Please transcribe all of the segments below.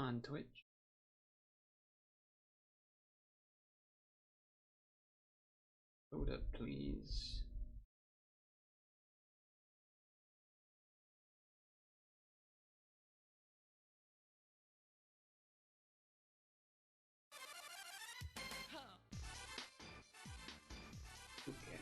on Twitch. Load up, please. Okay.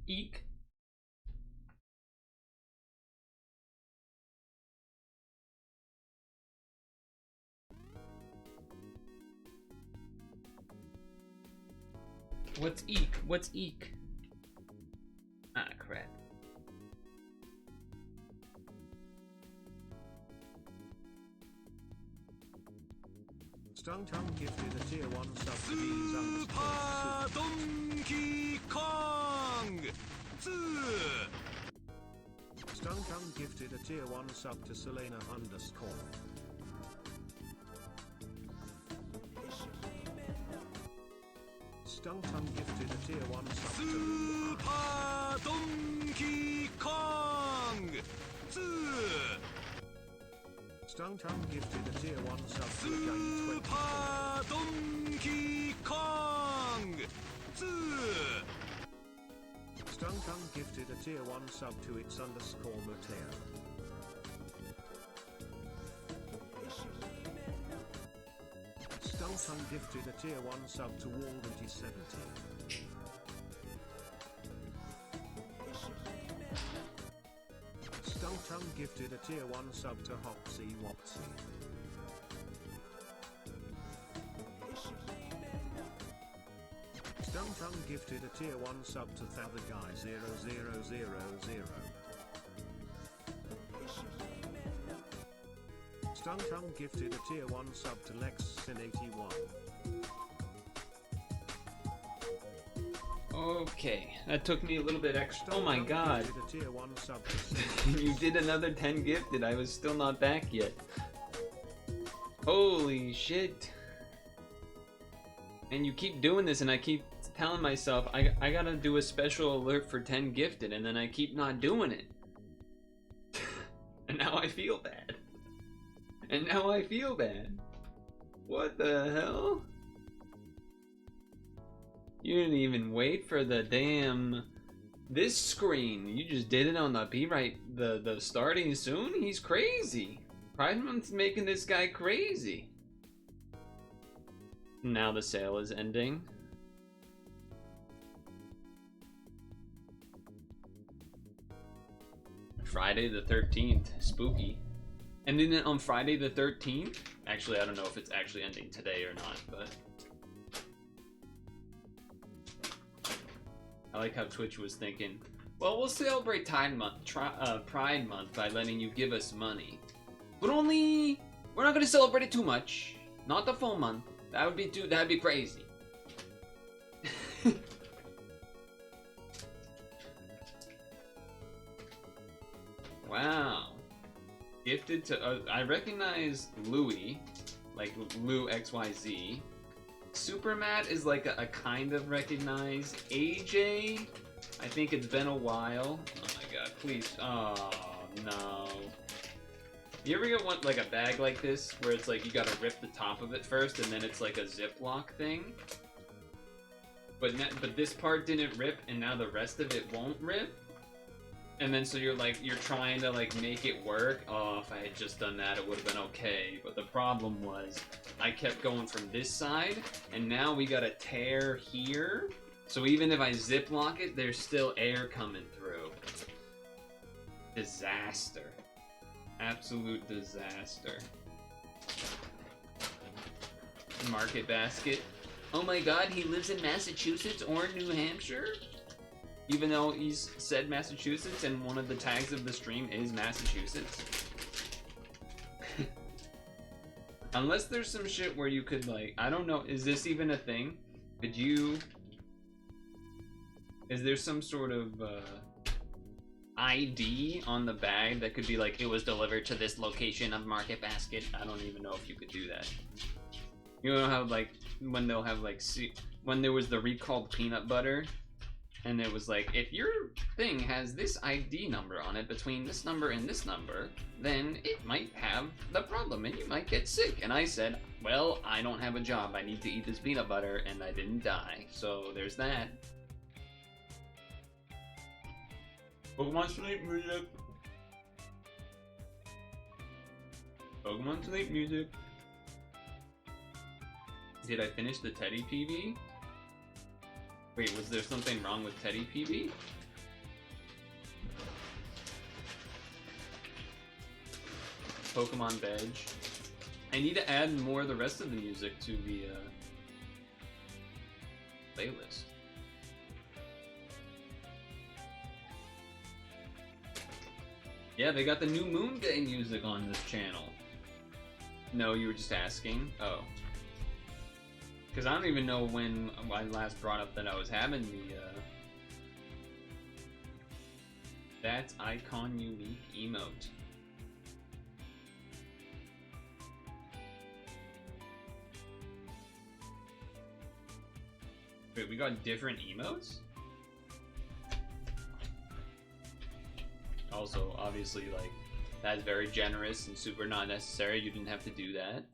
Eek. What's eek? What's eek? Ah, crap. Stung Tongue gifted a tier 1 sub to Beans Super Donkey Kong 2. Stung Tongue gifted a tier 1 sub to Selena _ Stung Tongue gifted a tier 1 sub to Super Donkey Kong 2. Stung Tongue gifted a tier 1 sub to Super Donkey Kong 2. Stung Tongue gifted a tier 1 sub to its _ Mateo. Stung Tongue gifted a tier 1 sub to Wall2070. Stung Tongue gifted a tier 1 sub to Hoxie Wopsy. Tongue gifted a tier 1 sub to Thatheguy0000. Tongue gifted a tier 1 sub to LexSin81. Okay, that took me a little bit extra. Oh my god. Gifted a tier 1 sub to You did another 10 gifted. I was still not back yet. Holy shit. And you keep doing this and I keep telling myself I gotta do a special alert for 10 gifted and then I keep not doing it. And now I feel bad. And now I feel bad. What the hell? You didn't even wait for the damn this screen. You just did it on the the starting soon? He's crazy. Pride Month's making this guy crazy. Now the sale is ending. Friday the 13th, spooky. Ending it on Friday the 13th? Actually, I don't know if it's actually ending today or not, but I like how Twitch was thinking, well, we'll celebrate Pride Month by letting you give us money. But we're not gonna celebrate it too much. Not the full month. That'd be crazy. Wow. Gifted to, I recognize Louis, like Lou XYZ. Super Matt is like a kind of recognized. AJ, I think it's been a while. Oh my god, please. Oh no. You ever get one like a bag like this where it's like you gotta rip the top of it first and then it's like a Ziploc thing? But this part didn't rip and now the rest of it won't rip? And then so you're trying to like make it work. Oh, if I had just done that, it would have been okay. But the problem was I kept going from this side and now we got a tear here. So even if I Ziploc it, there's still air coming through. Disaster. Absolute disaster. Market basket. Oh my god, he lives in Massachusetts or New Hampshire? Even though he's said Massachusetts and one of the tags of the stream is Massachusetts. Unless there's some shit where you could like, I don't know, is this even a thing? Is there some sort of ID on the bag that could be like, it was delivered to this location of Market Basket? I don't even know if you could do that. You know how like, when they'll have like, when there was the recalled peanut butter, and it was like, if your thing has this ID number on it between this number and this number, then it might have the problem and you might get sick. And I said, well, I don't have a job. I need to eat this peanut butter and I didn't die. So there's that. Pokemon sleep music. Pokemon sleep music. Did I finish the Teddy PV? Wait, was there something wrong with Teddy PV? Pokemon Veg. I need to add more of the rest of the music to the playlist. Yeah, they got the new Moon Day music on this channel. No, you were just asking? Oh. Because I don't even know when I last brought up that I was having the, That's Icon Unique emote. Wait, we got different emotes? Also, obviously, like, that's very generous and super not necessary. You didn't have to do that.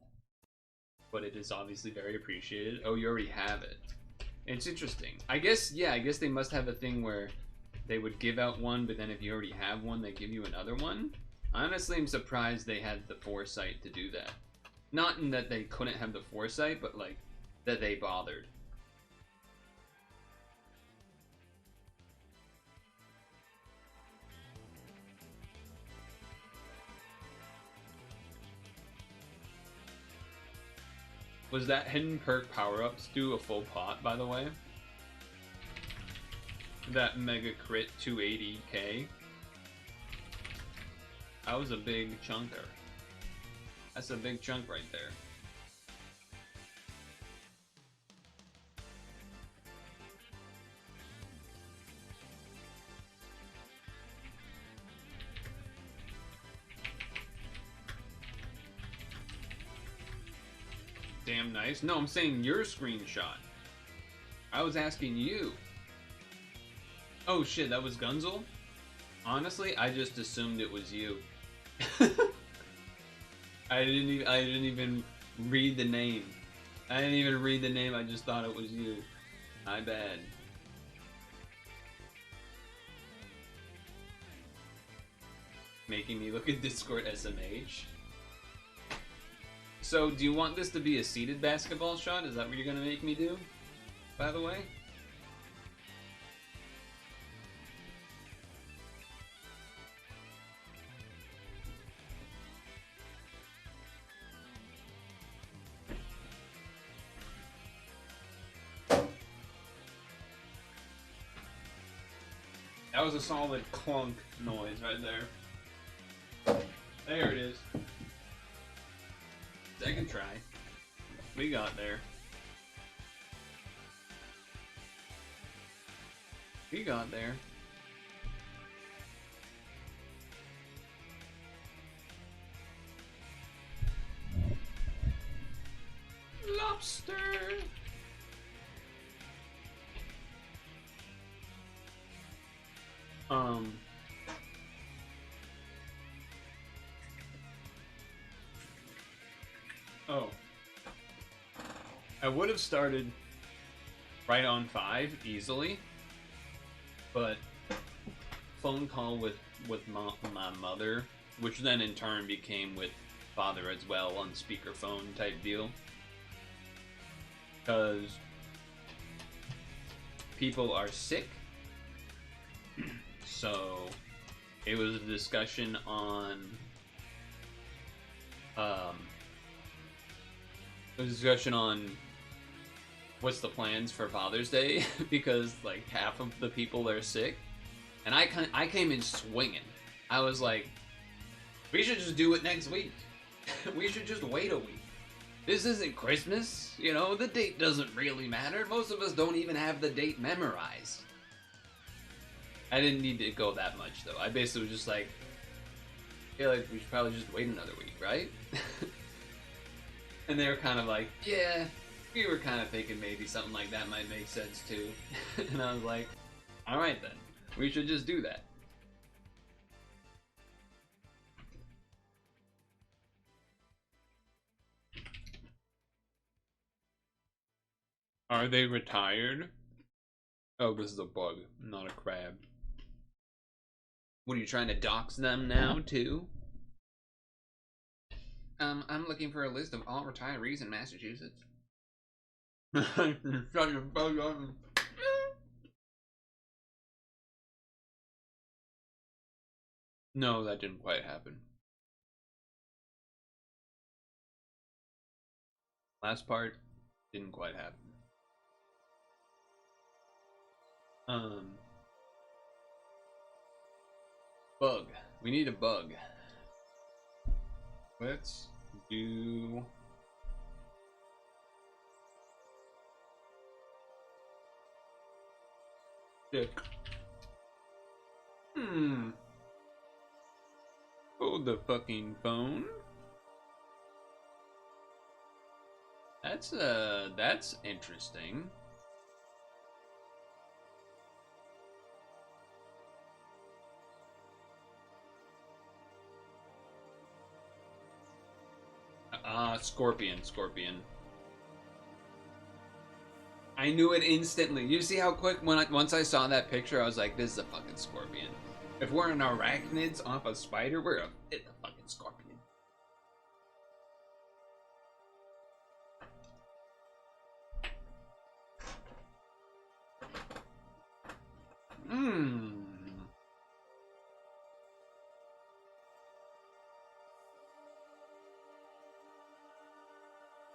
But it is obviously very appreciated. Oh, you already have it. It's interesting. I guess, yeah, I guess they must have a thing where they would give out one, but then if you already have one, they give you another one. Honestly, I'm surprised they had the foresight to do that. Not in that they couldn't have the foresight, but like, that they bothered. Was that hidden perk power-ups do a full pot, by the way? That mega crit 280k? That was a big chunker. That's a big chunk right there. Damn nice. No, I'm saying your screenshot. I was asking you. Oh shit, that was Gunzel? Honestly, I just assumed it was you. I didn't even read the name. I didn't even read the name, I just thought it was you. My bad. Making me look at Discord SMH. So, do you want this to be a seated basketball shot? Is that what you're gonna make me do? By the way? That was a solid clunk noise right there. There it is. Second try. We got there. We got there. Lobster! Oh. I would have started right on 5 easily, but phone call with my mother, which then in turn became with father as well on speakerphone type deal, because people are sick. So it was a discussion on what's the plans for Father's Day because like half of the people are sick, and I came in swinging. I was like, we should just do it next week. We should just wait a week. This isn't Christmas, you know. The date doesn't really matter. Most of us don't even have the date memorized. I didn't need to go that much though. I basically was just like, yeah, like we should probably just wait another week, right? And they were kind of like, yeah, we were kind of thinking maybe something like that might make sense too. And I was like, all right then, we should just do that. Are they retired? Oh, this is a bug, not a crab. What, are you trying to dox them now too? I'm looking for a list of all retirees in Massachusetts. Shut your bug up. No, that didn't quite happen. Last part didn't quite happen. Bug. We need a bug. Let's do stick. Hold the fucking phone. That's interesting. Scorpion. I knew it instantly. You see how quick once I saw that picture, I was like, this is a fucking scorpion. If we're an arachnids off a spider, it's a fucking scorpion.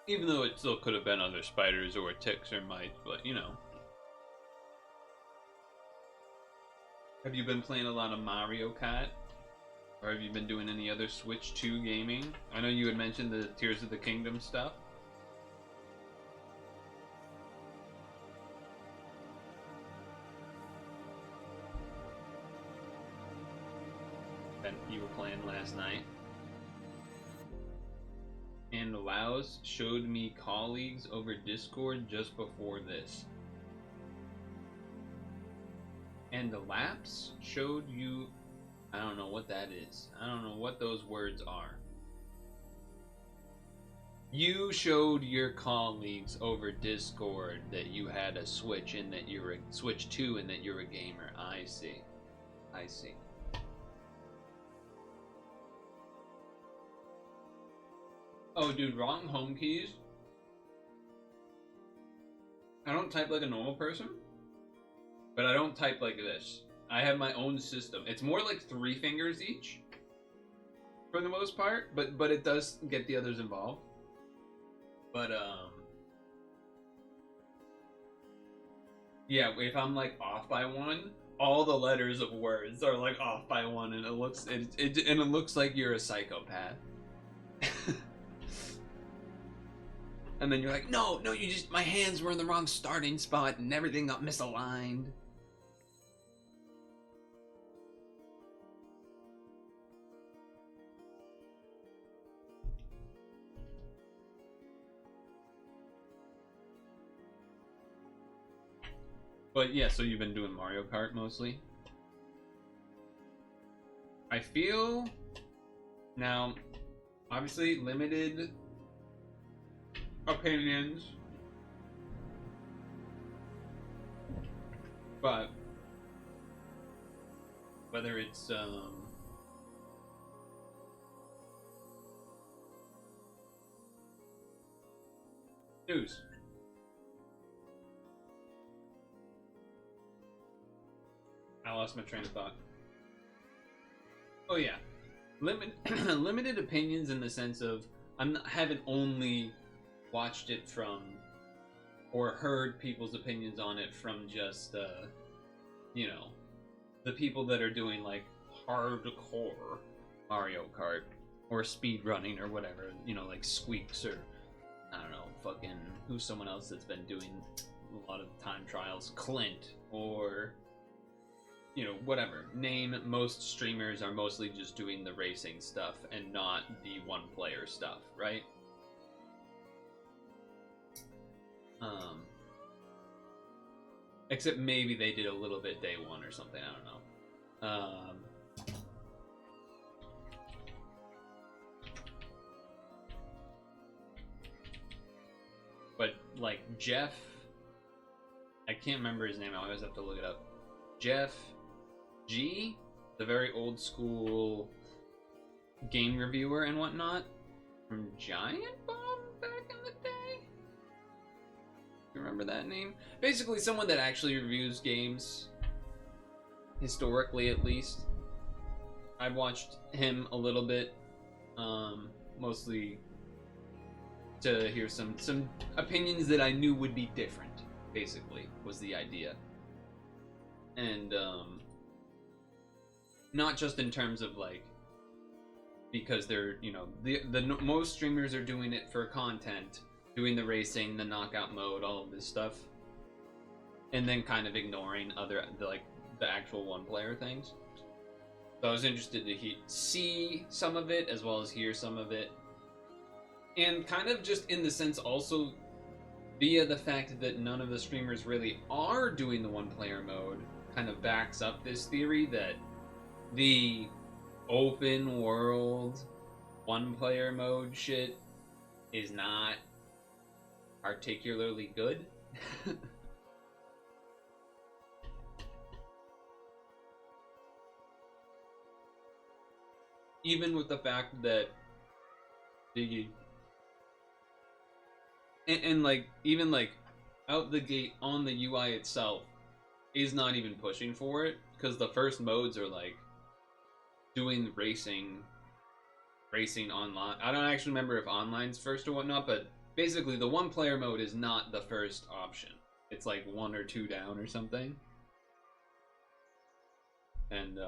Even though it still could have been other spiders or ticks or mites, but you know. Have you been playing a lot of Mario Kart? Or have you been doing any other Switch 2 gaming? I know you had mentioned the Tears of the Kingdom stuff. That you were playing last night. And Laos showed me colleagues over Discord just before this. And the Laps showed you... I don't know what that is. I don't know what those words are. You showed your colleagues over Discord that you had a Switch and that you're a Switch 2 and that you're a gamer. I see. I see. Oh, dude, wrong home keys. I don't type like a normal person, but I don't type like this. I have my own system. It's more like 3 fingers each, for the most part, but it does get the others involved. But yeah, if I'm like off by 1, all the letters of words are like off by 1, and it looks like you're a psychopath. And then you're like, no, you just, my hands were in the wrong starting spot and everything got misaligned. But yeah, so you've been doing Mario Kart mostly. I feel now, obviously limited opinions, but whether it's news. I lost my train of thought. Oh yeah, limited opinions in the sense of haven't only watched it from or heard people's opinions on it from just you know, the people that are doing like hardcore Mario Kart or speed running or whatever, you know, like Squeaks or I don't know, fucking who's someone else that's been doing a lot of time trials, Clint, or you know, whatever. Name most streamers are mostly just doing the racing stuff and not the one player stuff, right? Except maybe they did a little bit day 1 or something, I don't know. But like Jeff, I can't remember his name, I always have to look it up. Jeff G, the very old school game reviewer and whatnot from Giant Bomb back in the day. You remember that name? Basically someone that actually reviews games, historically at least. I've watched him a little bit, mostly to hear some opinions that I knew would be different, basically, was the idea. And not just in terms of like, because they're, you know, the most streamers are doing it for content, doing the racing, the knockout mode, all of this stuff, and then kind of ignoring other the actual one player things. So I was interested to see some of it as well as hear some of it, and kind of just in the sense also via the fact that none of the streamers really are doing the one player mode kind of backs up this theory that the open world one player mode shit is not particularly good. Even with the fact that and like even like out the gate on the UI itself is not even pushing for it, because the first modes are like doing racing online. I don't actually remember if online's first or whatnot, but basically the 1-player mode is not the first option. It's like 1 or 2 down or something. And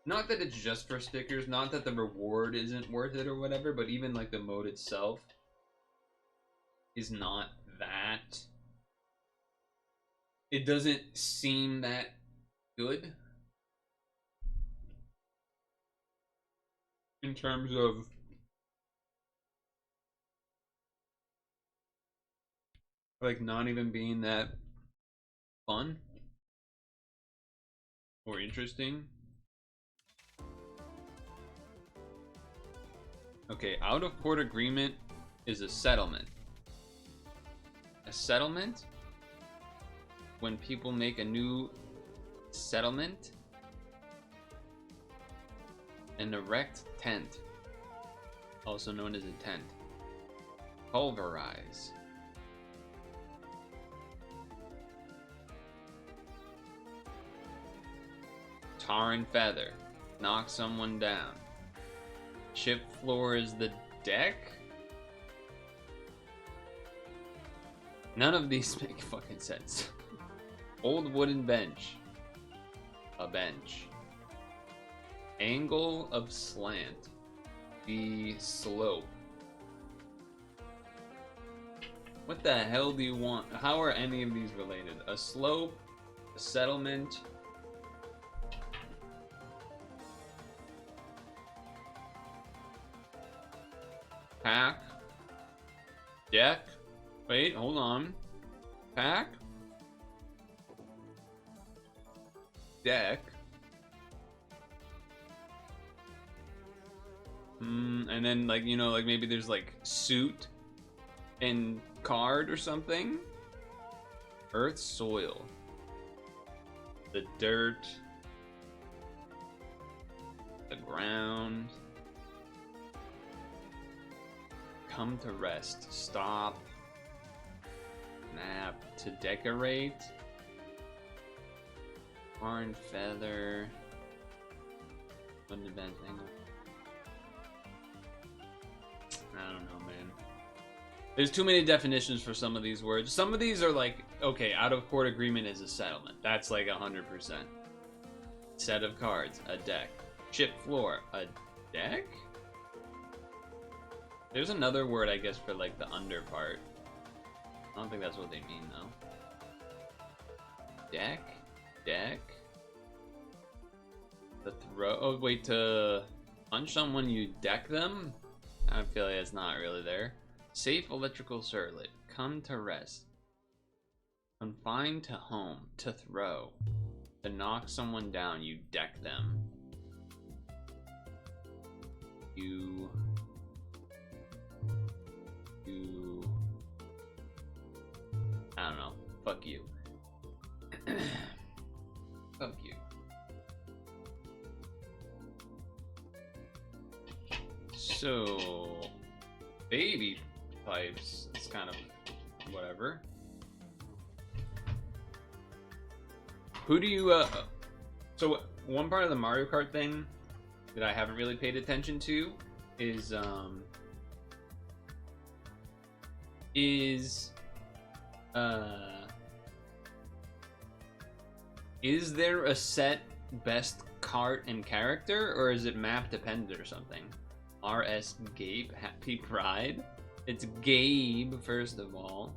not that it's just for stickers, not that the reward isn't worth it or whatever, but even like the mode itself is not that. It doesn't seem that good in terms of like not even being that fun or interesting. Okay, out of court agreement is a settlement. A settlement? When people make a new settlement. An erect tent, also known as a tent. Pulverize. Tar and feather. Knock someone down. Chip floor is the deck? None of these make fucking sense. Old wooden bench. A bench. Angle of slant. The slope. What the hell do you want? How are any of these related? A slope, a settlement. Pack. Deck. Wait, hold on. Pack. Deck. And then like, you know, like maybe there's like suit and card or something. Earth, soil. The dirt. The ground. Come to rest. Stop. Nap. To decorate. Horn, feather. Wooden bench angle. I don't know, man. There's too many definitions for some of these words. Some of these are like, okay, out of court agreement is a settlement. That's like 100%. Set of cards, a deck. Chip floor, a deck? There's another word, I guess, for like the under part. I don't think that's what they mean, though. Deck? Deck? The throw. Oh, wait, to punch someone, you deck them? I feel like it's not really there. Safe electrical circuit. Come to rest. Confined to home. To throw. To knock someone down, you deck them. You. I don't know. Fuck you. Fuck you. So, baby pipes, it's kind of whatever. Who do you, so one part of the Mario Kart thing that I haven't really paid attention to is there a set best kart and character, or is it map dependent or something? RS Gabe, Happy Pride. It's Gabe, first of all.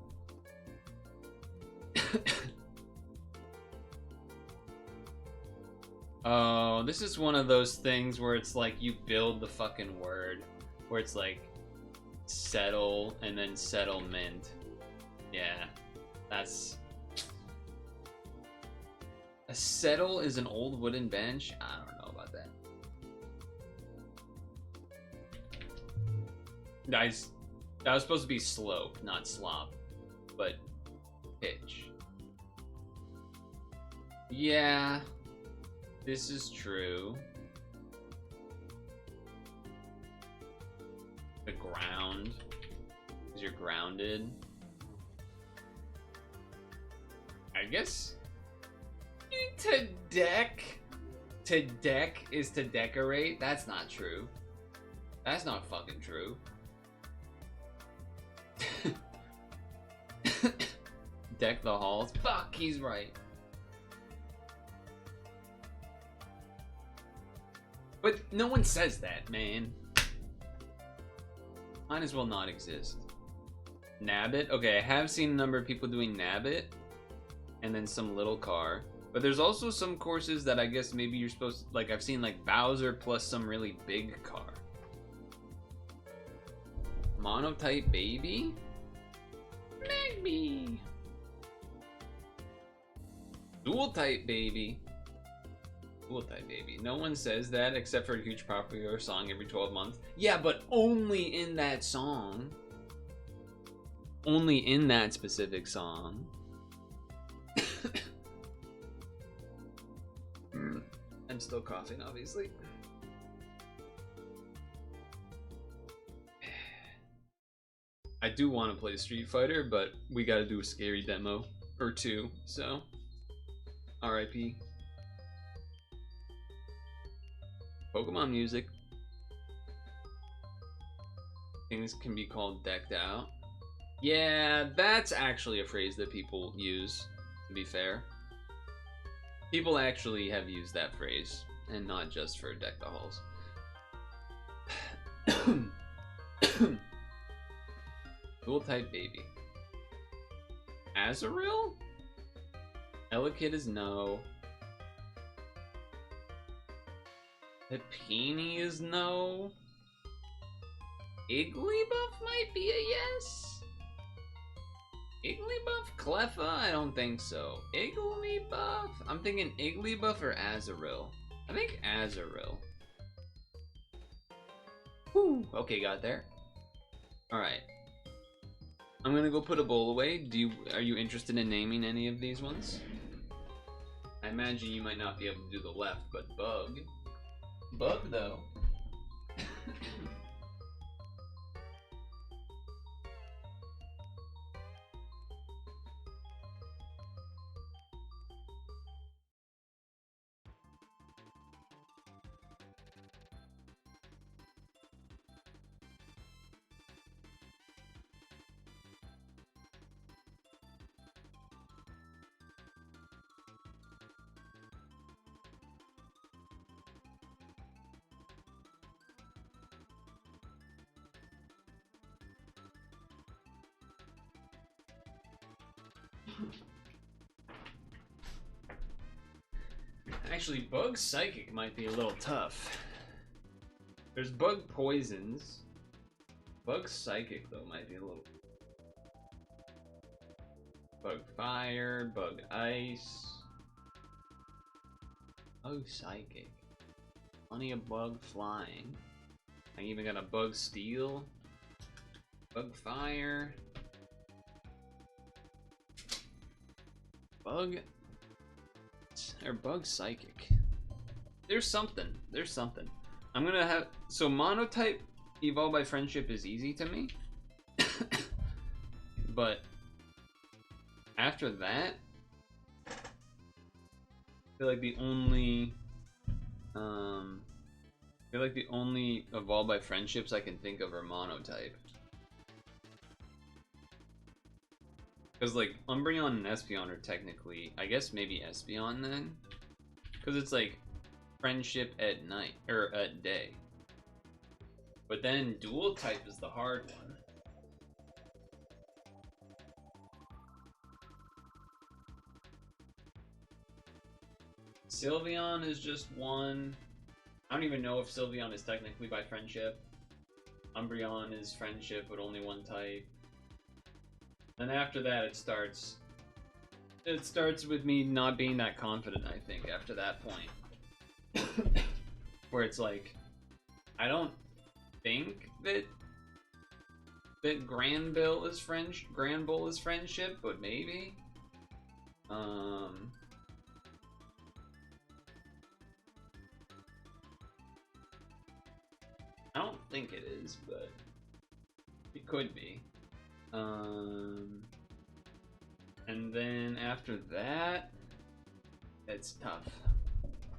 Oh, this is one of those things where it's like you build the fucking word. Where it's like settle and then settlement. Yeah, that's... A settle is an old wooden bench? I don't know about that. Guys, that was supposed to be slope, not slop. But pitch. Yeah, this is true. The ground, because you're grounded. I guess to deck is to decorate. That's not true. That's not fucking true. Deck the halls. Fuck, he's right. But no one says that, man. Might as well not exist. Nabbit? Okay, I have seen a number of people doing Nabbit. And then some little car. But there's also some courses that I guess maybe you're supposed to... Like, I've seen like Bowser plus some really big car. Monotype baby? Maybe. Dual type baby. Dual type baby. No one says that except for a huge popular song every 12 months. Yeah, but only in that song. Only in that specific song. I'm still coughing, obviously. I do want to play Street Fighter, but we gotta do a scary demo or two, so RIP. Pokemon music. Things can be called decked out. Yeah, that's actually a phrase that people use, to be fair. People actually have used that phrase, and not just for deck the halls. Dual type baby. Azurill? Elekid is no. Pepini is no. Igglybuff might be a yes. Igglybuff? Cleffa? I don't think so. Igglybuff? I'm thinking Igglybuff or Azurill. I think Azurill. Whew. Okay, got there. Alright. I'm gonna go put a bowl away. Are you interested in naming any of these ones? I imagine you might not be able to do the left, but Bug. Bug, though. Actually, Bug Psychic might be a little tough. There's Bug Poisons. Bug Psychic, though, might be a little... Bug Fire, Bug Ice... Bug Psychic. Plenty of Bug Flying. I even got a Bug Steel. Bug Fire... Bug... or Bug Psychic. There's something. There's something. I'm gonna have... So Monotype Evolve by Friendship is easy to me. But after that, I feel like the only... I feel like the only Evolve by Friendships I can think of are Monotype. Because, like, Umbreon and Espeon are technically, I guess maybe Espeon then? Because it's, like, friendship at night, or at day. But then Dual type is the hard one. Sylveon is just one. I don't even know if Sylveon is technically by friendship. Umbreon is friendship, but only one type. And after that, it starts with me not being that confident, I think, after that point. Where it's like, I don't think that Granbull is friendship, but maybe. I don't think it is, but it could be. And then after that, it's tough.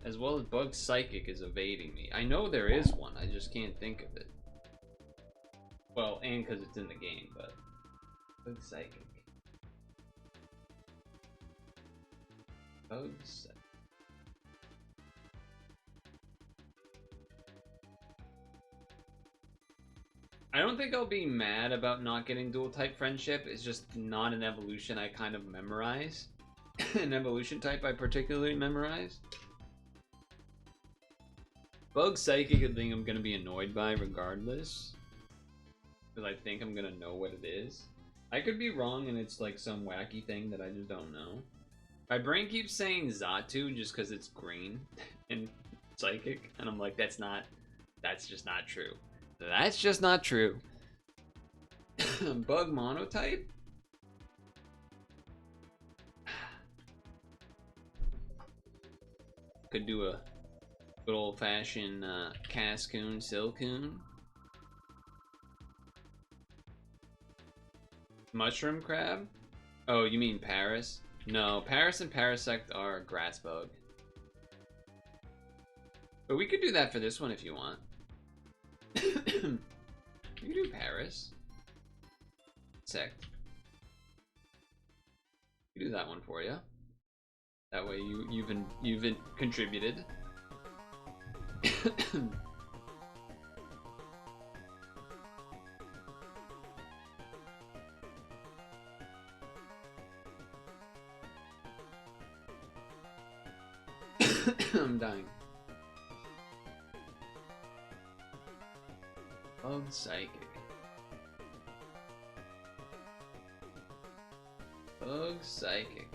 As well as Bug Psychic is evading me. I know there is one, I just can't think of it. Well, and because it's in the game, but Bug Psychic. Bug Psychic. I don't think I'll be mad about not getting dual type friendship. It's just not an evolution I kind of memorize. An evolution type I particularly memorize. Bug Psychic, I think I'm gonna be annoyed by regardless. Because I think I'm gonna know what it is. I could be wrong and it's like some wacky thing that I just don't know. My brain keeps saying Xatu just because it's green and psychic. And I'm like, that's just not true. That's just not true. Bug monotype? Could do a good old-fashioned Cascoon, Silcoon. Mushroom crab? Oh, you mean Paris? No, Paris and Parasect are grass bug. But we could do that for this one if you want. You can do Paris. Sect. We do that one for you. That way you've contributed. I'm dying. Bug Psychic. Bug Psychic.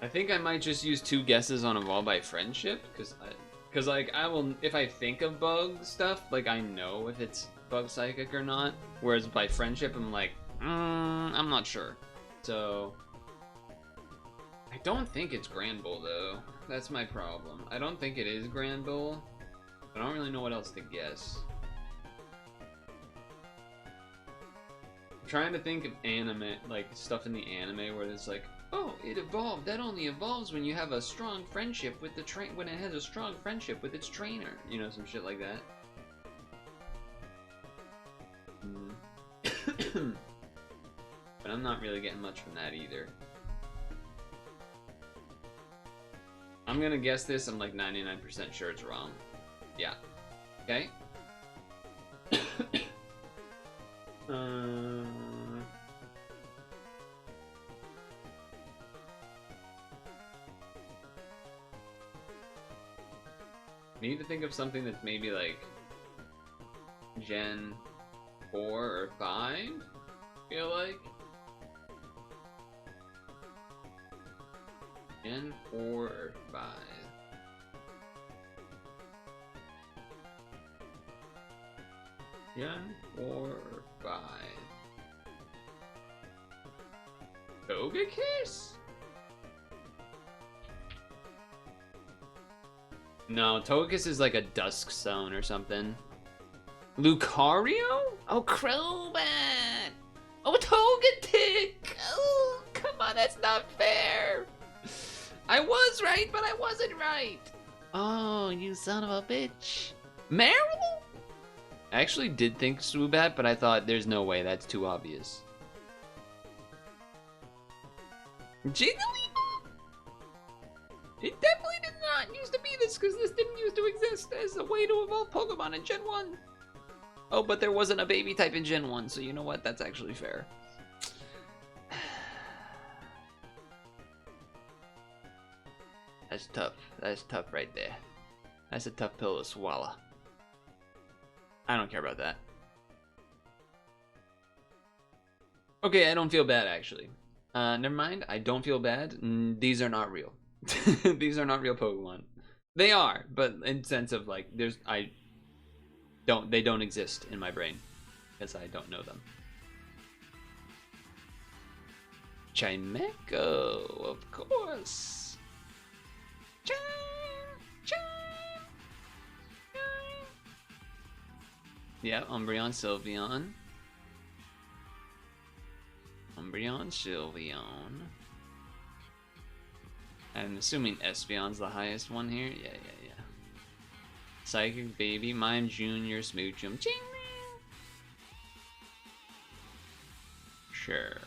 I think I might just use 2 guesses on Evolve by Friendship, because like I will, if I think of bug stuff, like I know if it's Bug Psychic or not. Whereas by Friendship, I'm like, I'm not sure. So I don't think it's Grand Bull though. That's my problem. I don't think it is Grand Bull. I don't really know what else to guess. I'm trying to think of anime, like stuff in the anime where it's like, oh, it evolved. That only evolves when you have a strong friendship with the when it has a strong friendship with its trainer. You know, some shit like that. But I'm not really getting much from that either. I'm gonna guess this. I'm like 99% sure it's wrong. Yeah. Okay. Need to think of something that's maybe like Gen 4 or 5, I feel like. Gen 4 or 5. Gen 4 or 5. Togekiss? No, Togekiss is like a Dusk Zone or something. Lucario? Oh, Crobat! Oh, Togetic! Oh, come on, that's not fair! I was right, but I wasn't right! Oh, you son of a bitch. Meryl? I actually did think Swoobat, but I thought there's no way, that's too obvious. Jigglypuff? It definitely did not used to be this, because this didn't used to exist as a way to evolve Pokemon in Gen 1. Oh, but there wasn't a baby type in Gen 1, so you know what? That's actually fair. That's tough. That's tough right there. That's a tough pill to swallow. I don't care about that. Okay, I don't feel bad, actually. Never mind. I don't feel bad. These are not real. These are not real Pokemon. They are, but in sense of like, they don't exist in my brain because I don't know them. Chimecho, of course. Yeah, Umbreon, Sylveon. Umbreon, Sylveon. I'm assuming Espeon's the highest one here. Yeah. Psychic Baby, Mime Junior, Smoochum, Ching. Sure.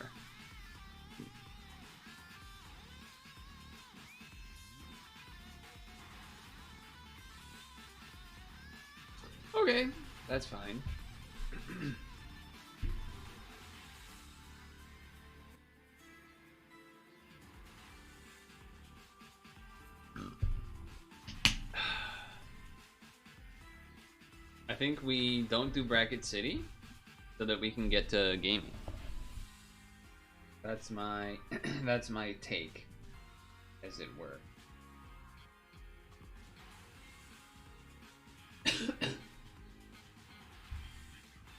Okay, that's fine. I think we don't do Bracket City so that we can get to gaming. That's my that's my take, as it were.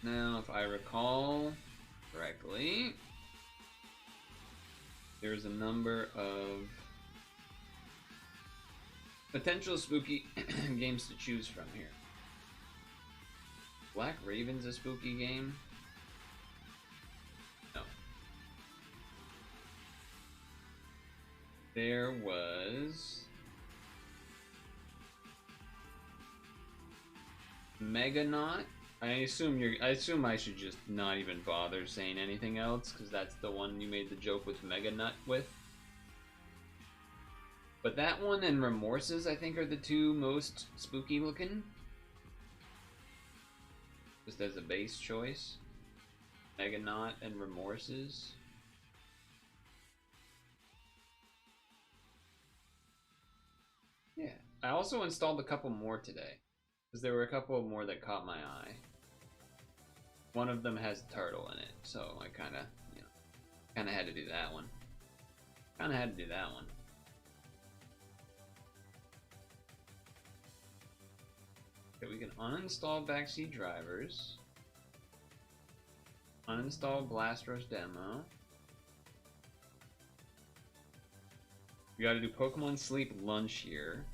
Now, if I recall correctly, there's a number of potential spooky games to choose from here. Black Raven's a spooky game? No. There was Meganaut. I assume I should just not even bother saying anything else, because that's the one you made the joke with Meganaut with. But that one and Remorses, I think, are the two most spooky looking. Just as a base choice. Meganaut and Remorses. Yeah. I also installed a couple more today, because there were a couple more that caught my eye. One of them has a turtle in it, so I kind of had to do that one. Okay, we can uninstall Backseat Drivers. Uninstall Blast Rush Demo. We gotta do Pokemon Sleep Lunch here.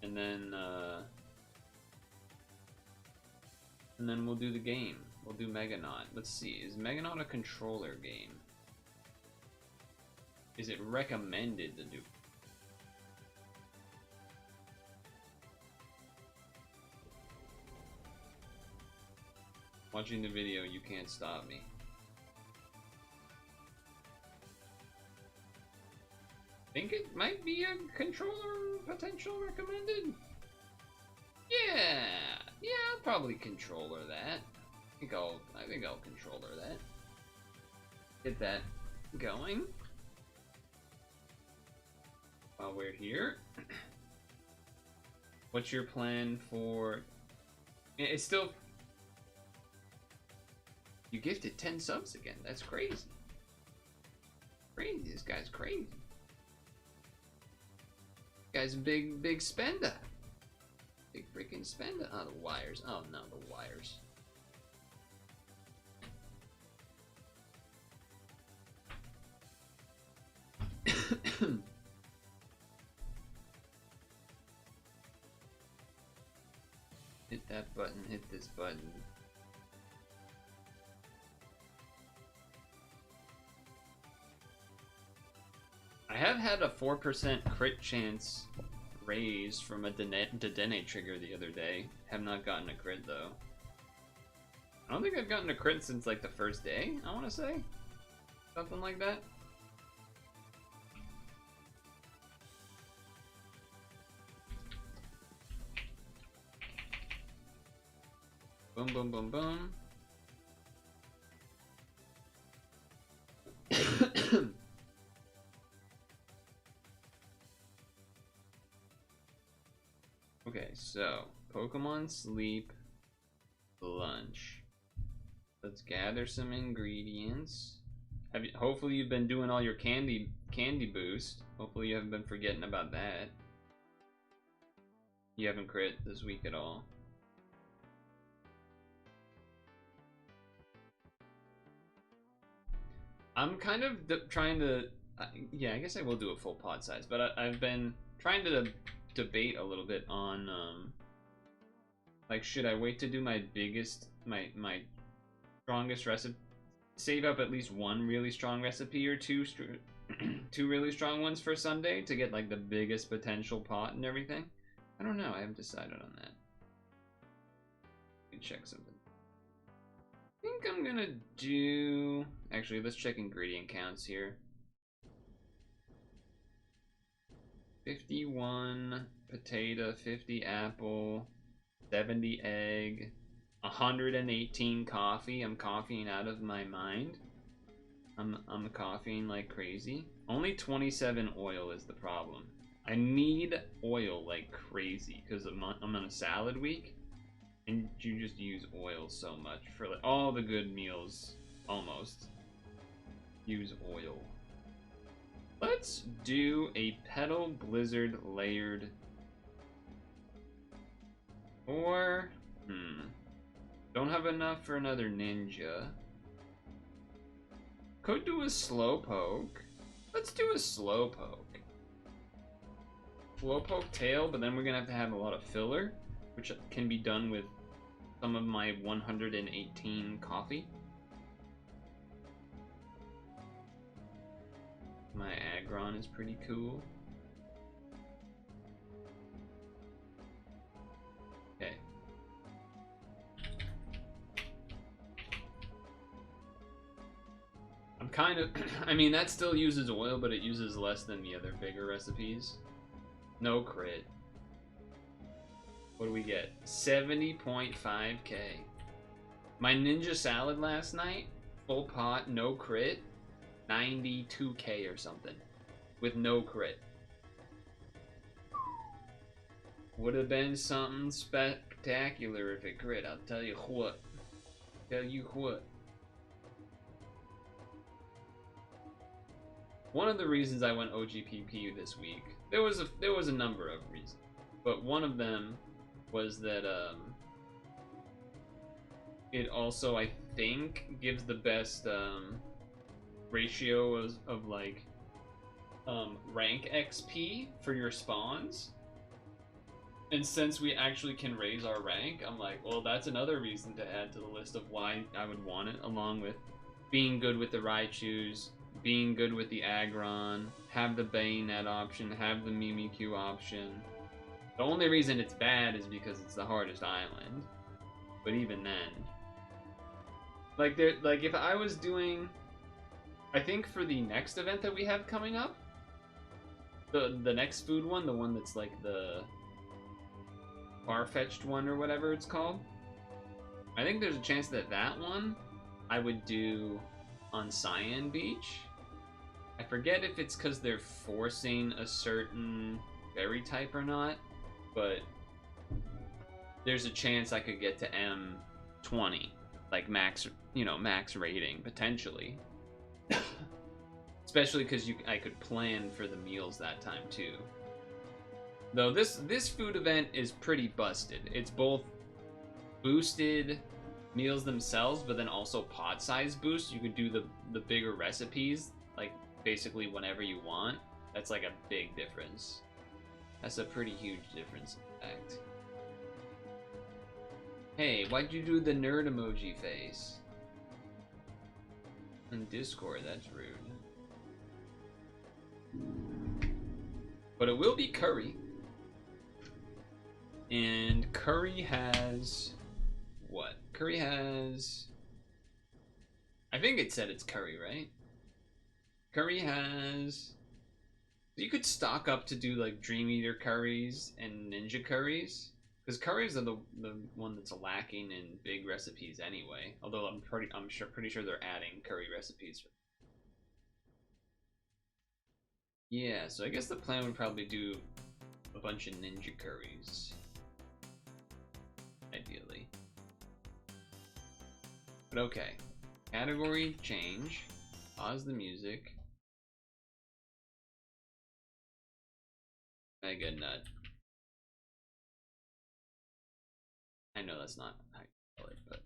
And then we'll do the game. We'll do Meganaut. Let's see, is Meganaut a controller game? Is it recommended to do? Watching the video, you can't stop me. Think it might be a controller potential recommended? Yeah, I'll probably controller that. I think I'll controller that. Get that going. While we're here. What's your plan for... It's still... You gifted 10 subs again. That's crazy. Crazy. This guy's crazy. This guy's a big spender. Big freaking spender. Oh, the wires. Oh no, the wires. Hit that button, hit this button. I have had a 4% crit chance raise from a Dedenne trigger the other day. Have not gotten a crit though. I don't think I've gotten a crit since like the first day, I want to say. Something like that. Boom, boom, boom, boom. Okay, so Pokemon Sleep Lunch. Let's gather some ingredients. Hopefully you've been doing all your candy boost. Hopefully you haven't been forgetting about that. You haven't crit this week at all. I'm kind of trying to... yeah, I guess I will do a full pod size, but I've been trying to debate a little bit on like, should I wait to do my biggest, my strongest recipe, save up at least one really strong recipe or two two really strong ones for Sunday to get like the biggest potential pot and everything. I don't know. I haven't decided on that. Let me check something. I think I'm gonna do. Actually, let's check ingredient counts here. 51 potato, 50 apple, 70 egg, 118 coffee. I'm coffeeing out of my mind. I'm coffeeing like crazy. Only 27 oil is the problem. I need oil like crazy because I'm on a salad week, and you just use oil so much for like all the good meals. Almost use oil. Let's do a Petal Blizzard layered. Or don't have enough for another ninja. Could do a slowpoke. Let's do a slowpoke. Slowpoke tail, but then we're gonna have to have a lot of filler, which can be done with some of my 118 coffee. My Aggron is pretty cool. Okay. I'm kind of, I mean, that still uses oil, but it uses less than the other bigger recipes. No crit. What do we get? 70.5k. My ninja salad last night, full pot, no crit, 92k or something, with no crit. Would have been something spectacular if it crit, I'll tell you what. Tell you what. One of the reasons I went OGPP this week, there was a number of reasons, but one of them was that it also, I think, gives the best ratio of like rank XP for your spawns. And since we actually can raise our rank, I'm like, well, that's another reason to add to the list of why I would want it, along with being good with the Raichus, being good with the Aggron, have the Bayonet option, have the Mimikyu option. The only reason it's bad is because it's the hardest island. But even then, like if I was doing, I think for the next event that we have coming up, the next food one, the one that's like the far-fetched one or whatever it's called, I think there's a chance that that one I would do on Cyan Beach. I forget if it's because they're forcing a certain berry type or not, but there's a chance I could get to M20, like max, max rating potentially. Especially because I could plan for the meals that time too. Though this food event is pretty busted. It's both boosted meals themselves, but then also pot size boost. You could do the bigger recipes, like basically whenever you want. That's like a big difference. That's a pretty huge difference, in fact. Hey, why'd you do the nerd emoji face? In Discord, that's rude. But it will be curry. And curry has what? Curry has, I think it said it's curry, right? Curry has, you could stock up to do like Dream Eater curries and Ninja curries, because curries are the one that's lacking in big recipes anyway. Although I'm pretty sure they're adding curry recipes. Yeah, so I guess the plan would probably do a bunch of Ninja curries, ideally. But okay, category change, pause the music. Meganut. I know that's not how you spell it, but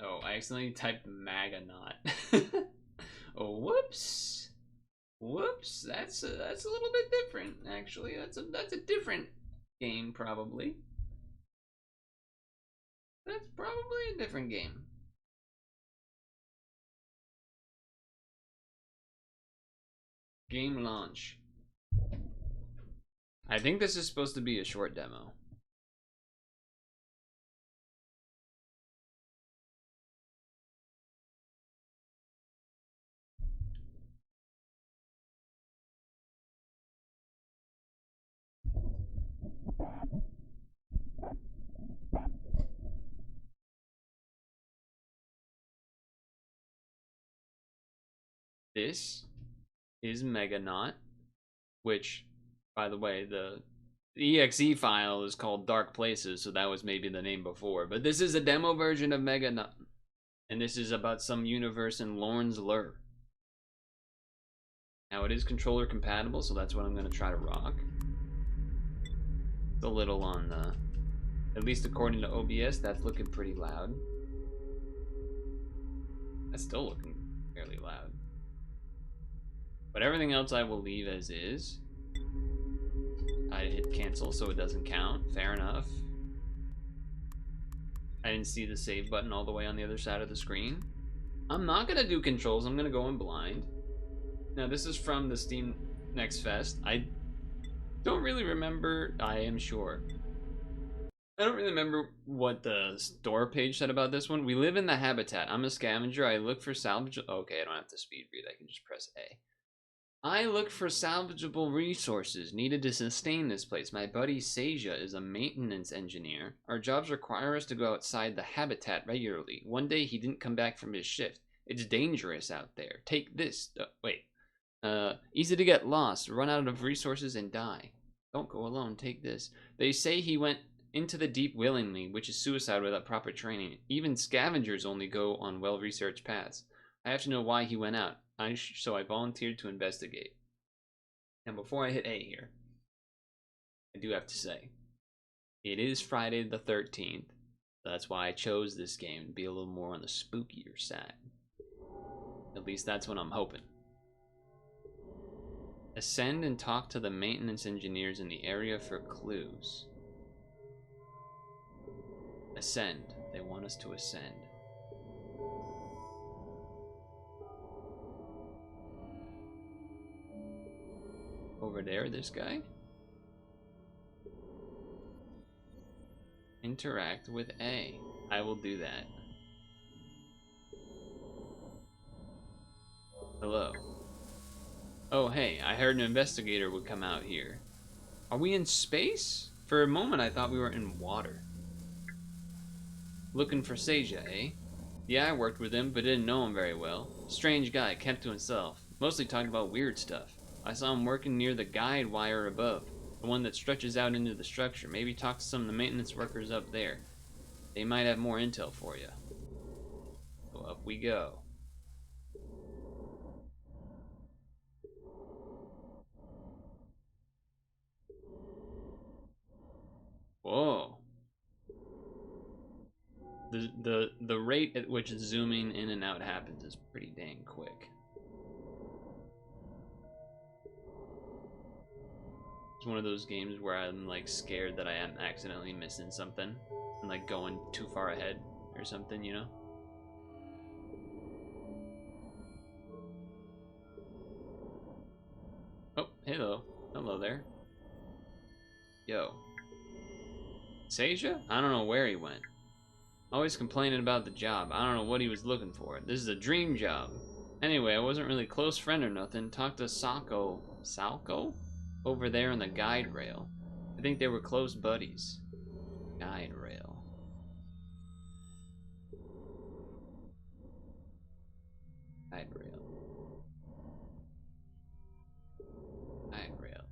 oh, I accidentally typed Meganaut. Oh, whoops, whoops. That's a little bit different, actually. That's a different game, probably. That's probably a different game. Game launch. I think this is supposed to be a short demo. This is Meganaut, which, by the way, the exe file is called Dark Places, so that was maybe the name before. But this is a demo version of Meganaut, and this is about some universe in Lorne's Lure. Now it is controller compatible, so that's what I'm going to try to rock. It's a little on the, at least according to OBS, that's looking pretty loud. That's still looking fairly loud. But everything else I will leave as is. I hit cancel so it doesn't count. Fair enough. I didn't see the save button all the way on the other side of the screen. I'm not going to do controls. I'm going to go in blind. Now this is from the Steam Next Fest. I don't really remember. I am sure. I don't really remember what the store page said about this one. We live in the habitat. I'm a scavenger. I look for salvage. Okay, I don't have to speed read. I can just press A. I look for salvageable resources needed to sustain this place. My buddy Seja is a maintenance engineer. Our jobs require us to go outside the habitat regularly. One day he didn't come back from his shift. It's dangerous out there. Take this. Easy to get lost, run out of resources, and die. Don't go alone. Take this. They say he went into the deep willingly, which is suicide without proper training. Even scavengers only go on well-researched paths. I have to know why he went out. So I volunteered to investigate. And before I hit A here, I do have to say, it is Friday the 13th. That's why I chose this game to be a little more on the spookier side. At least that's what I'm hoping. Ascend and talk to the maintenance engineers in the area for clues. Ascend. They want us to ascend. Over there, this guy. Interact with A. I will do that. Hello. Oh, hey, I heard an investigator would come out here. Are we in space? For a moment, I thought we were in water. Looking for Seja, eh? Yeah, I worked with him, but didn't know him very well. Strange guy, kept to himself. Mostly talking about weird stuff. I saw him working near the guide wire above, the one that stretches out into the structure. Maybe talk to some of the maintenance workers up there. They might have more intel for you. So up we go. Whoa. The rate at which zooming in and out happens is pretty dang quick. It's one of those games where I'm like scared that I am accidentally missing something and like going too far ahead or something, you know? Oh, hello. Hello there. Yo. Seja? I don't know where he went. Always complaining about the job. I don't know what he was looking for. This is a dream job. Anyway, I wasn't really a close friend or nothing. Talked to Salco? Over there on the guide rail. I think they were close buddies. Guide rail. Guide rail. Guide rail.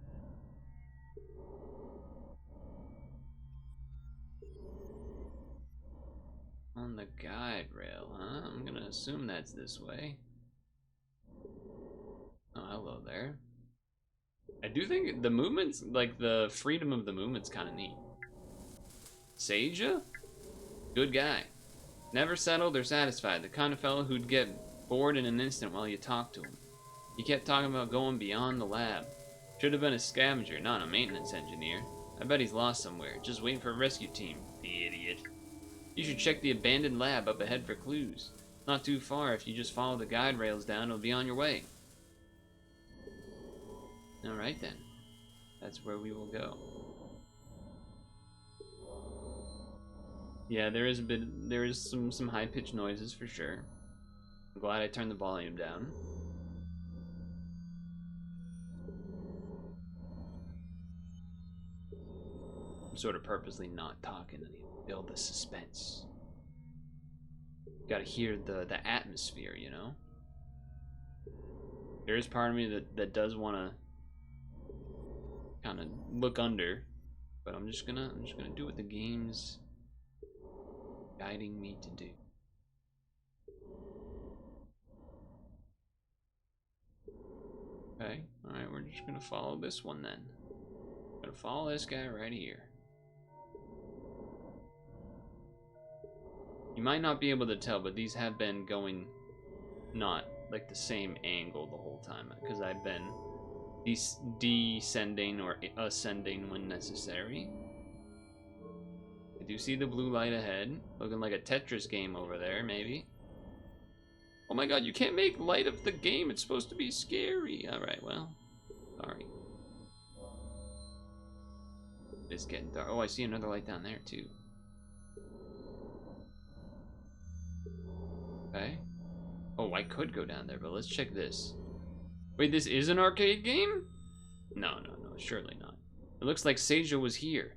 On the guide rail, huh? I'm gonna assume that's this way. Oh, hello there. I do think the movements, like the freedom of the movement's kind of neat. Seja? Good guy. Never settled or satisfied. The kind of fellow who'd get bored in an instant while you talked to him. He kept talking about going beyond the lab. Should have been a scavenger, not a maintenance engineer. I bet he's lost somewhere, just waiting for a rescue team. The idiot. You should check the abandoned lab up ahead for clues. Not too far. If you just follow the guide rails down, it'll be on your way. Alright then. That's where we will go. Yeah, there is some high-pitched noises for sure. I'm glad I turned the volume down. I'm sort of purposely not talking to build the suspense. Gotta hear the atmosphere, you know? There is part of me that does want to kind of look under, but I'm just gonna do what the game's guiding me to do. Okay, alright, we're just gonna follow this one then. Gonna follow this guy right here. You might not be able to tell, but these have been going not like the same angle the whole time, because I've been descending or ascending when necessary. I do see the blue light ahead, looking like a Tetris game over there, maybe. Oh my god, you can't make light of the game, it's supposed to be scary. Alright, well, sorry. It's getting dark. Oh, I see another light down there too. Okay. Oh, I could go down there, but let's check this. Wait, this is an arcade game? No, surely not. It looks like Seijo was here.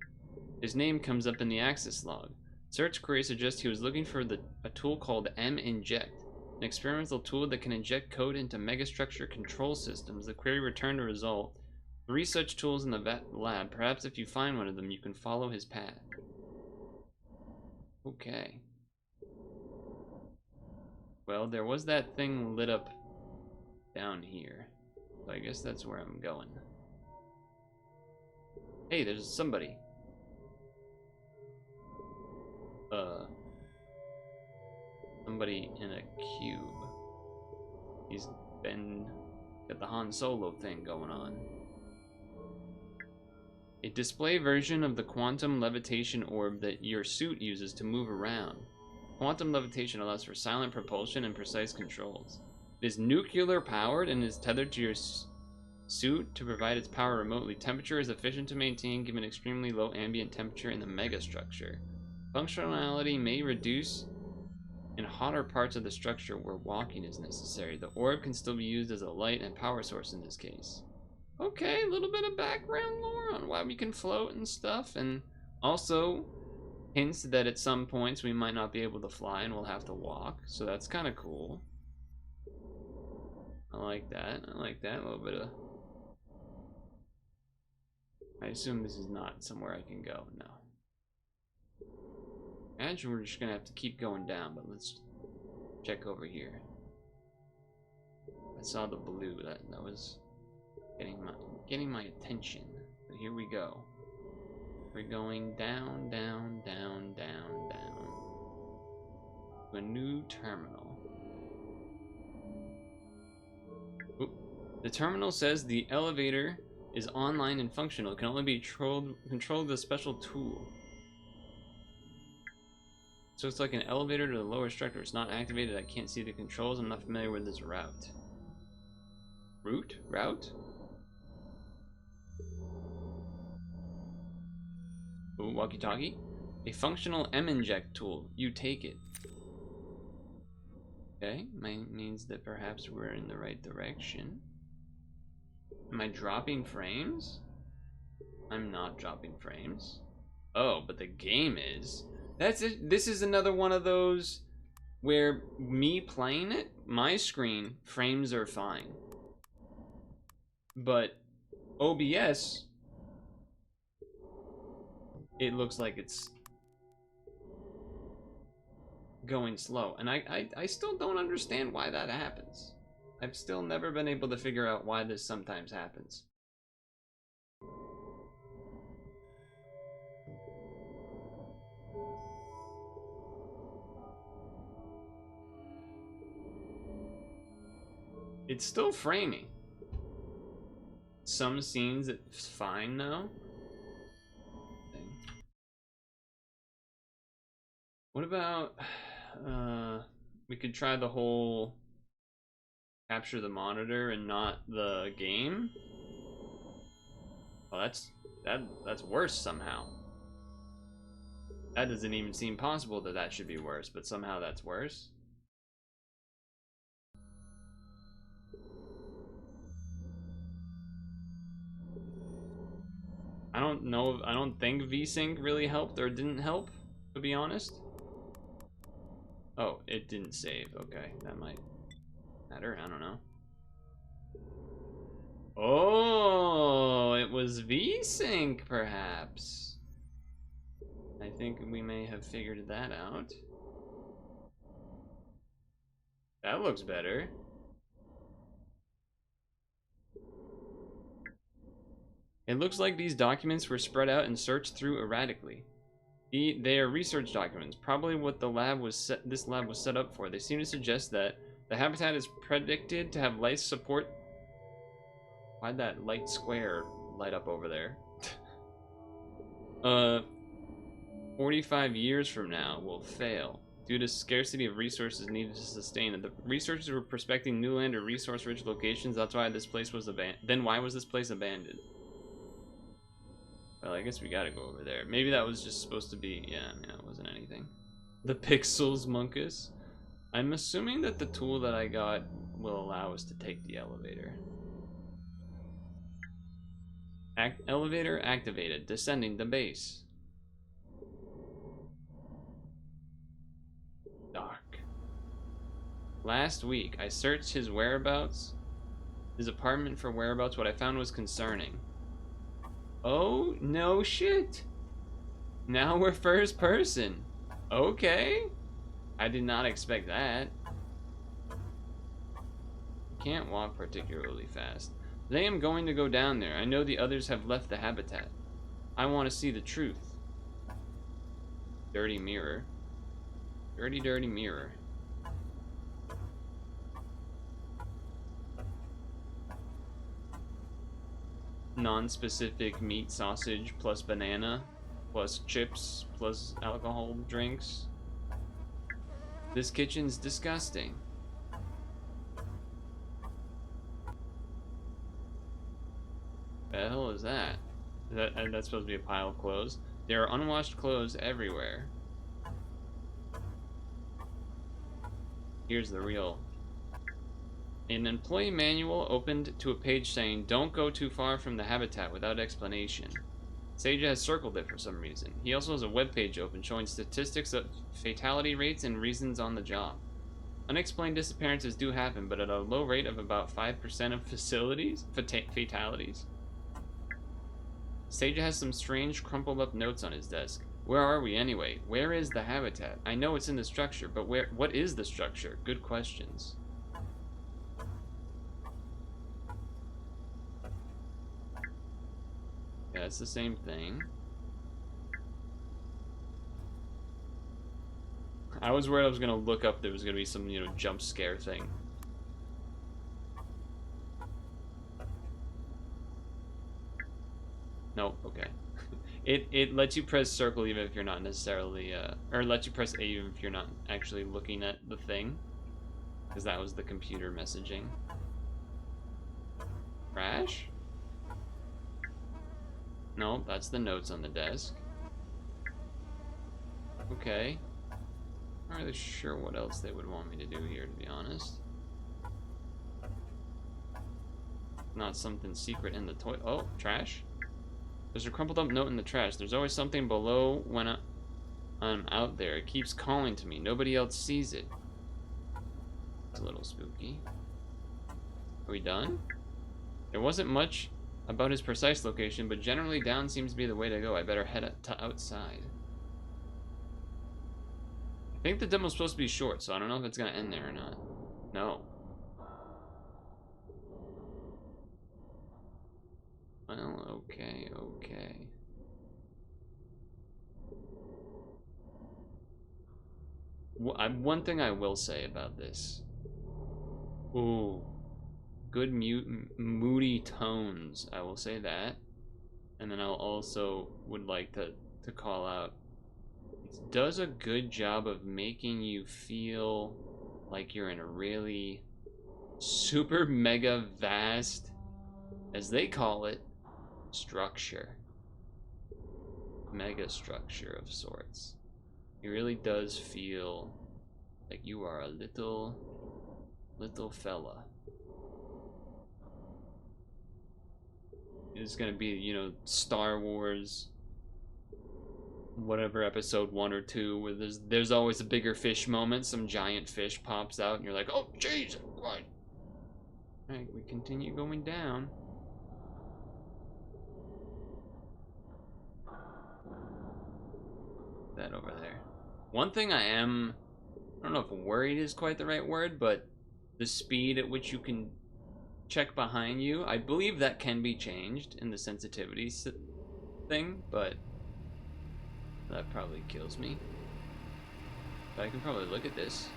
His name comes up in the access log. Search query suggests he was looking for a tool called M-Inject, an experimental tool that can inject code into megastructure control systems. The query returned a result. 3 such tools in the lab. Perhaps if you find one of them, you can follow his path. Okay. Well, there was that thing lit up down here. So I guess that's where I'm going. Hey, there's somebody. Somebody in a cube. He's got the Han Solo thing going on. A display version of the quantum levitation orb that your suit uses to move around. Quantum levitation allows for silent propulsion and precise controls. It is nuclear powered and is tethered to your suit to provide its power remotely. Temperature is efficient to maintain given extremely low ambient temperature in the megastructure. Functionality may reduce in hotter parts of the structure where walking is necessary. The orb can still be used as a light and power source in this case. Okay, a little bit of background lore on why we can float and stuff, and also hints that at some points we might not be able to fly and we'll have to walk, so that's kind of cool. I like that. I like that. A little bit of... I assume this is not somewhere I can go. No. Imagine we're just gonna have to keep going down, but let's check over here. I saw the blue. That was getting my attention. But here we go. We're going down, down, down, down, down to a new terminal. Oop. The terminal says the elevator is online and functional. It can only be controlled with a special tool. So it's like an elevator to the lower structure. It's not activated. I can't see the controls. I'm not familiar with this route. Route? Ooh, walkie-talkie. A functional M-Inject tool. You take it. Okay, means that perhaps we're in the right direction. Am I dropping frames? I'm not dropping frames. Oh, but the game is. That's it. This is another one of those where me playing it, my screen, frames are fine. But OBS, it looks like it's going slow. And I still don't understand why that happens. I've still never been able to figure out why this sometimes happens. It's still framing. Some scenes it's fine now. What about we could try the whole capture the monitor and not the game? Well, that's worse somehow. That doesn't even seem possible that that should be worse, but somehow that's worse. I don't know. I don't think VSync really helped or didn't help, to be honest. Oh, it didn't save. Okay, that might matter. I don't know. Oh, it was VSync, perhaps. I think we may have figured that out. That looks better. It looks like these documents were spread out and searched through erratically. They are research documents, probably what this lab was set up for. They seem to suggest that the habitat is predicted to have life support. Why'd that light square light up over there? 45 years from now will fail due to scarcity of resources needed to sustain it. The researchers were prospecting new land or resource-rich locations. That's why this place was abandoned. Then why was this place abandoned? Well, I guess we gotta go over there. Maybe that was just supposed to be... Yeah, I mean, it wasn't anything. The Pixels Monkus. I'm assuming that the tool that I got will allow us to take the elevator. Elevator activated. Descending the base. Dark. Last week, I searched his whereabouts. His apartment for whereabouts. What I found was concerning. Oh, no shit. Now we're first person. Okay. I did not expect that. Can't walk particularly fast. Today I'm going to go down there. I know the others have left the habitat. I want to see the truth. Dirty mirror. Dirty, dirty mirror. Non-specific meat sausage plus banana plus chips plus alcohol drinks. This kitchen's disgusting. The hell is that? That's supposed to be a pile of clothes. There are unwashed clothes everywhere. Here's the real. An employee manual opened to a page saying, "Don't go too far from the habitat without explanation." Sage has circled it for some reason. He also has a web page open showing statistics of fatality rates and reasons on the job. Unexplained disappearances do happen, but at a low rate of about 5% of fatalities. Sage has some strange crumpled up notes on his desk. Where are we anyway? Where is the habitat? I know it's in the structure, but what is the structure? Good questions. Yeah, it's the same thing. I was worried I was gonna look up there was gonna be some, jump scare thing. Nope, okay. It lets you press circle even if you're not necessarily, or lets you press A even if you're not actually looking at the thing. Because that was the computer messaging. Crash? No, that's the notes on the desk. Okay. Not really sure what else they would want me to do here, to be honest. Not something secret in the toilet. Oh, trash? There's a crumpled up note in the trash. There's always something below when I'm out there. It keeps calling to me. Nobody else sees it. It's a little spooky. Are we done? There wasn't much about his precise location, but generally down seems to be the way to go. I better head outside. I think the demo's supposed to be short, so I don't know if it's gonna end there or not. No. Well, okay. One thing I will say about this. Ooh. Good moody tones. I will say that. And then I'll also would like to call out. It does a good job of making you feel like you're in a really super mega vast, as they call it, structure. Mega structure of sorts. It really does feel like you are a little fella. It's gonna be, you know, Star Wars, whatever, episode 1 or 2, where there's always a bigger fish moment. Some giant fish pops out, and you're like, oh, jeez, what? Alright, we continue going down. That over there. One thing I don't know if worried is quite the right word, but the speed at which you can check behind you, I believe that can be changed in the sensitivity thing, but that probably kills me. But I can probably look at this.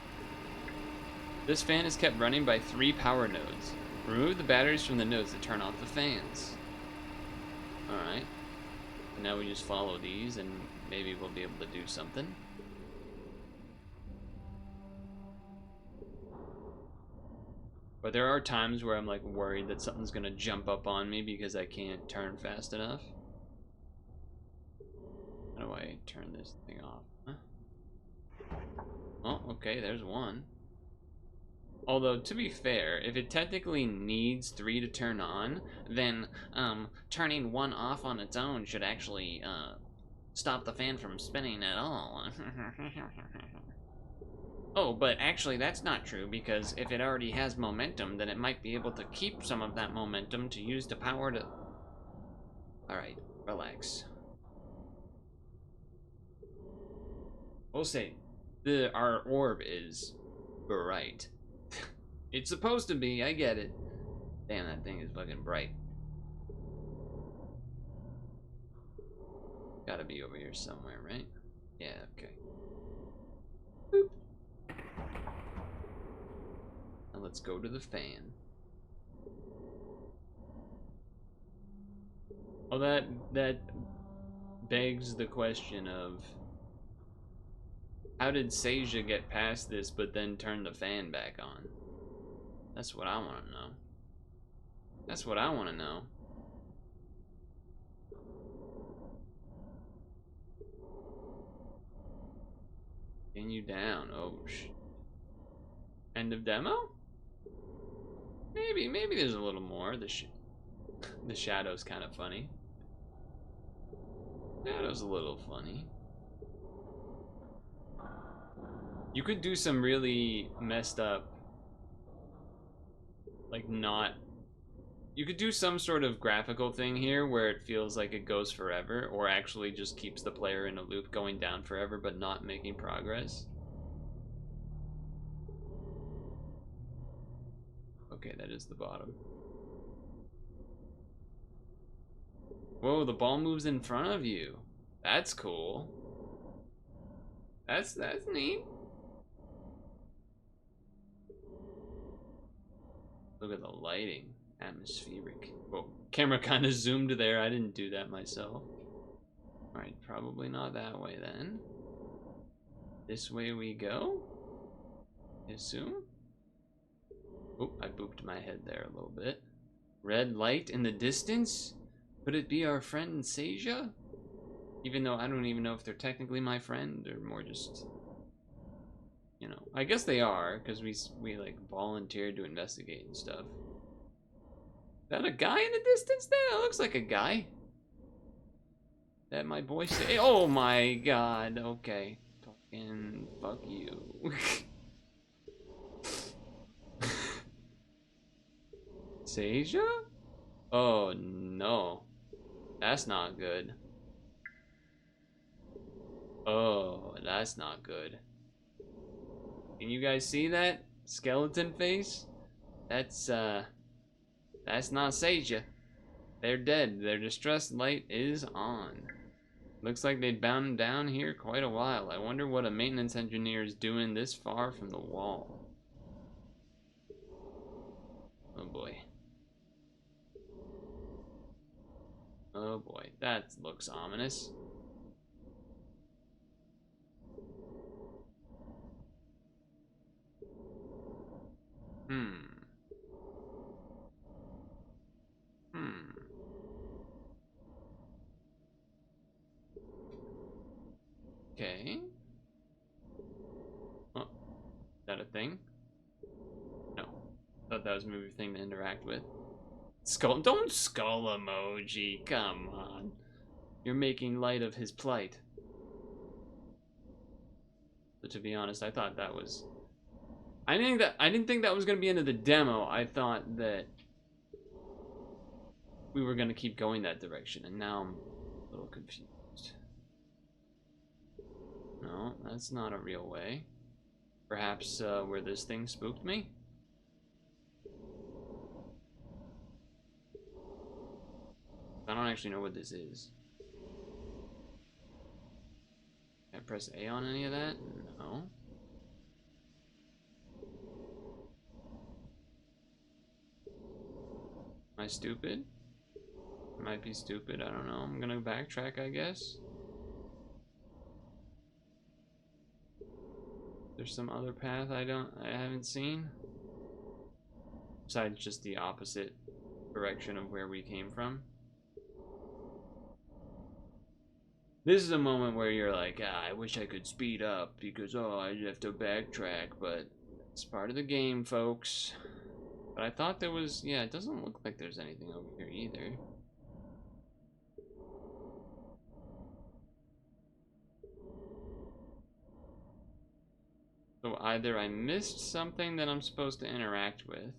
This fan is kept running by 3 power nodes. Remove the batteries from the nodes to turn off the fans. Alright. Now we just follow these and maybe we'll be able to do something. But there are times where I'm like worried that something's gonna jump up on me because I can't turn fast enough. How do I turn this thing off? Huh? Oh, okay, there's one. Although, to be fair, if it technically needs 3 to turn on, then turning 1 off on its own should actually stop the fan from spinning at all. Oh, but actually that's not true, because if it already has momentum, then it might be able to keep some of that momentum to use to power to... Alright, relax. We'll say, our orb is bright. It's supposed to be, I get it. Damn, that thing is fucking bright. Gotta be over here somewhere, right? Yeah, okay. Boop. Now let's go to the fan. Oh, that begs the question of... How did Seja get past this but then turn the fan back on? That's what I want to know. That's what I want to know. Continue down. Oh, end of demo? Maybe there's a little more. The shadow's kind of funny. Shadow's a little funny. You could do some really messed up, like not... You could do some sort of graphical thing here where it feels like it goes forever, or actually just keeps the player in a loop going down forever but not making progress. Okay, that is the bottom. Whoa, the ball moves in front of you. That's cool. That's neat. Look at the lighting. Atmospheric. Whoa, camera kind of zoomed there. I didn't do that myself. Alright, probably not that way then. This way we go? I assume? Oh, I booped my head there a little bit. Red light in the distance? Could it be our friend Seja? Even though I don't even know if they're technically my friend or more just... You know, I guess they are, because we like volunteered to investigate and stuff. Is that a guy in the distance there? That looks like a guy. That my boy say? Oh my god, okay. Fucking fuck you. Seja? Oh no. That's not good. Oh, that's not good. Can you guys see that? Skeleton face? That's not Seja. They're dead. Their distress light is on. Looks like they'd bound down here quite a while. I wonder what a maintenance engineer is doing this far from the wall. Oh boy. Oh boy, that looks ominous. Hmm. a thing? No. Thought that was a movie thing to interact with. Skull. Don't skull emoji. Come on. You're making light of his plight. But to be honest, I thought that was... I didn't think that was going to be into the demo. I thought that we were going to keep going that direction, and now I'm a little confused. No, that's not a real way. Perhaps where this thing spooked me? I don't actually know what this is. Can I press A on any of that? No. Am I stupid? I might be stupid, I don't know. I'm gonna backtrack, I guess. There's some other path I haven't seen. Besides just the opposite direction of where we came from. This is a moment where you're like, I wish I could speed up because, oh, I have to backtrack, but it's part of the game, folks. But I thought there was, yeah, it doesn't look like there's anything over here either. So either I missed something that I'm supposed to interact with,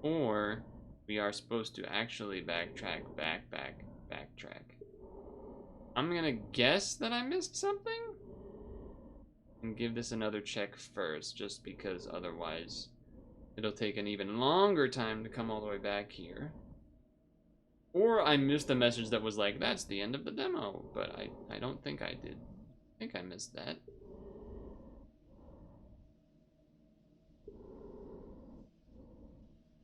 or we are supposed to actually backtrack, backtrack. I'm gonna guess that I missed something? And give this another check first, just because otherwise it'll take an even longer time to come all the way back here. Or I missed a message that was like, that's the end of the demo, but I don't think I did. I think I missed that.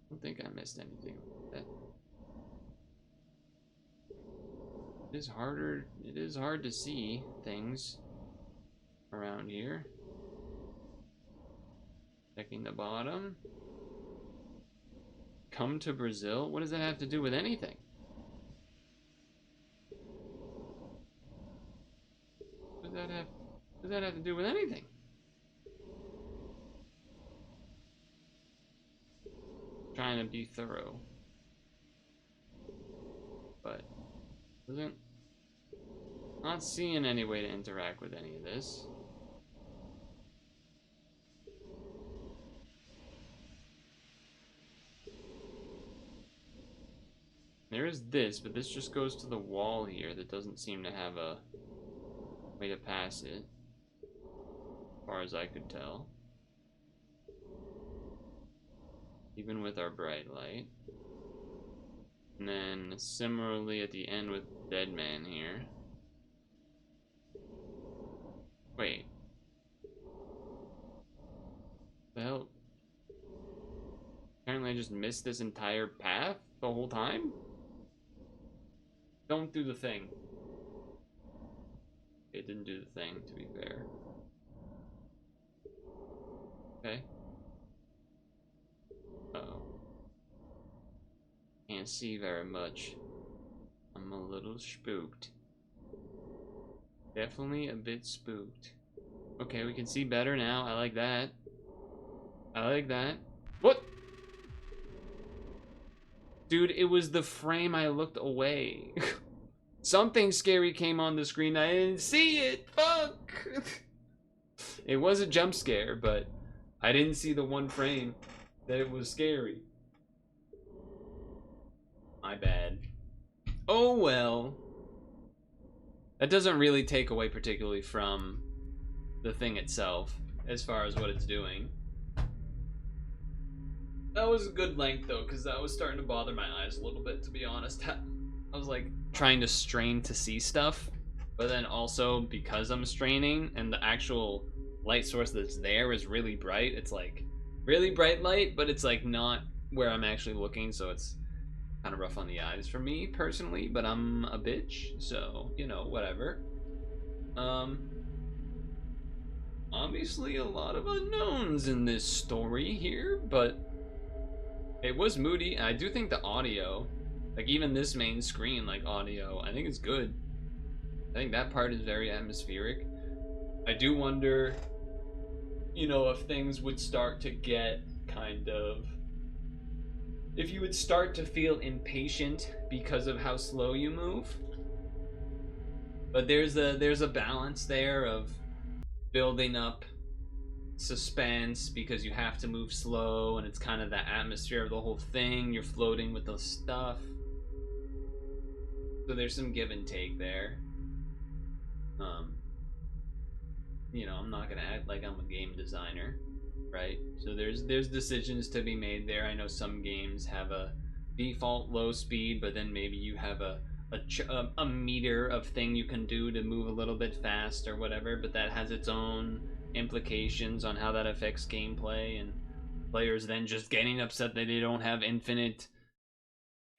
I don't think I missed anything like that. It is hard to see things around here. Checking the bottom. Come to Brazil? What does that have to do with anything? What does that have to do with anything? Trying to be thorough. But not seeing any way to interact with any of this. There is this, but this just goes to the wall here that doesn't seem to have a way to pass it, as far as I could tell. Even with our bright light. And then similarly at the end with Dead Man here. Wait. The hell? Apparently I just missed this entire path the whole time? Don't do the thing. It didn't do the thing, to be fair. Okay. Uh-oh. Can't see very much. I'm a little spooked. Definitely a bit spooked. Okay, we can see better now. I like that. I like that. What? Dude, it was the frame I looked away. Something scary came on the screen. I didn't see it. Fuck. It was a jump scare, but I didn't see the one frame that it was scary. My bad. Oh well. That doesn't really take away particularly from the thing itself, as far as what it's doing. That was a good length though, because that was starting to bother my eyes a little bit, to be honest. I was like trying to strain to see stuff, but then also because I'm straining and the actual light source that's there is really bright, it's like really bright light, but it's like not where I'm actually looking, so it's kind of rough on the eyes for me personally, but I'm a bitch, so you know, whatever. Obviously a lot of unknowns in this story here, but it was moody. And I do think the audio, like even this main screen, like audio, I think it's good. I think that part is very atmospheric. I do wonder, you know, if things would start to get kind of, if you would start to feel impatient because of how slow you move. But there's a balance there of building up suspense because you have to move slow, and it's kind of the atmosphere of the whole thing. You're floating with the stuff. So there's some give and take there. You know, I'm not gonna act like I'm a game designer, right? So there's decisions to be made there. I know some games have a default low speed, but then maybe you have a meter of thing you can do to move a little bit fast or whatever, but that has its own implications on how that affects gameplay, and players then just getting upset that they don't have infinite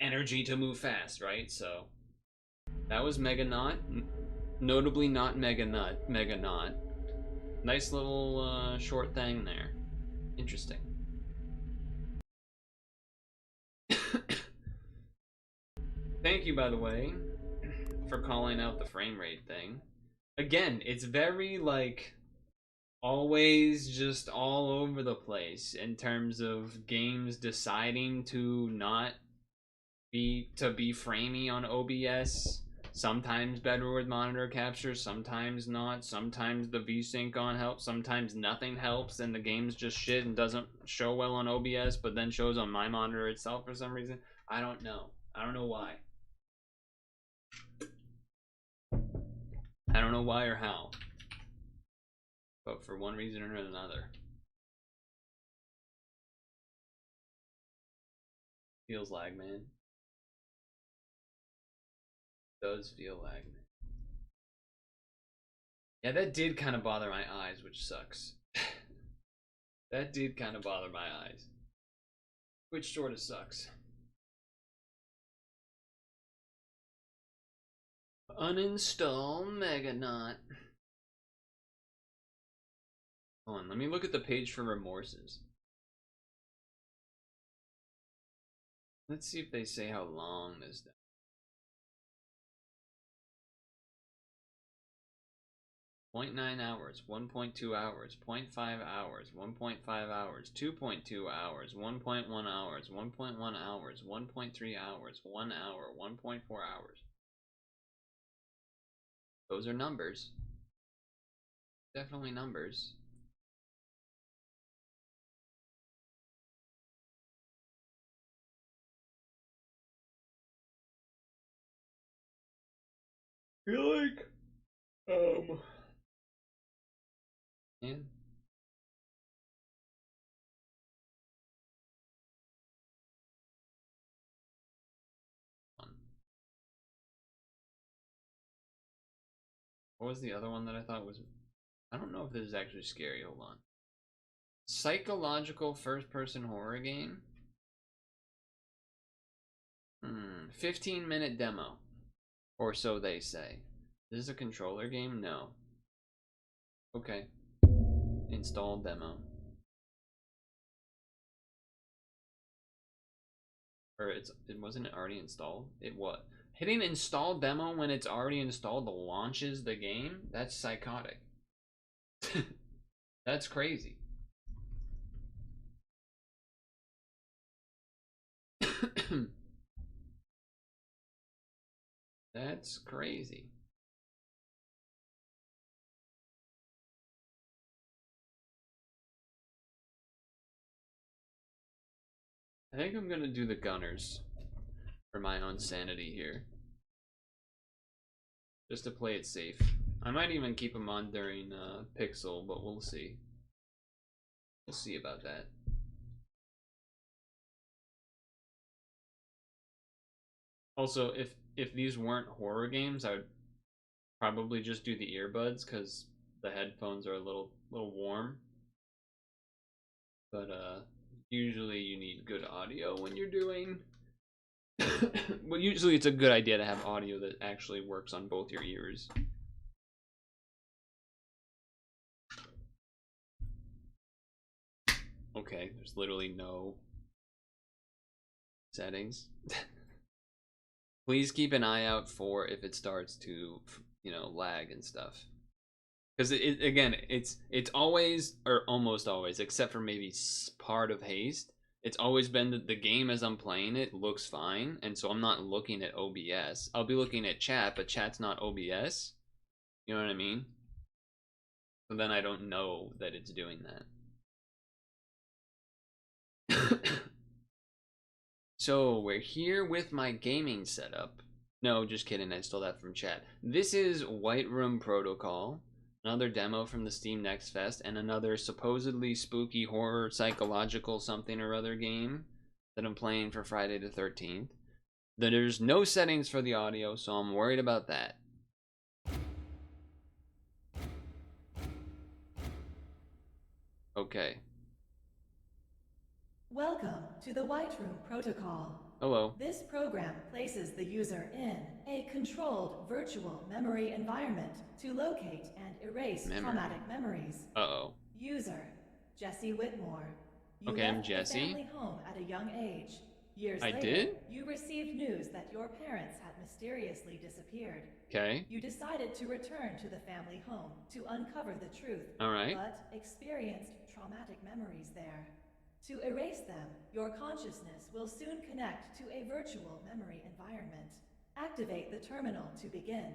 energy to move fast, right? So that was Meganaut. Notably not Meganaut. Nice little short thing there. Interesting. Thank you, by the way, for calling out the frame rate thing. Again, it's very, like, always just all over the place in terms of games deciding to not be framey on OBS. Sometimes better with monitor capture, sometimes not. Sometimes the VSync on helps, sometimes nothing helps, and the game's just shit and doesn't show well on OBS, but then shows on my monitor itself for some reason. I don't know. I don't know why. I don't know why or how. But for one reason or another. Feels lag, man. Does feel lag, man. Yeah, that did kind of bother my eyes, which sucks. That did kind of bother my eyes. Which sort of sucks. Uninstall Meganaut. Hold on, let me look at the page for remorses. Let's see if they say how long this is. 0.9 hours, 1.2 hours, 0.5 hours, 1.5 hours, 2.2 hours, 1.1 hours, 1.1 hours, 1.3 hours, 1 hour, 1.4 hours. Those are numbers. Definitely numbers. I feel like, yeah. What was the other one that I thought was... I don't know if this is actually scary. Hold on. Psychological first-person horror game? 15-minute demo. Or so they say. This is a controller game? No. Okay. Install demo. Or it wasn't already installed? It was. Hitting install demo when it's already installed launches the game? That's psychotic. That's crazy. That's crazy. I think I'm gonna do the gunners for my own sanity here. Just to play it safe. I might even keep them on during Pixel, but we'll see. We'll see about that. Also, if these weren't horror games, I would probably just do the earbuds because the headphones are a little warm. But usually you need good audio when you're doing. Well, usually it's a good idea to have audio that actually works on both your ears. Okay, there's literally no settings. Please keep an eye out for if it starts to, you know, lag and stuff. Because again, it's always, or almost always, except for maybe part of Haste, it's always been that the game as I'm playing it looks fine, and so I'm not looking at OBS. I'll be looking at chat, but chat's not OBS. You know what I mean? So then I don't know that it's doing that. So we're here with my gaming setup. No, just kidding, I stole that from chat. This is White Room Protocol, another demo from the Steam Next Fest, and another supposedly spooky horror psychological something or other game that I'm playing for Friday the 13th. There's no settings for the audio, so I'm worried about that. Okay. Welcome to the White Room Protocol. Hello. This program places the user in a controlled virtual memory environment to locate and erase traumatic memories. Uh-oh. User, Jesse Whitmore. You okay, I'm left Jesse. the family home at a young age. Years I later, did? you received news that your parents had mysteriously disappeared. Okay. You decided to return to the family home to uncover the truth. All right. But experienced traumatic memories there. To erase them, your consciousness will soon connect to a virtual memory environment. Activate the terminal to begin.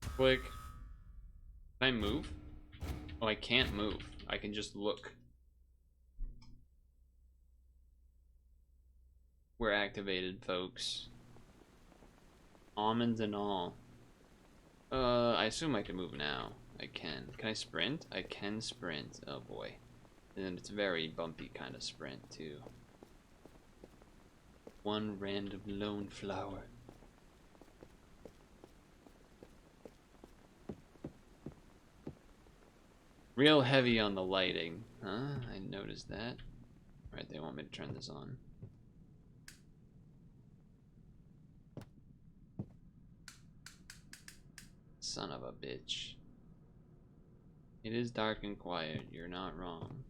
Click. Can I move? Oh, I can't move. I can just look. We're activated, folks. Almonds and all. I assume I can move now. I can. Can I sprint? I can sprint. Oh boy. And it's very bumpy kind of sprint too. One random lone flower. Real heavy on the lighting. Huh? I noticed that. Right, they want me to turn this on. Son of a bitch. It is dark and quiet. You're not wrong.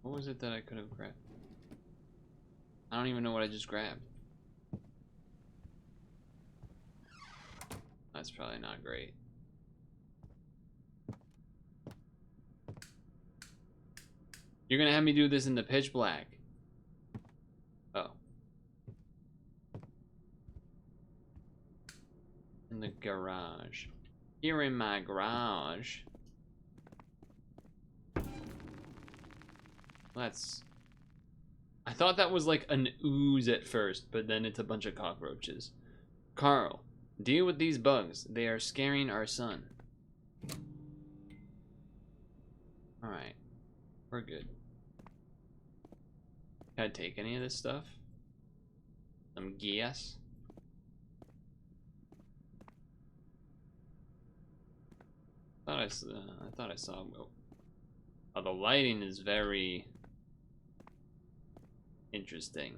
What was it that I could have grabbed? I don't even know what I just grabbed. That's probably not great. You're gonna have me do this in the pitch black. Oh. In the garage. Here in my garage. That's... I thought that was like an ooze at first, but then it's a bunch of cockroaches. Carl, deal with these bugs. They are scaring our son. Alright. We're good. Can I take any of this stuff? Some gas? I thought I saw... Oh, the lighting is very... interesting.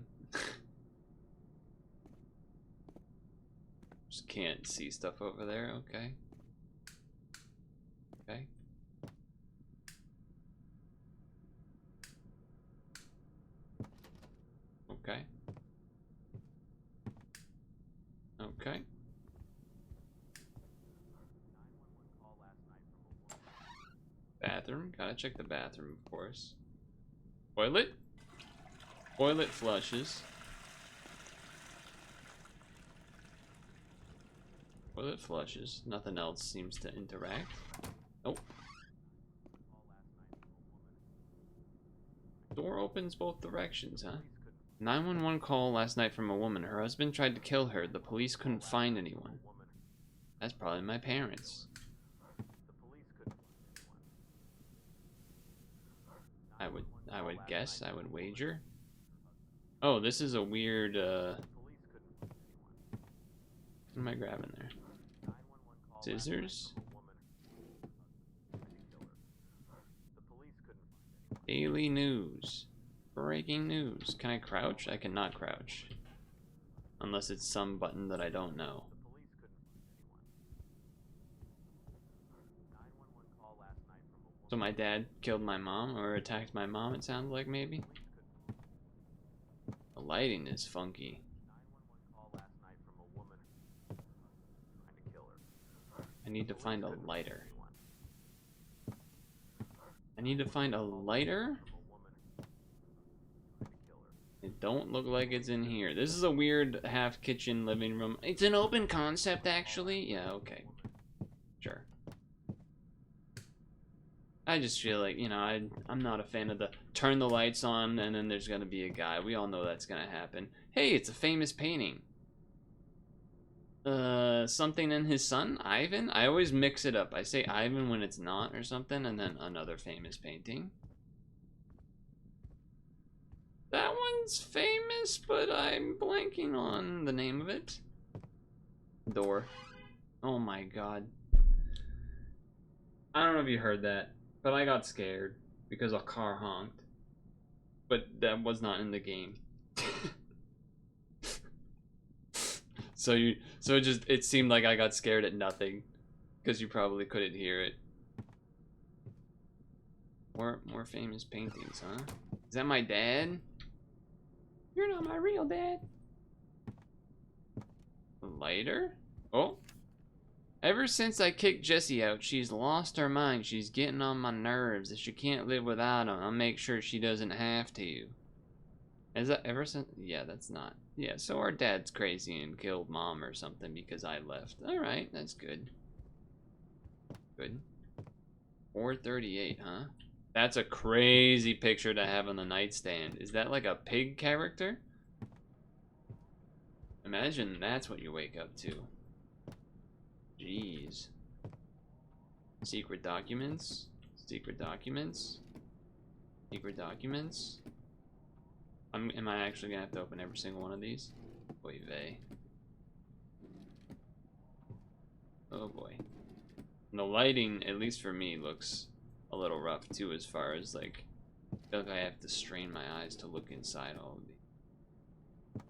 Just can't see stuff over there. Okay. Okay. Okay. Okay. Bathroom. Gotta check the bathroom, of course. Toilet? Toilet flushes. Toilet flushes. Nothing else seems to interact. Nope. Door opens both directions, huh? 911 call last night from a woman. Her husband tried to kill her. The police couldn't find anyone. That's probably my parents. I would guess. I would wager. Oh, this is a weird, what am I grabbing there? Scissors? Daily news. Breaking news. Can I crouch? I cannot crouch. Unless it's some button that I don't know. So my dad killed my mom, or attacked my mom, it sounds like, maybe? The lighting is funky. I I need to find a lighter. I need to find a lighter? It don't look like it's in here. This is a weird half kitchen living room. It's an open concept, actually. Yeah, okay. Sure. I just feel like, you know, I'm not a fan of the turn the lights on and then there's gonna be a guy. We all know that's gonna happen. Hey, it's a famous painting. Something in his son, Ivan? I always mix it up. I say Ivan when it's not or something, and then another famous painting. That one's famous, but I'm blanking on the name of it. Door. Oh my god. I don't know if you heard that, but I got scared because a car honked. But that was not in the game. So it seemed like I got scared at nothing because you probably couldn't hear it. More famous paintings, huh? Is that my dad? You're not my real dad. Lighter? Oh. Ever since I kicked Jessie out, she's lost her mind. She's getting on my nerves. If she can't live without him, I'll make sure she doesn't have to. Is that ever since? Yeah, that's not. Yeah, so our dad's crazy and killed mom or something because I left. Alright, that's good. Good. 438, huh? That's a crazy picture to have on the nightstand. Is that like a pig character? Imagine that's what you wake up to. Jeez. Secret documents? Secret documents? Secret documents? Am I actually gonna have to open every single one of these? Oy vey. Oh boy. And the lighting, at least for me, looks a little rough too, as far as like, I feel like I have to strain my eyes to look inside all of these.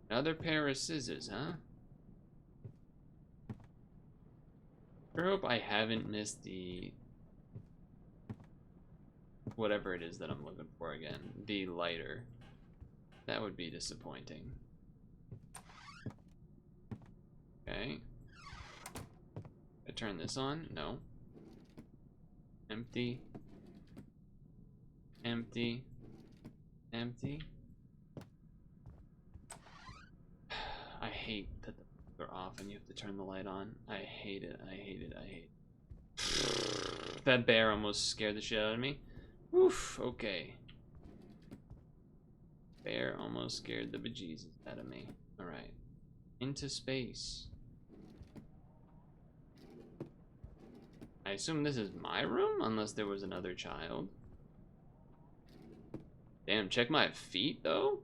Another pair of scissors, huh? I hope I haven't missed the whatever it is that I'm looking for again. The lighter. That would be disappointing. Okay. I turn this on? No. Empty. Empty. Empty. I hate that they're off and you have to turn the light on. I hate it. I hate it. I hate it. That bear almost scared the shit out of me. Oof, okay. Bear almost scared the bejesus out of me. Alright. Into space. I assume this is my room, unless there was another child. Damn, check my feet, though?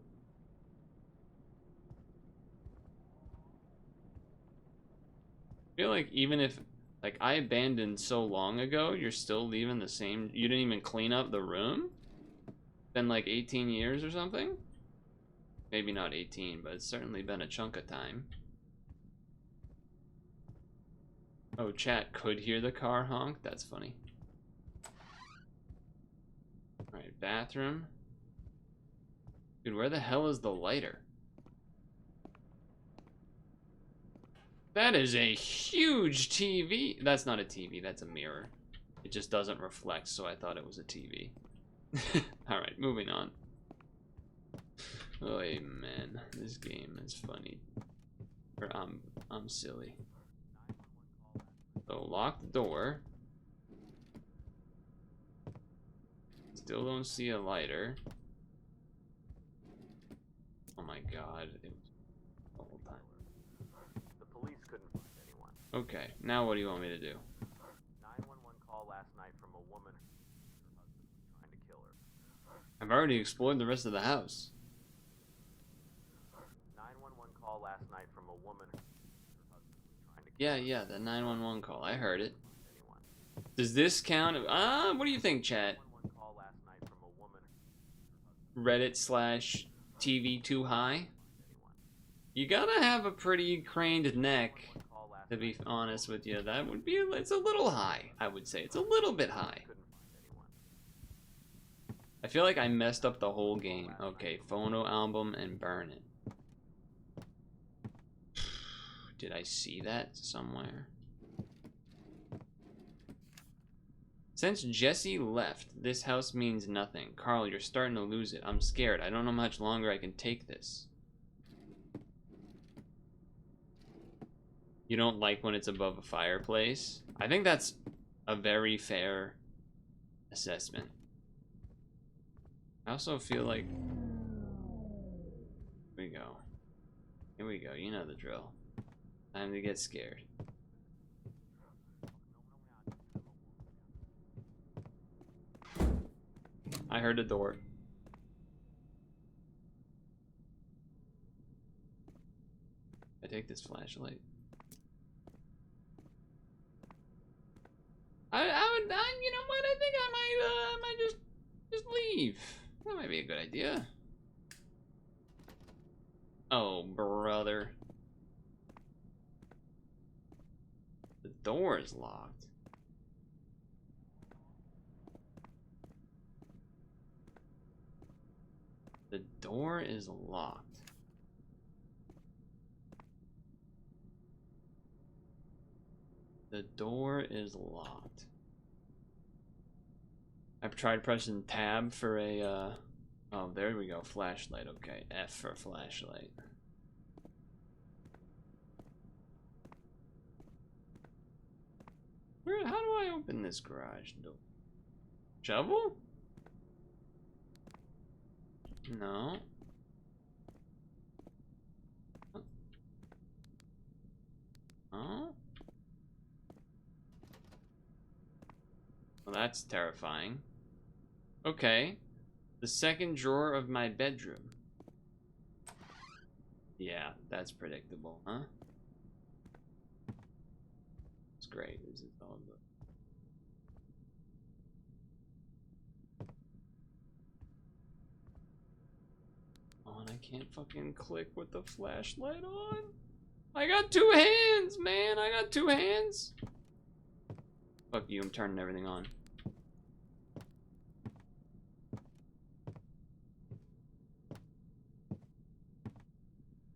I feel like even if, like, I abandoned so long ago, you're still leaving the same... You didn't even clean up the room? Been like 18 years or something? Maybe not 18, but it's certainly been a chunk of time. Oh, chat could hear the car honk? That's funny. Alright, bathroom. Dude, where the hell is the lighter? That is a huge TV. That's not a TV, that's a mirror. It just doesn't reflect, so I thought it was a TV. Alright, moving on. Oh man, this game is funny. Or I'm silly. So lock the door. Still don't see a lighter. Oh my god, it was the whole time. The police couldn't find anyone. Okay, now what do you want me to do? 911 call last night from a woman. Her husband was trying to kill her. I've already explored the rest of the house. 911 call last night from a woman. Her husband was trying to kill her. Yeah, the 911 call. I heard it. Anyone. Does this count? What do you think, chat? 911 call last night from a woman. Reddit / TV too high? You gotta have a pretty craned neck, to be honest with you. That would be, it's a little high, I would say. It's a little bit high. Couldn't find anyone. I feel like I messed up the whole game. Okay, photo album and burn it. Did I see that somewhere? Since Jesse left, this house means nothing. Carl, you're starting to lose it. I'm scared. I don't know how much longer I can take this. You don't like when it's above a fireplace? I think that's a very fair assessment. I also feel like... Here we go. Here we go. You know the drill. Time to get scared. I heard the door. I take this flashlight. You know what? I think I might just leave. That might be a good idea. Oh, brother. The door is locked. The door is locked. The door is locked. I've tried pressing tab for a, oh, there we go, flashlight, okay. F for flashlight. How do I open this garage door? Shovel? No. Oh? Well, that's terrifying. Okay. The second drawer of my bedroom. Yeah, that's predictable, huh? It's great. This is all good. Oh, and I can't fucking click with the flashlight on. I got two hands, man. I got two hands. Fuck you, I'm turning everything on.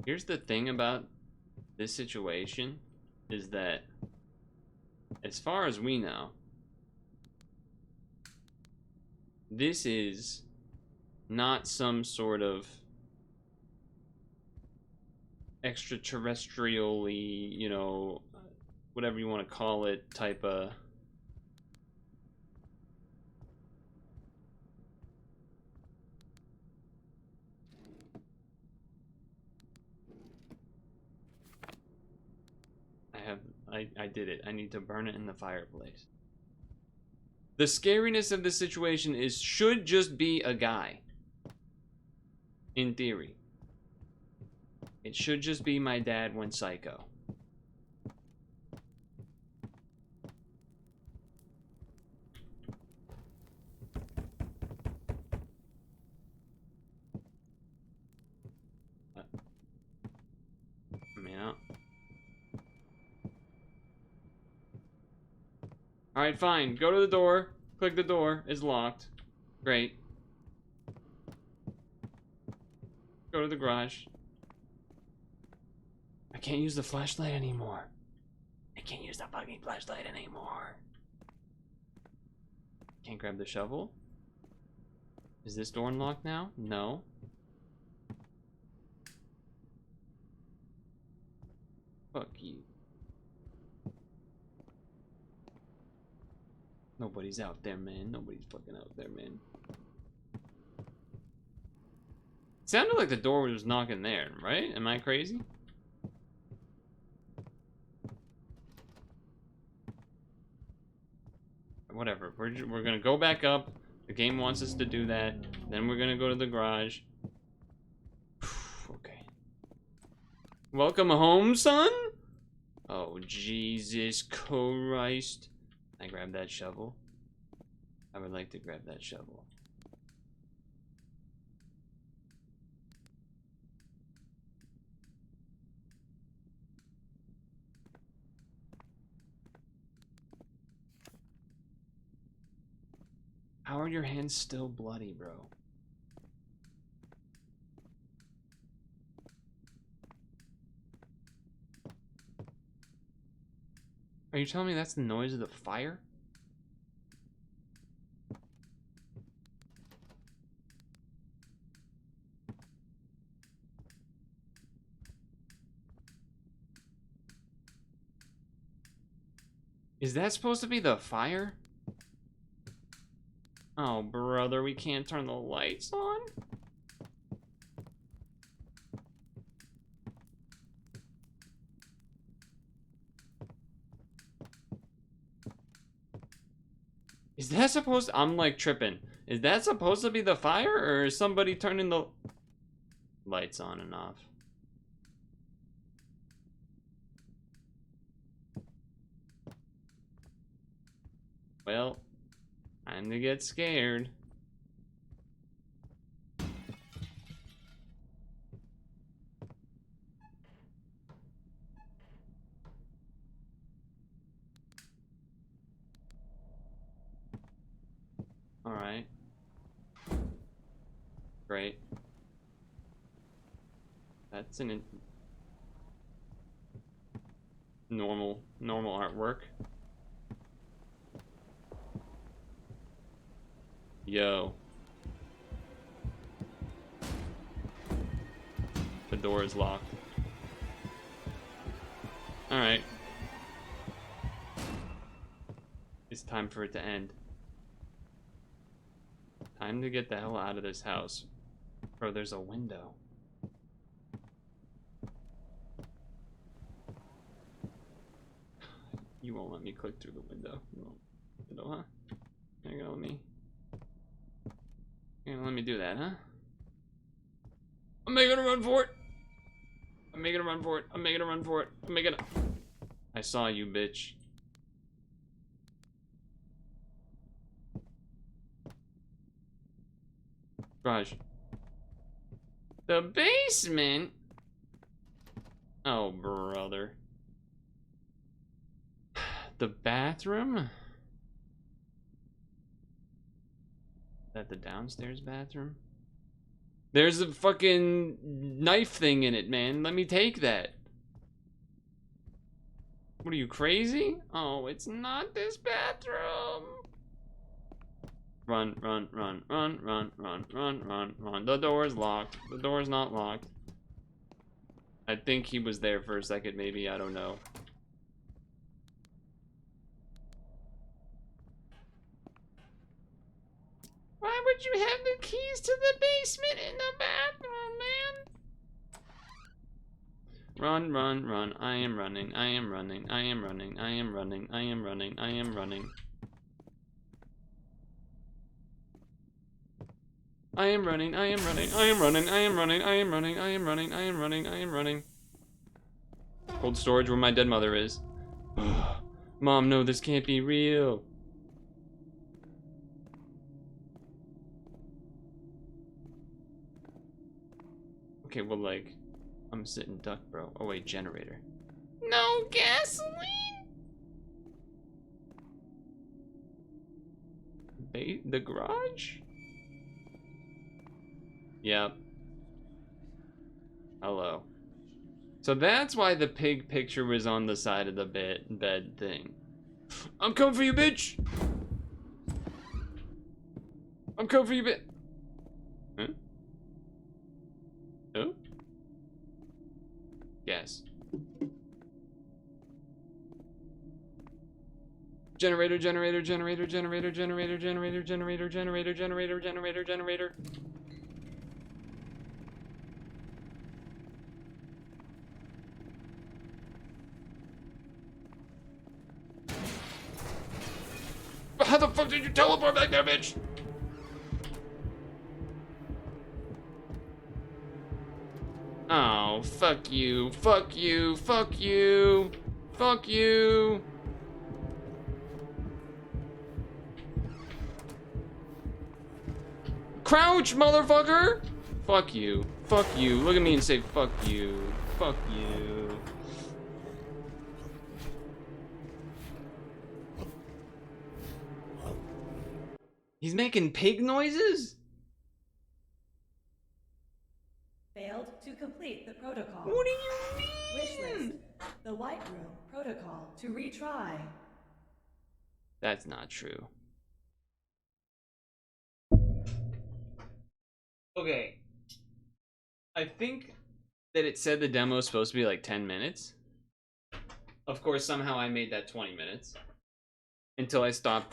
Here's the thing about this situation, is that, as far as we know, this is not some sort of extraterrestrially, you know, whatever you want to call it, type of... I did it. I need to burn it in the fireplace. The scariness of the situation is should just be a guy. In theory. It should just be my dad went psycho. Yeah. Alright, fine. Go to the door. Click the door. It's locked. Great. Go to the garage. I can't use the flashlight anymore. I can't use the fucking flashlight anymore. Can't grab the shovel. Is this door unlocked now? No. Fuck you. Nobody's out there, man. Nobody's fucking out there, man. It sounded like the door was knocking there, right? Am I crazy? Whatever. We're gonna go back up. The game wants us to do that. Then we're gonna go to the garage. Okay. Welcome home, son? Oh, Jesus Christ. I grab that shovel. I would like to grab that shovel. How are your hands still bloody, bro? Are you telling me that's the noise of the fire? Is that supposed to be the fire? Oh, brother, we can't turn the lights on? Is that supposed to, I'm like tripping. Is that supposed to be the fire, or is somebody turning the lights on and off? Well, time to get scared. Alright. Great. That's an normal artwork. Yo. The door is locked. Alright. It's time for it to end. Time to get the hell out of this house. Bro, there's a window. You won't let me click through the window. You won't. You know, huh? You're gonna let me. You're gonna let me do that, huh? I'm making a run for it. I'm making a run for it. I'm making a run for it. I'm making a. I saw you, bitch. Raj. The basement? Oh, brother. The bathroom? Is that the downstairs bathroom? There's a fucking knife thing in it, man. Let me take that. What are you, crazy? Oh, it's not this bathroom. Run, run, run, run, run, run, run, run, run. The door's locked. The door's not locked. I think he was there for a second, maybe. I don't know. Why would you have the keys to the basement in the bathroom, man? Run, run, run. I am running. I am running. I am running. I am running. I am running. I am running. I am running, I am running, I am running, I am running, I am running, I am running, I am running, I am running. Cold storage where my dead mother is. Mom, no, this can't be real. Okay, well, like, I'm sitting duck, bro. Oh, wait, generator. No gasoline? The garage? Yep. Hello. So that's why the pig picture was on the side of the bed thing. I'm coming for you, bitch! I'm coming for you, bitch! Huh? Oh? Yes. Generator, generator, generator, generator, generator, generator, generator, generator, generator, generator, generator. How the fuck did you teleport back there, bitch? Oh, fuck you, fuck you, fuck you, fuck you. Crouch, motherfucker! Fuck you, fuck you. Look at me and say fuck you, fuck you. He's making pig noises? Failed to complete the protocol. What do you mean? Wish list. The the White Room protocol to retry. That's not true. Okay. I think that it said the demo is supposed to be like 10 minutes. Of course, somehow I made that 20 minutes. Until I stopped.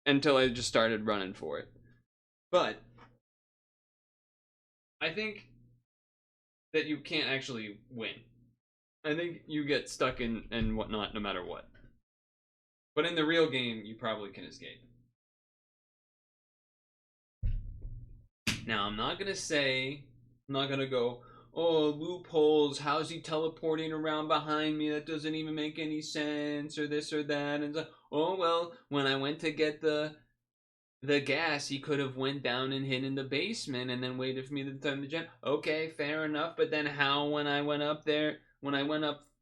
Until I just started running for it. But I think that you can't actually win. I think you get stuck in and whatnot no matter what. But in the real game, you probably can escape. Now, I'm not gonna go, oh, loopholes, how's he teleporting around behind me? That doesn't even make any sense, or this or that. And so, oh, well, when I went to get the gas, he could have went down and hid in the basement and then waited for me to turn the gen. Okay, fair enough, but then how when I went up,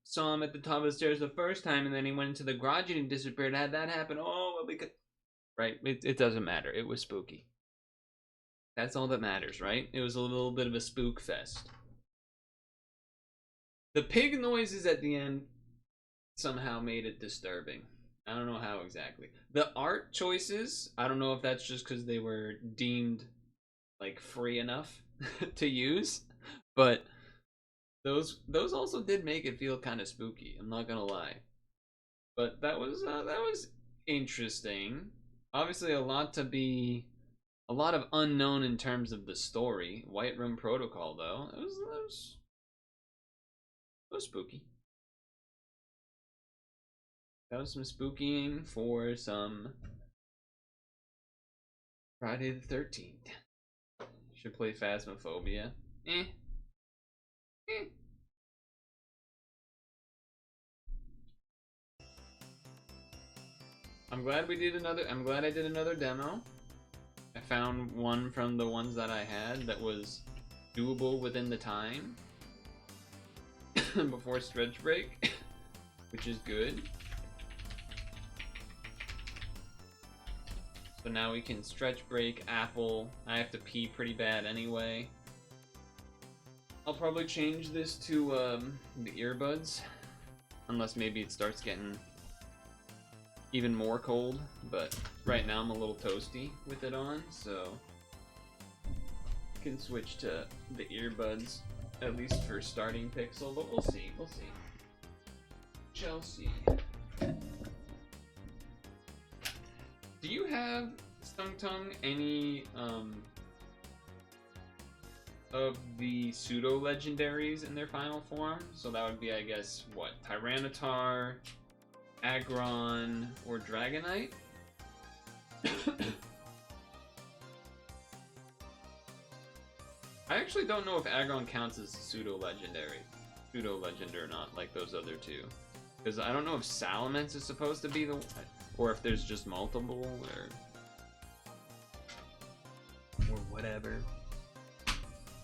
saw him at the top of the stairs the first time, and then he went into the garage and he disappeared? How'd that happen? Oh, well, because... Right, it doesn't matter. It was spooky. That's all that matters, right? It was a little bit of a spook fest. The pig noises at the end somehow made it disturbing. I don't know how exactly. The art choices, I don't know if that's just because they were deemed like free enough to use, but those also did make it feel kind of spooky. I'm not gonna lie, but that was interesting. Obviously, a lot of unknown in terms of the story. White Room Protocol, though, it was spooky. That was some spookying for some Friday the 13th. Should play Phasmophobia. I'm glad I did another demo. I found one from the ones that I had that was doable within the time before stretch break, which is good. So now we can stretch break Apple. I have to pee pretty bad anyway. I'll probably change this to the earbuds, unless maybe it starts getting even more cold, but right now I'm a little toasty with it on, so I can switch to the earbuds, at least for starting Pixel, but we'll see. Chelsea. Do you have, Stung any of the pseudo-legendaries in their final form? So that would be, I guess, what? Tyranitar, Aggron, or Dragonite? I actually don't know if Aggron counts as pseudo-legend or not, like those other two. Because I don't know if Salamence is supposed to be the... Or if there's just multiple, or whatever.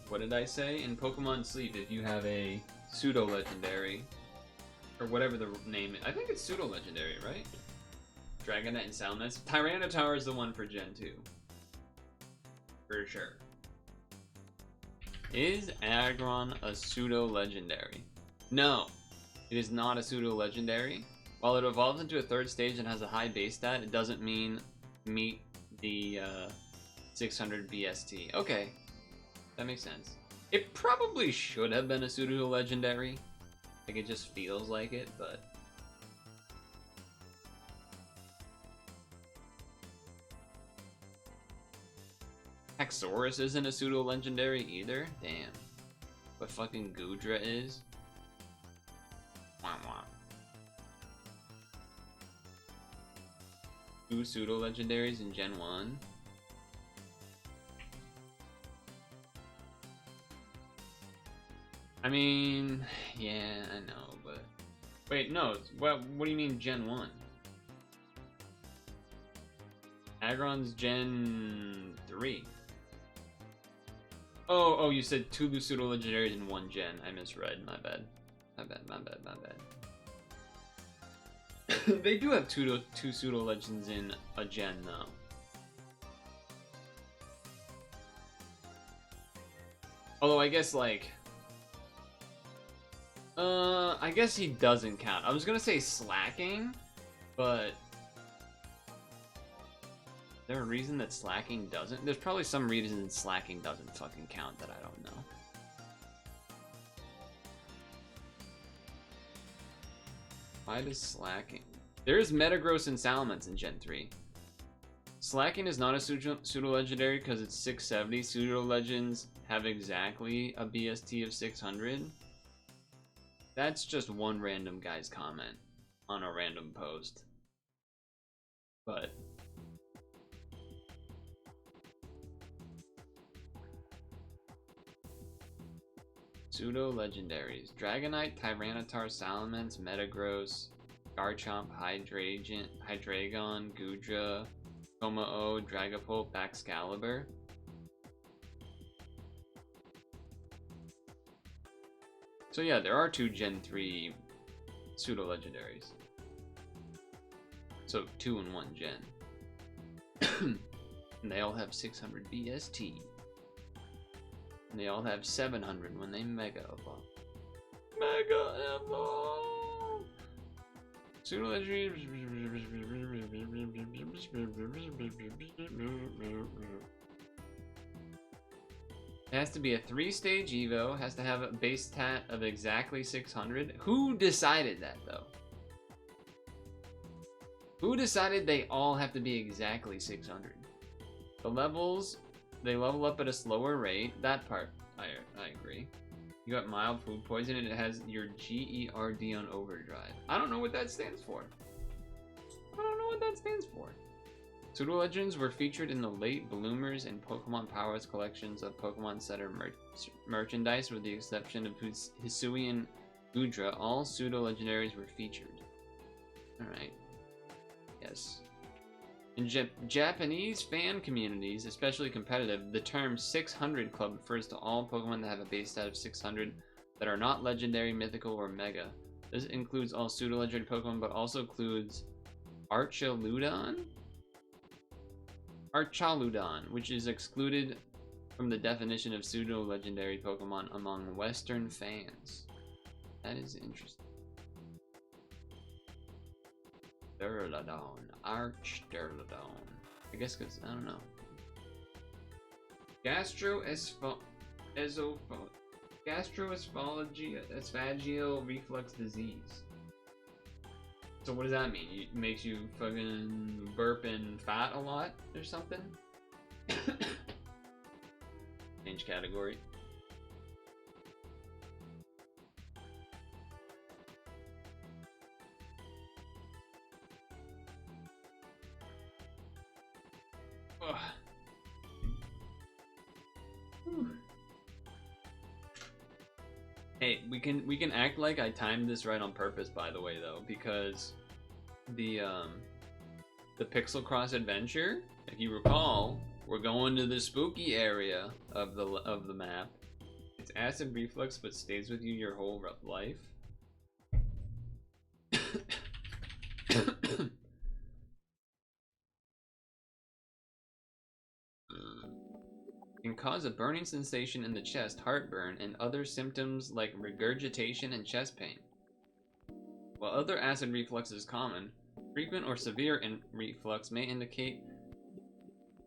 What did I say? In Pokemon Sleep, if you have a pseudo-legendary, or whatever the name is, I think it's pseudo-legendary, right? Dragonite and Salamence. Tyranitar is the one for Gen 2. For sure. Is Aggron a pseudo-legendary? No, it is not a pseudo-legendary. While it evolves into a third stage and has a high base stat, it doesn't meet the 600 BST. Okay, that makes sense. It probably should have been a pseudo-legendary. Like, it just feels like it, but... Haxorus isn't a pseudo-legendary either? Damn. But fucking Goodra is? Wah wah. 2 pseudo-legendaries in Gen 1. I mean, yeah, I know, but... Wait, no, what do you mean Gen 1? Aggron's Gen 3. Oh, you said 2 pseudo-legendaries in 1 gen. I misread, my bad. My bad. They do have two pseudo-legends in a gen, though. Although, I guess, like... I guess he doesn't count. I was gonna say slacking, but is there a reason that slacking doesn't? There's probably some reason slacking doesn't fucking count that I don't know. Why does slacking? There's Metagross and Salamence in Gen 3. Slacking is not a pseudo-legendary because it's 670. Pseudo-legends have exactly a BST of 600. That's just one random guy's comment on a random post. But pseudo-legendaries. Dragonite, Tyranitar, Salamence, Metagross, Garchomp, Hydreigon, Goodra, Komao, Dragapult, Baxcalibur. So yeah, there are 2 Gen 3 pseudo-legendaries. So 2 in 1 gen. And they all have 600 BST. And they all have 700 when they Mega Evolve. Mega Evolve! Pseudo-legendaries. It has to be a 3-stage Evo, has to have a base stat of exactly 600. Who decided that, though? Who decided they all have to be exactly 600? The levels, they level up at a slower rate. That part, I agree. You got mild food poisoning, and it has your GERD on overdrive. I don't know what that stands for. I don't know what that stands for. Pseudo-legends were featured in the late bloomers and Pokemon Powers collections of Pokemon Center merchandise, with the exception of Hisui and Goodra. All pseudo-legendaries were featured. Alright. Yes. In Japanese fan communities, especially competitive, the term 600 Club refers to all Pokemon that have a base stat of 600 that are not legendary, mythical, or mega. This includes all pseudo-legendary Pokemon, but also includes Archaludon, which is excluded from the definition of pseudo-legendary Pokemon among Western fans. That is interesting. Durlodon, Archdurlodon. I guess because, I don't know. Gastroesophageal reflux disease. So what does that mean? It makes you fucking burp and fat a lot or something? Change category. Ugh. Hey, we can act like I timed this right on purpose, by the way, though, because the Piczle Cross Adventure, if you recall, we're going to the spooky area of the map. It's acid reflux, but stays with you your whole life. Can cause a burning sensation in the chest, heartburn, and other symptoms like regurgitation and chest pain. While other acid reflux is common, frequent or severe reflux may indicate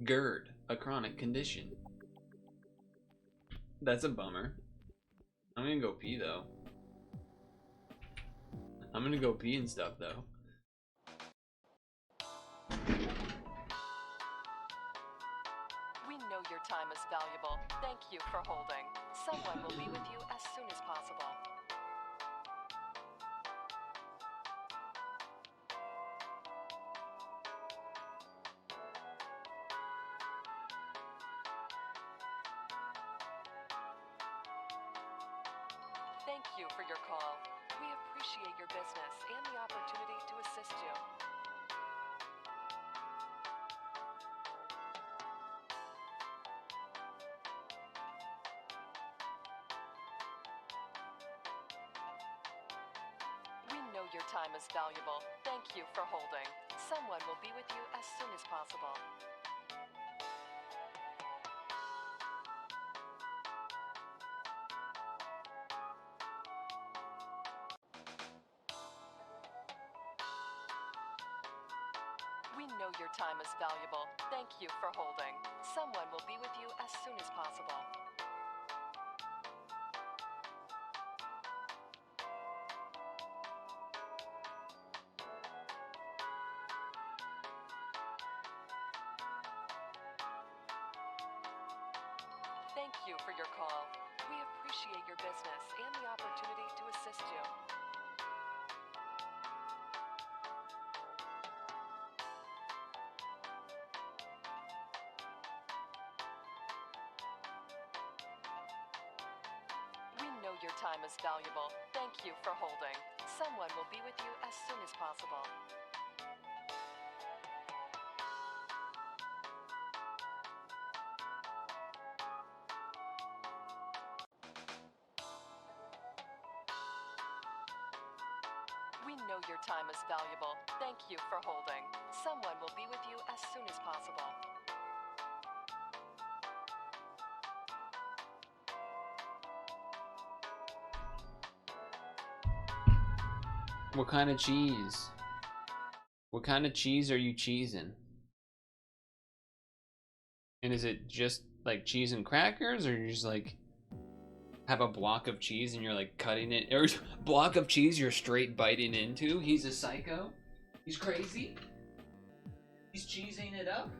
GERD, a chronic condition. That's a bummer. I'm gonna go pee though. I'm gonna go pee and stuff though. We know your time is valuable. Thank you for holding. Someone will be with you as soon as possible. Thank you for your call. We appreciate your business and the opportunity to assist you. We know your time is valuable. Thank you for holding. Someone will be with you as soon as possible. We know your time is valuable. Thank you for holding. Someone will be with you as soon as possible. Thank you for your call. We appreciate your business and the opportunity to assist you. We know your time is valuable. Thank you for holding. Someone will be with you as soon as possible. We know your time is valuable. Thank you for holding. Someone will be with you as soon as possible. What kind of cheese? What kind of cheese are you cheesing? And is it just like cheese and crackers, or you just like have a block of cheese and you're like cutting it, or block of cheese you're straight biting into? He's a psycho. He's crazy. He's cheesing it up.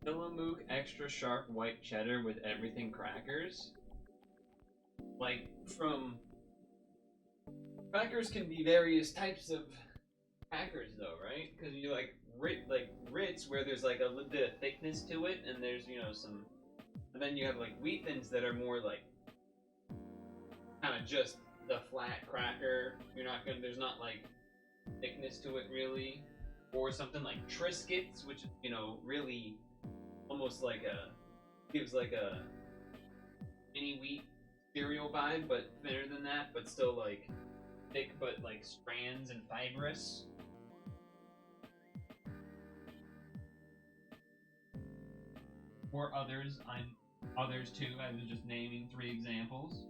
Tillamook extra sharp white cheddar with everything crackers. Like, from crackers can be various types of crackers though, right? Because you like Ritz where there's like a little bit of thickness to it, and there's, you know, some, and then you have like Wheat Thins that are more like kind of just the flat cracker. You're not gonna, there's not like thickness to it really. Or something like Triscuits, which, you know, really almost like a, gives like a mini wheat cereal vibe, but thinner than that, but still like thick, but like strands and fibrous. Or others, others too. I was just naming 3 examples.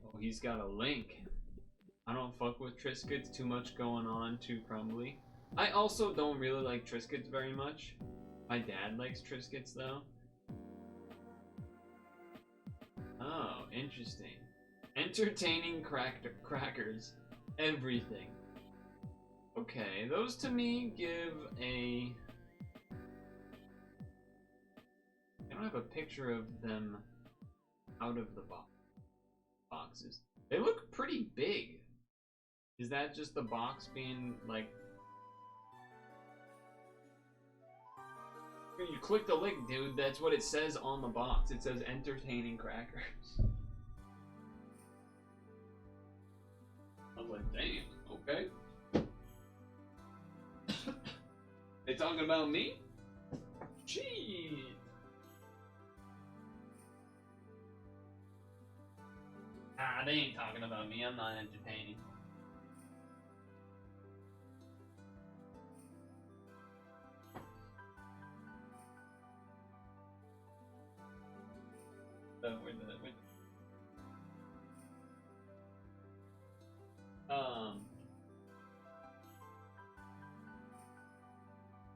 Oh, he's got a link. I don't fuck with Triscuits, too much going on, too crumbly. I also don't really like Triscuits very much. My dad likes Triscuits though. Oh, interesting. Entertaining crackers. Everything. Okay, those to me give a... I don't have a picture of them out of the boxes. They look pretty big. Is that just the box being like... You click the link, dude. That's what it says on the box. It says entertaining crackers. I was like, damn, okay. They talking about me? Jeez. Ah, they ain't talking about me. I'm not entertaining. where the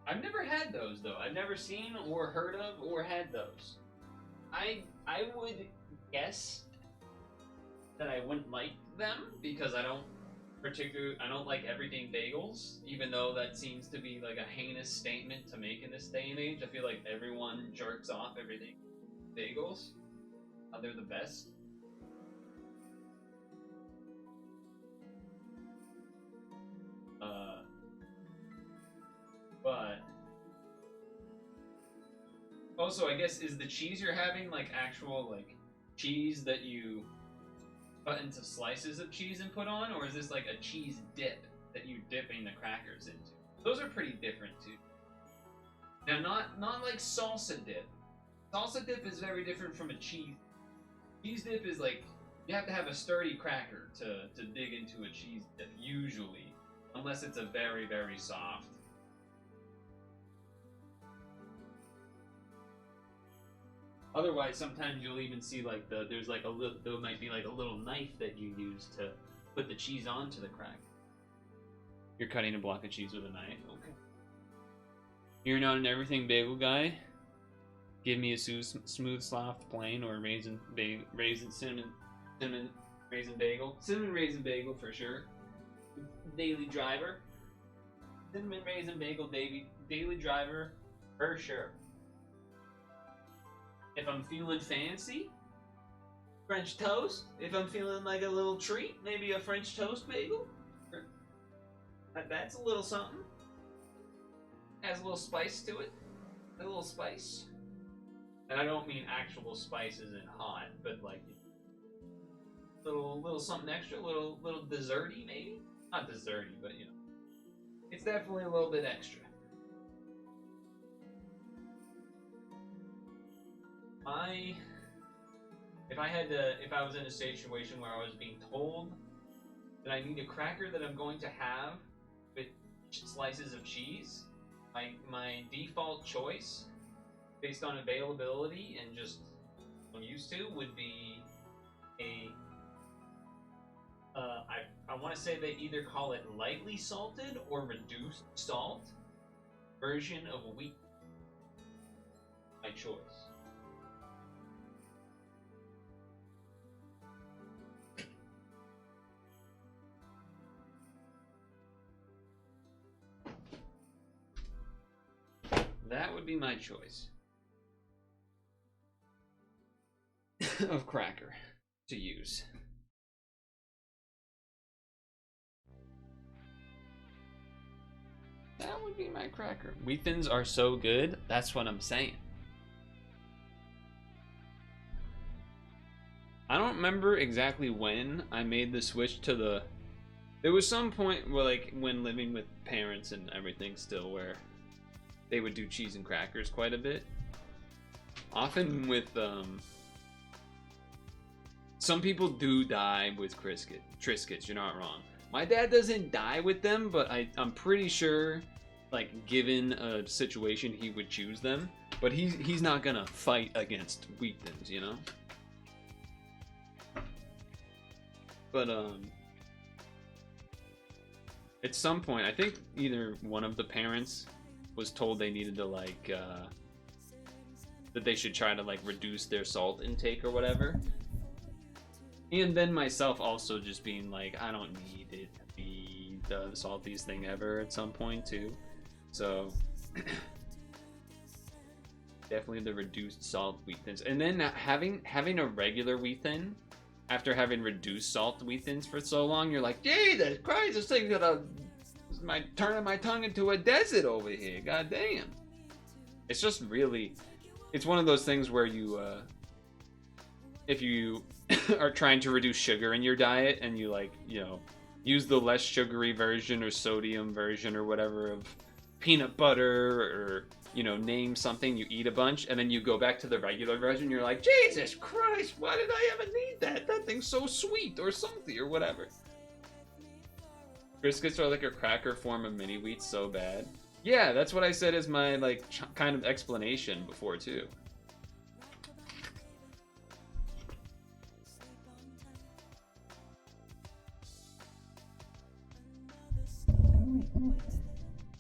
I've never had those though. I've never seen or heard of or had those. I would guess that I wouldn't like them because I don't like everything bagels, even though that seems to be like a heinous statement to make in this day and age. I feel like everyone jerks off everything bagels. They're the best. But also, I guess, is the cheese you're having like actual like cheese that you cut into slices of cheese and put on, or is this like a cheese dip that you're dipping the crackers into? Those are pretty different too. Now, not like salsa dip. Salsa dip is very different from a cheese. Cheese dip is like you have to have a sturdy cracker to dig into a cheese dip usually, unless it's a very, very soft. Otherwise, sometimes you'll even see like there might be like a little knife that you use to put the cheese onto the cracker. You're cutting a block of cheese with a knife, okay. You're not an everything bagel guy. Give me a smooth, soft, plain, or cinnamon raisin bagel. Cinnamon raisin bagel for sure. Daily driver. Cinnamon raisin bagel daily driver for sure. If I'm feeling fancy, French toast. If I'm feeling like a little treat, maybe a French toast bagel. That's a little something. Has a little spice to it. A little spice. And I don't mean actual spices and hot, but like little something extra, little desserty maybe. Not desserty, but you know, it's definitely a little bit extra. If I was in a situation where I was being told that I need a cracker that I'm going to have with slices of cheese, my default choice, based on availability and just what I'm used to, would be I want to say they either call it lightly salted or reduced salt version of wheat. My choice. That would be my choice of cracker to use. That would be my cracker. Wheat Thins are so good, that's what I'm saying. I don't remember exactly when I made the switch to the... There was some point where, like, when living with parents and everything still, where they would do cheese and crackers quite a bit. Often with, some people do die with Triscuits, you're not wrong. My dad doesn't die with them, but I'm pretty sure, like, given a situation, he would choose them. But he's not gonna fight against Wheat Thins, you know? But, at some point, I think either one of the parents was told they needed to, like, that they should try to, like, reduce their salt intake or whatever. And then myself also just being like, I don't need it to be the saltiest thing ever at some point too. So definitely the reduced salt Wheat Thins. And then having a regular Wheat Thin after having reduced salt Wheat Thins for so long, you're like, Jesus Christ, this thing's gonna turning my tongue into a desert over here. God damn. It's just really, it's one of those things where you if you are trying to reduce sugar in your diet and you, like, you know, use the less sugary version or sodium version or whatever of peanut butter, or, you know, name something, you eat a bunch and then you go back to the regular version, you're like, Jesus Christ, why did I ever need that? That thing's so sweet or something or whatever. Biscuits are like a cracker form of mini wheats, so bad. Yeah, that's what I said as my, like, kind of explanation before too.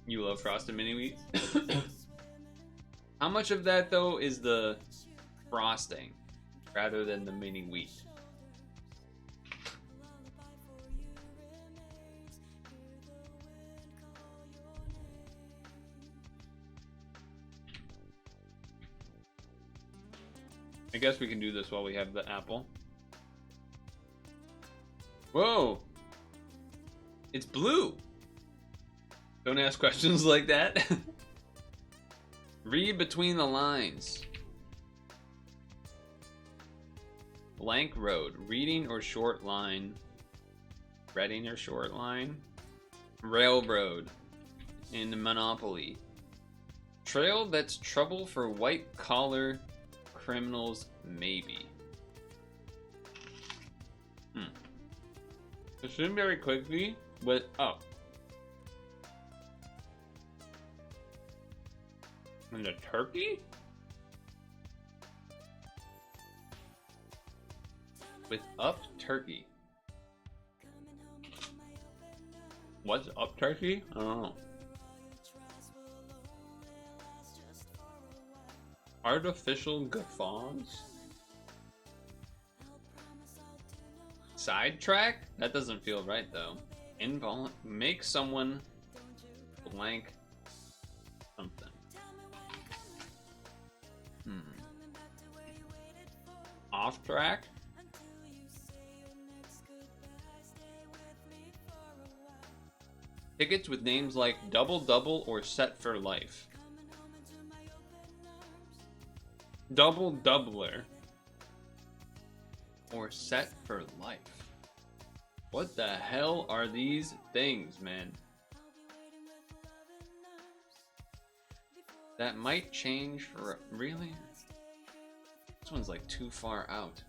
You love frosted mini wheats? How much of that though is the frosting rather than the mini wheat? I guess we can do this while we have the apple. Whoa! It's blue! Don't ask questions like that. Read between the lines. Blank road. Reading or short line. Reading or short line. Railroad. In Monopoly. Trail that's trouble for white collar criminals, maybe. Assume very quickly, but oh. And a turkey? With up turkey. What's up turkey? I don't know. Artificial guffaws? Sidetrack? That doesn't feel right though. Make someone blank something. Off track? Tickets with names like Double Double or Set for Life. Double Doubler or Set for Life. What the hell are these things, man? That might change for really? This one's like too far out.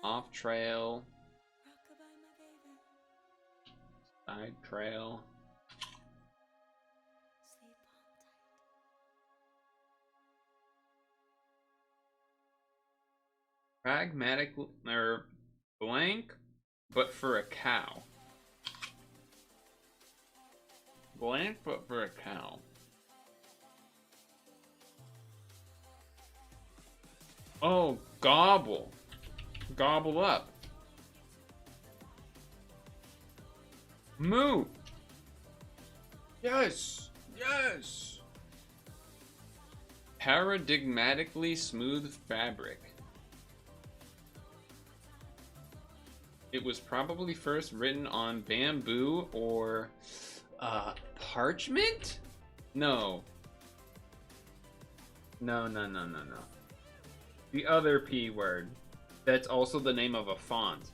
Off trail. Side trail. Pragmatic or blank, but for a cow. Blank, but for a cow. Oh, gobble. Gobble up. Moo. Yes. Yes. Paradigmatically smooth fabric. It was probably first written on bamboo or parchment? No. No. The other P word. That's also the name of a font.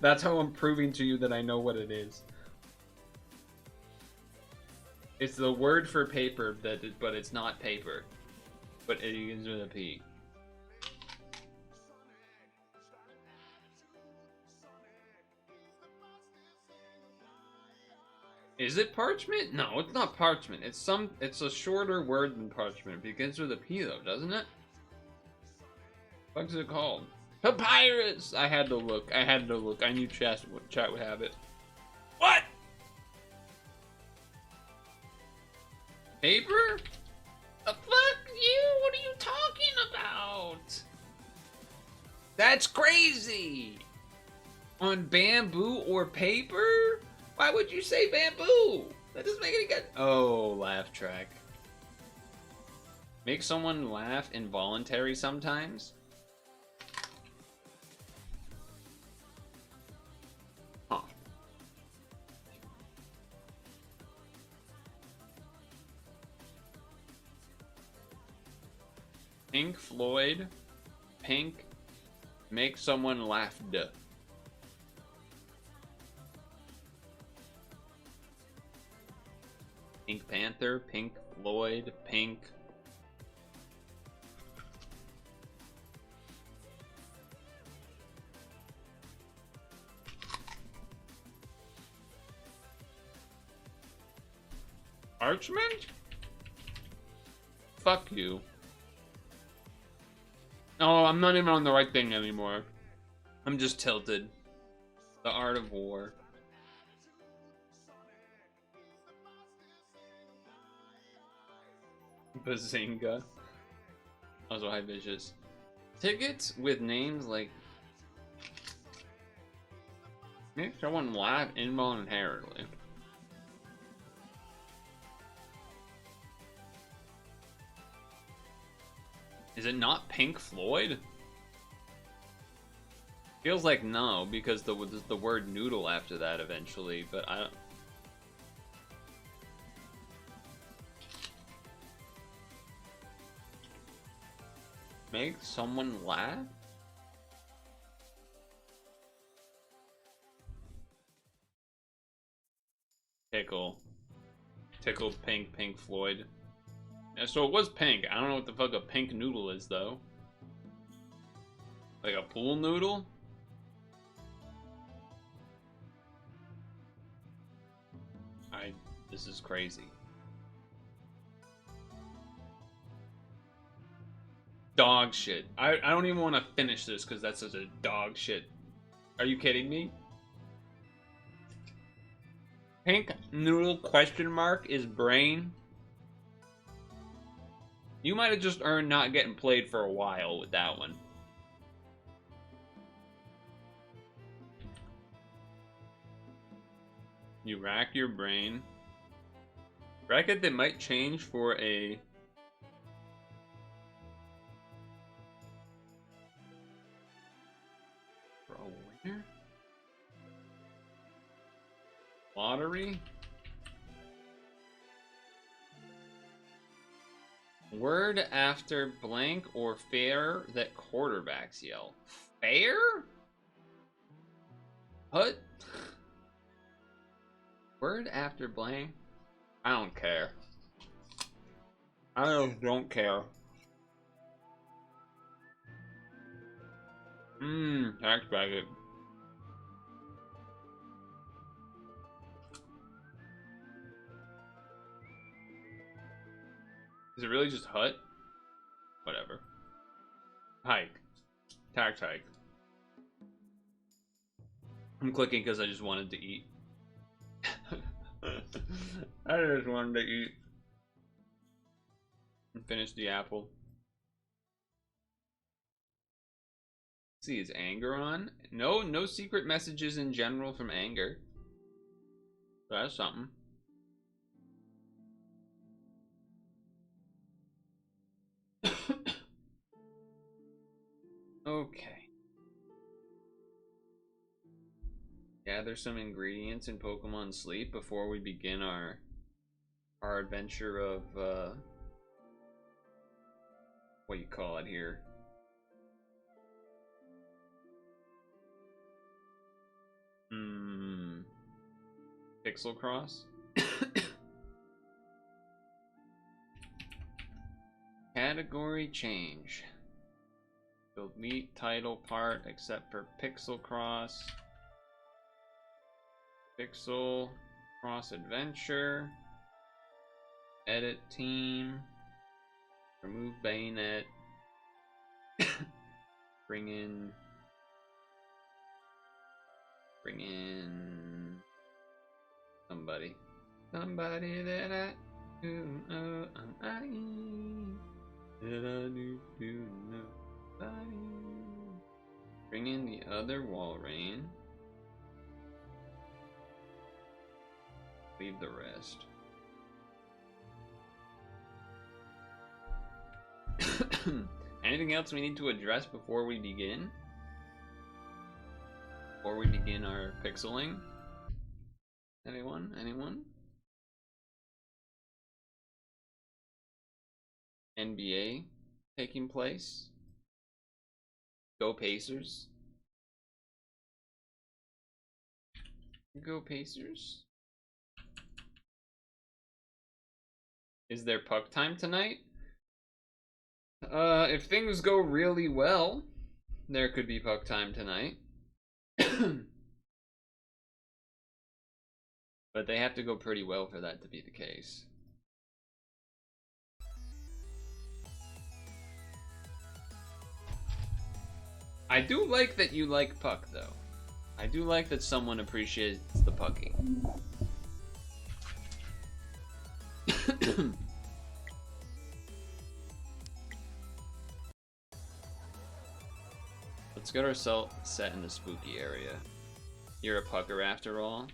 That's how I'm proving to you that I know what it is. It's the word for paper, but it's not paper. But it begins with a P. Is it parchment? No, it's not parchment. It's a shorter word than parchment. It begins with a P though, doesn't it? What's it called? Papyrus! I had to look. I knew chat would have it. What? Paper? The fuck you? What are you talking about? That's crazy! On bamboo or paper? Why would you say bamboo? That doesn't make any good. Oh, laugh track. Make someone laugh involuntary sometimes? Huh. Pink Floyd. Pink. Make someone laugh. Duh. Pink Panther, Pink Floyd, Pink. Parchment? Fuck you. Oh, I'm not even on the right thing anymore. I'm just tilted. The Art of War. Bazinga. Also, hi, Vicious. Tickets with names like make someone laugh involuntarily. Is it not Pink Floyd? Feels like no, because the word noodle after that eventually, but I don't. Make someone laugh? Tickle. Tickled Pink Floyd. Yeah, so it was pink. I don't know what the fuck a pink noodle is, though. Like a pool noodle? This is crazy. Dog shit. I don't even want to finish this because that's such a dog shit. Are you kidding me? Pink noodle question mark is brain. You might have just earned not getting played for a while with that one. You rack your brain. Bracket that might change for a winner? Lottery? Word after blank or fair that quarterbacks yell. Fair? What? Word after blank? I don't care. I just don't care. Tax bracket. Is it really just hut? Whatever. Hike. Tax hike. I'm clicking because I just wanted to eat. I just wanted to eat. And finish the apple. Let's see, is anger on? No secret messages in general from anger. That's something. Okay. Gather some ingredients in Pokemon Sleep before we begin our adventure of what do you call it here? Piczle Cross. Category change. Delete title part except for Piczle Cross. Piczle Cross Adventure. Edit team. Remove bayonet. Bring in somebody that I do know. That I do nobody. Bring in the other Walrein. Leave the rest. Anything else we need to address before we begin? Before we begin our pixeling? Anyone? NBA taking place. Go Pacers. Go Pacers. Is there puck time tonight? If things go really well, there could be puck time tonight. But they have to go pretty well for that to be the case. I do like that you like puck, though. I do like that someone appreciates the pucking. Let's get ourselves set in the spooky area. You're a pucker after all.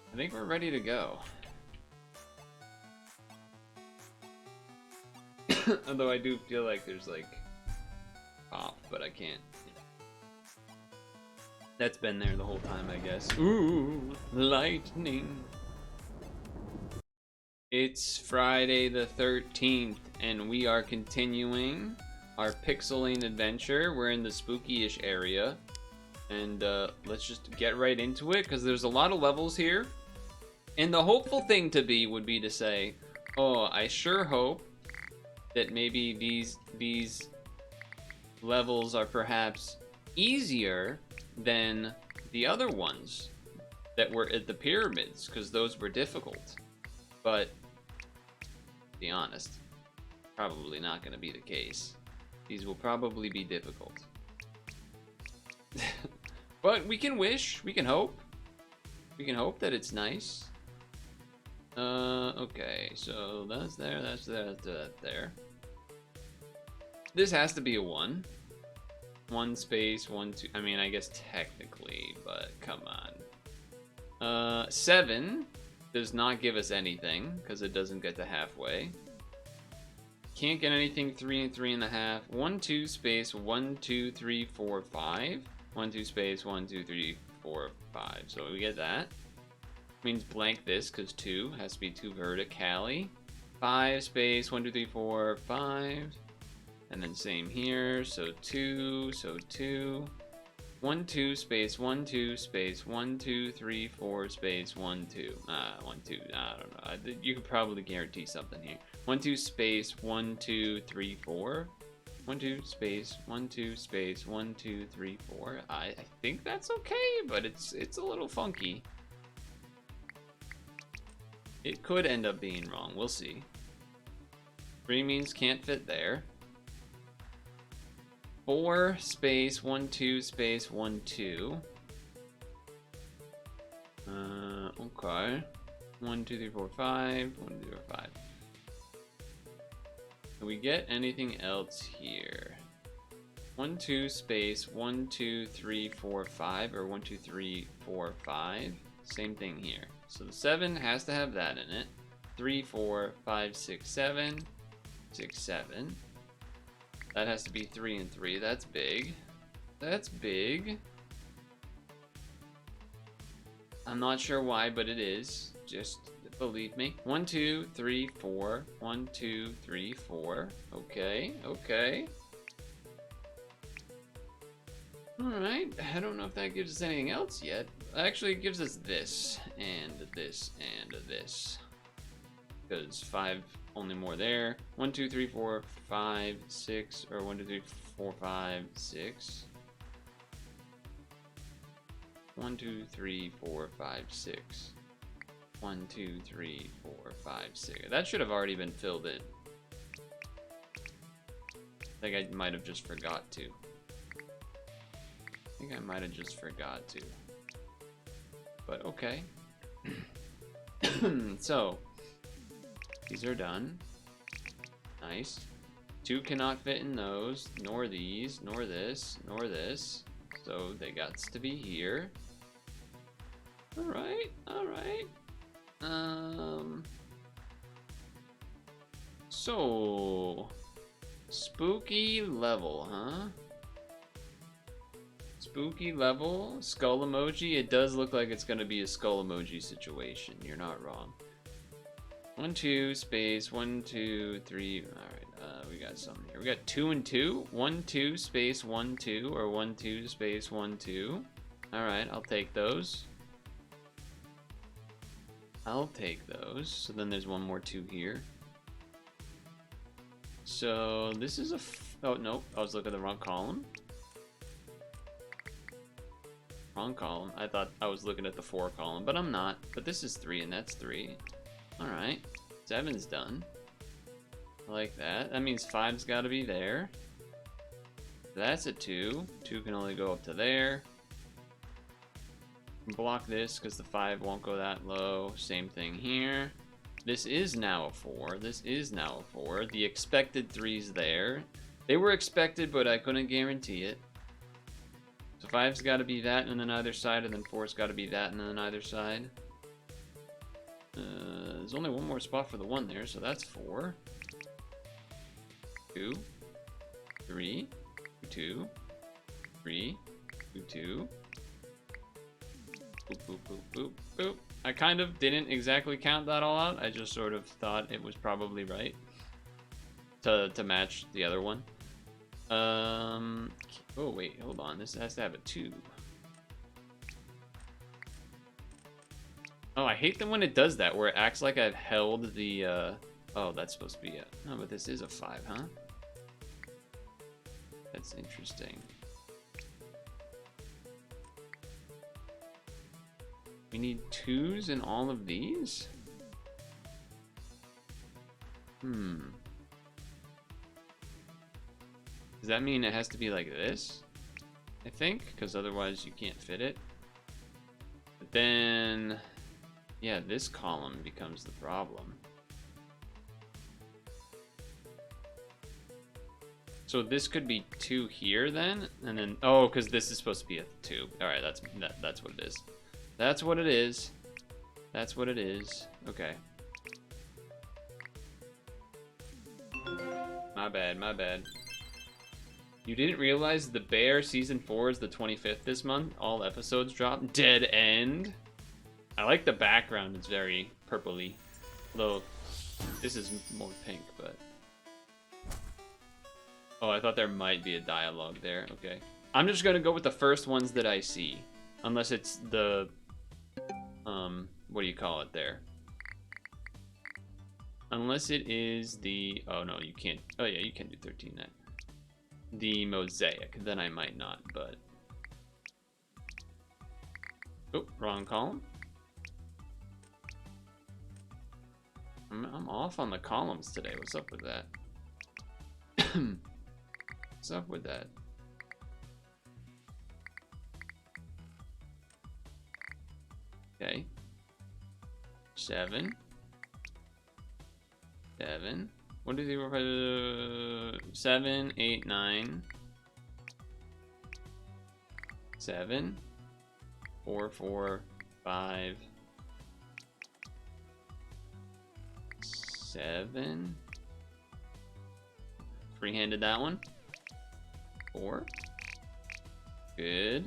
I think we're ready to go. Although I do feel like there's like pop, but I can't. That's been there the whole time, I guess. Ooh, lightning. It's Friday the 13th, and we are continuing our pixeling adventure. We're in the spooky-ish area, and let's just get right into it, because there's a lot of levels here. And the hopeful thing to be would be to say, oh, I sure hope that maybe these levels are perhaps easier than the other ones that were at the pyramids, because those were difficult. But, to be honest, probably not going to be the case. These will probably be difficult. But we can wish, we can hope. We can hope that it's nice. Okay, so that's there, that's there, that's there. This has to be a 1. 1 space, 1, 2, I mean, I guess technically, but come on. 7 does not give us anything, because it doesn't get to halfway. Can't get anything 3 and 3.5. 1, 2 space, 1, 2, 3, 4, 5. 1, 2 space, 1, 2, 3, 4, 5. So we get that. Means blank this, because 2 has to be 2 vertically. 5 space, 1, 2, 3, 4, 5. And then same here, so 2, so 2. 1, 2 space, 1, 2 space, 1, 2, 3, 4 space, 1, 2. 1, 2, I don't know. You could probably guarantee something here. 1, 2 space, 1, 2, 3, 4. 1, 2 space, 1, 2 space, 1, 2, 3, 4. I think that's okay, but it's a little funky. It could end up being wrong. We'll see. 3 means can't fit there. 4 space 1 2 space 1 2. Okay. 1 2 3 4 5 1 2 3 4 5. Can we get anything else here? 1 2 space 1 2 3 4 5 or 1 2 3 4 5. Same thing here. So the 7 has to have that in it. 3 4 5 6 7 6 7. That has to be 3 and 3. That's big. That's big. I'm not sure why, but it is. Just believe me. 1 2 3 4. 1 2 3 4. Okay. Okay. Alright, I don't know if that gives us anything else yet. Actually, it gives us this, and this, and this. Because 5, only more there. 1, 2, 3, 4, 5, 6, or 1, 2, 3, 4, 5, 6. 1, 2, 3, 4, 5, 6. 1, 2, 3, 4, 5, 6. That should have already been filled in. I think I might have just forgot to. I think I might have just forgot to. But okay. So, these are done. Nice. 2 cannot fit in those, nor these, nor this, nor this. So they got to be here. Alright, alright. So, spooky level, huh? Spooky level, skull emoji. It does look like it's gonna be a skull emoji situation. You're not wrong. 1 2 space 1 2 3. All right, we got something here. We got 2 and 2. 1 2 space 1 2 or 1 2 space 1 2. All right, I'll take those. I'll take those. So then there's one more 2 here. So this is a. Oh nope, I was looking at the wrong column. Wrong column. I thought I was looking at the 4 column, but I'm not. But this is 3 and that's 3. Alright. 7's done. I like that. That means 5's got to be there. That's a 2. 2 can only go up to there. Block this because the 5 won't go that low. Same thing here. This is now a 4. This is now a 4. The expected 3's there. They were expected, but I couldn't guarantee it. So 5's got to be that and then either side, and then 4's got to be that and then either side. There's only one more spot for the 1 there, so that's 4. 2, 3, 2, 3, 2. Boop, boop, boop, boop, boop. I kind of didn't exactly count that all out. I just sort of thought it was probably right to match the other one. Oh wait, hold on. This has to have a 2. Oh, I hate them when it does that, where it acts like I've held the, oh, that's supposed to be it. No, but this is a 5, huh? That's interesting. We need 2's in all of these? Does that mean it has to be like this? I think, because otherwise you can't fit it. But then, yeah, this column becomes the problem. So this could be 2 here then, and then, oh, because this is supposed to be a 2. All right, that's what it is. That's what it is. That's what it is. Okay. My bad, my bad. You didn't realize The Bear Season 4 is the 25th this month? All episodes drop. Dead End. I like the background. It's very purpley. Although, this is more pink, but... Oh, I thought there might be a dialogue there. Okay. I'm just gonna go with the first ones that I see. Unless it's the... what do you call it there? Unless it is the... Oh, no, you can't... Oh, yeah, you can do 13 then. The mosaic. Then I might not, but... Oh, wrong column. I'm off on the columns today. What's up with that? What's up with that? Okay. 7. 7. What is the 7, 8, 9. 7. 4, 4, 5. 7. Free-handed that one. 4. Good.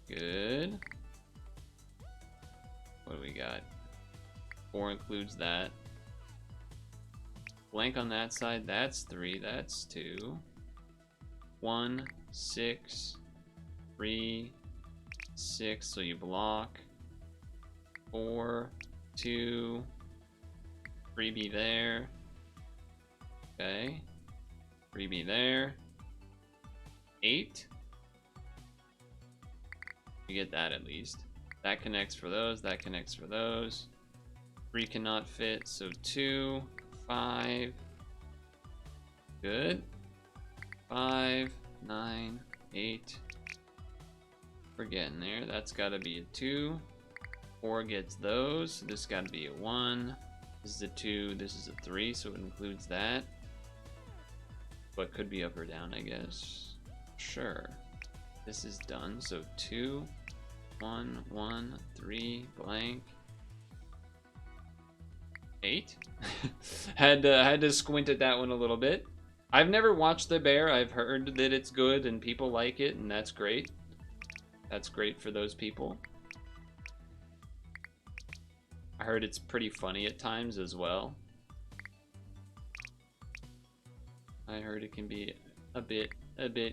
Good. What do we got? 4 includes that. Blank on that side. That's 3. That's 2. 1, 6, 3, 6. So you block. 4, 2. Freebie there. Okay. Freebie there. 8. You get that at least. That connects for those. That connects for those. 3 cannot fit, so 2, 5. Good. 5, 9, 8. We're getting there. That's got to be a 2. 4 gets those. So this got to be a 1. This is a 2. This is a 3, so it includes that. But could be up or down, I guess. Sure. This is done. So 2, 1, 1, 3, blank. 8. had to squint at that one a little bit. I've never watched The Bear. I've heard that it's good and people like it, and that's great. That's great for those people. I heard it's pretty funny at times as well. I heard it can be a bit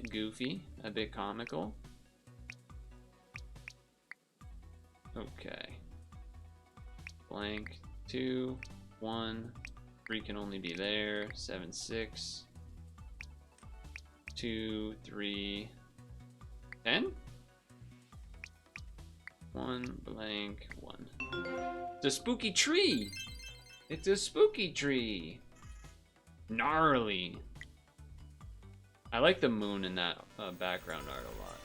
goofy, a bit comical. Okay. Blank. 2, 1, 3 can only be there. 7, 6. 2, 3, 10? 1 blank 1. It's a spooky tree. It's a spooky tree. Gnarly. I like the moon in that background art a lot.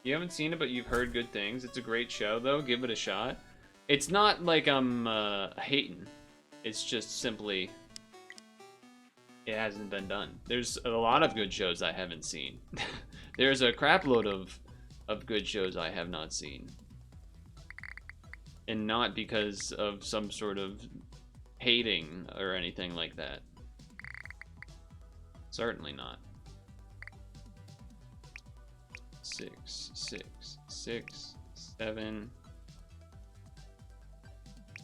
You haven't seen it, but you've heard good things. It's a great show, though. Give it a shot. It's not like I'm hating. It's just simply it hasn't been done. There's a lot of good shows I haven't seen. There's a crap load of good shows I have not seen. And not because of some sort of hating or anything like that. Certainly not. 6, 6, 6, 7,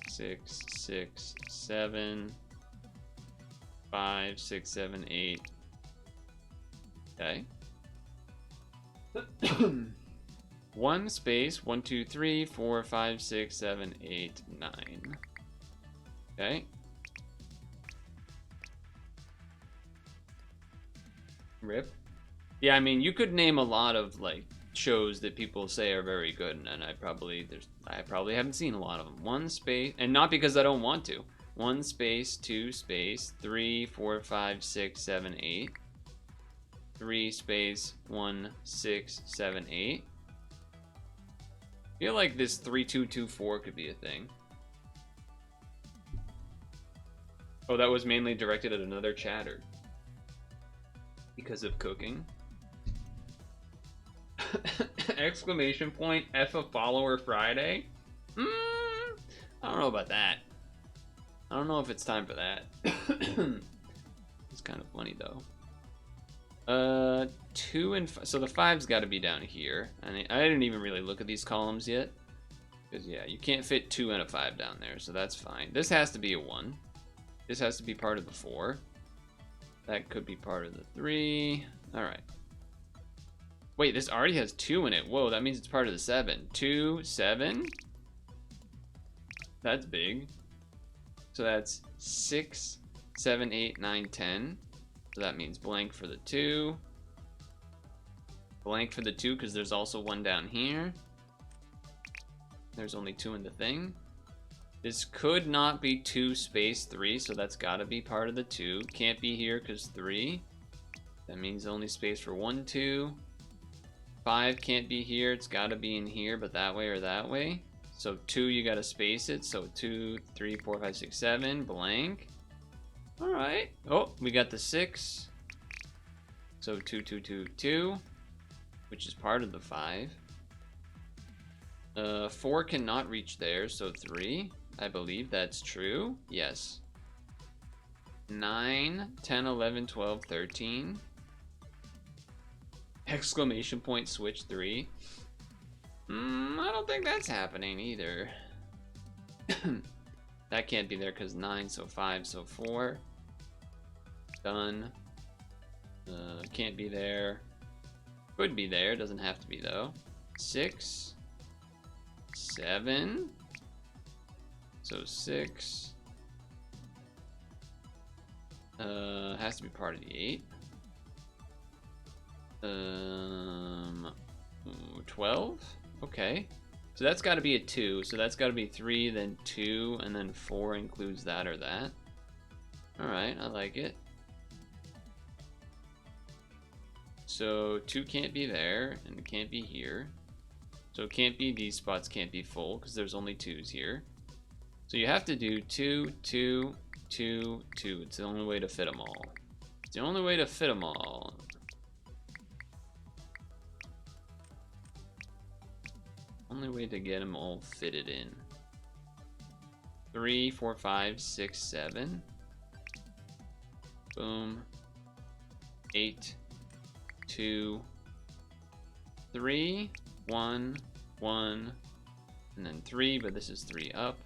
6, 6, 7, 5, 6, 7, 8. Okay. 1 space 1, 2, 3, 4, 5, 6, 7, 8, 9. Okay. Rip. Yeah, I mean, you could name a lot of like shows that people say are very good, and I probably haven't seen a lot of them. 1 space, and not because I don't want to. 1 space 2 space 3, 4, 5, 6, 7, 8. 3 space 1, 6, 7, 8. I feel like this 3, 2, 2, 4 could be a thing. Oh, that was mainly directed at another chatter. Because of cooking. Exclamation point, F a follower Friday? I don't know about that. I don't know if it's time for that. It's kind of funny though. 2 and so the 5's got to be down here. And I didn't even really look at these columns yet. Because yeah, you can't fit 2 and a 5 down there, so that's fine. This has to be a 1. This has to be part of the 4. That could be part of the 3. Alright. Wait, this already has 2 in it. Whoa, that means it's part of the 7. 2, 7? That's big. So that's 6, 7, 8, 9, 10. So that means blank for the 2. Blank for the 2 because there's also 1 down here. There's only 2 in the thing. This could not be 2 space 3, so that's got to be part of the 2. Can't be here because 3. That means only space for 1, 2. 5 can't be here. It's got to be in here, but that way or that way. So 2, you got to space it. So 2, 3, 4, 5, 6, 7. Blank. All right. Oh, we got the 6. So 2, 2, 2, 2, which is part of the 5. 4 cannot reach there, so 3. I believe that's true. Yes. 9, 10, 11, 12, 13. Exclamation point switch 3. I don't think that's happening either. That can't be there because 9, so 5, so 4. Done. Can't be there. Could be there, doesn't have to be though. 6. 7. So 6. Has to be part of the 8. 12. Okay. So that's got to be a 2. So that's got to be 3, then 2, and then 4 includes that or that. Alright, I like it. So 2 can't be there, and it can't be here. So it can't be, these spots can't be full, because there's only 2's here. So you have to do 2, 2, 2, 2. It's the only way to fit them all. It's the only way to fit them all. Only way to get them all fitted in. 3, 4, 5, 6, 7. Boom. 8, 2, 3, 1, 1, and then 3, but this is 3 up.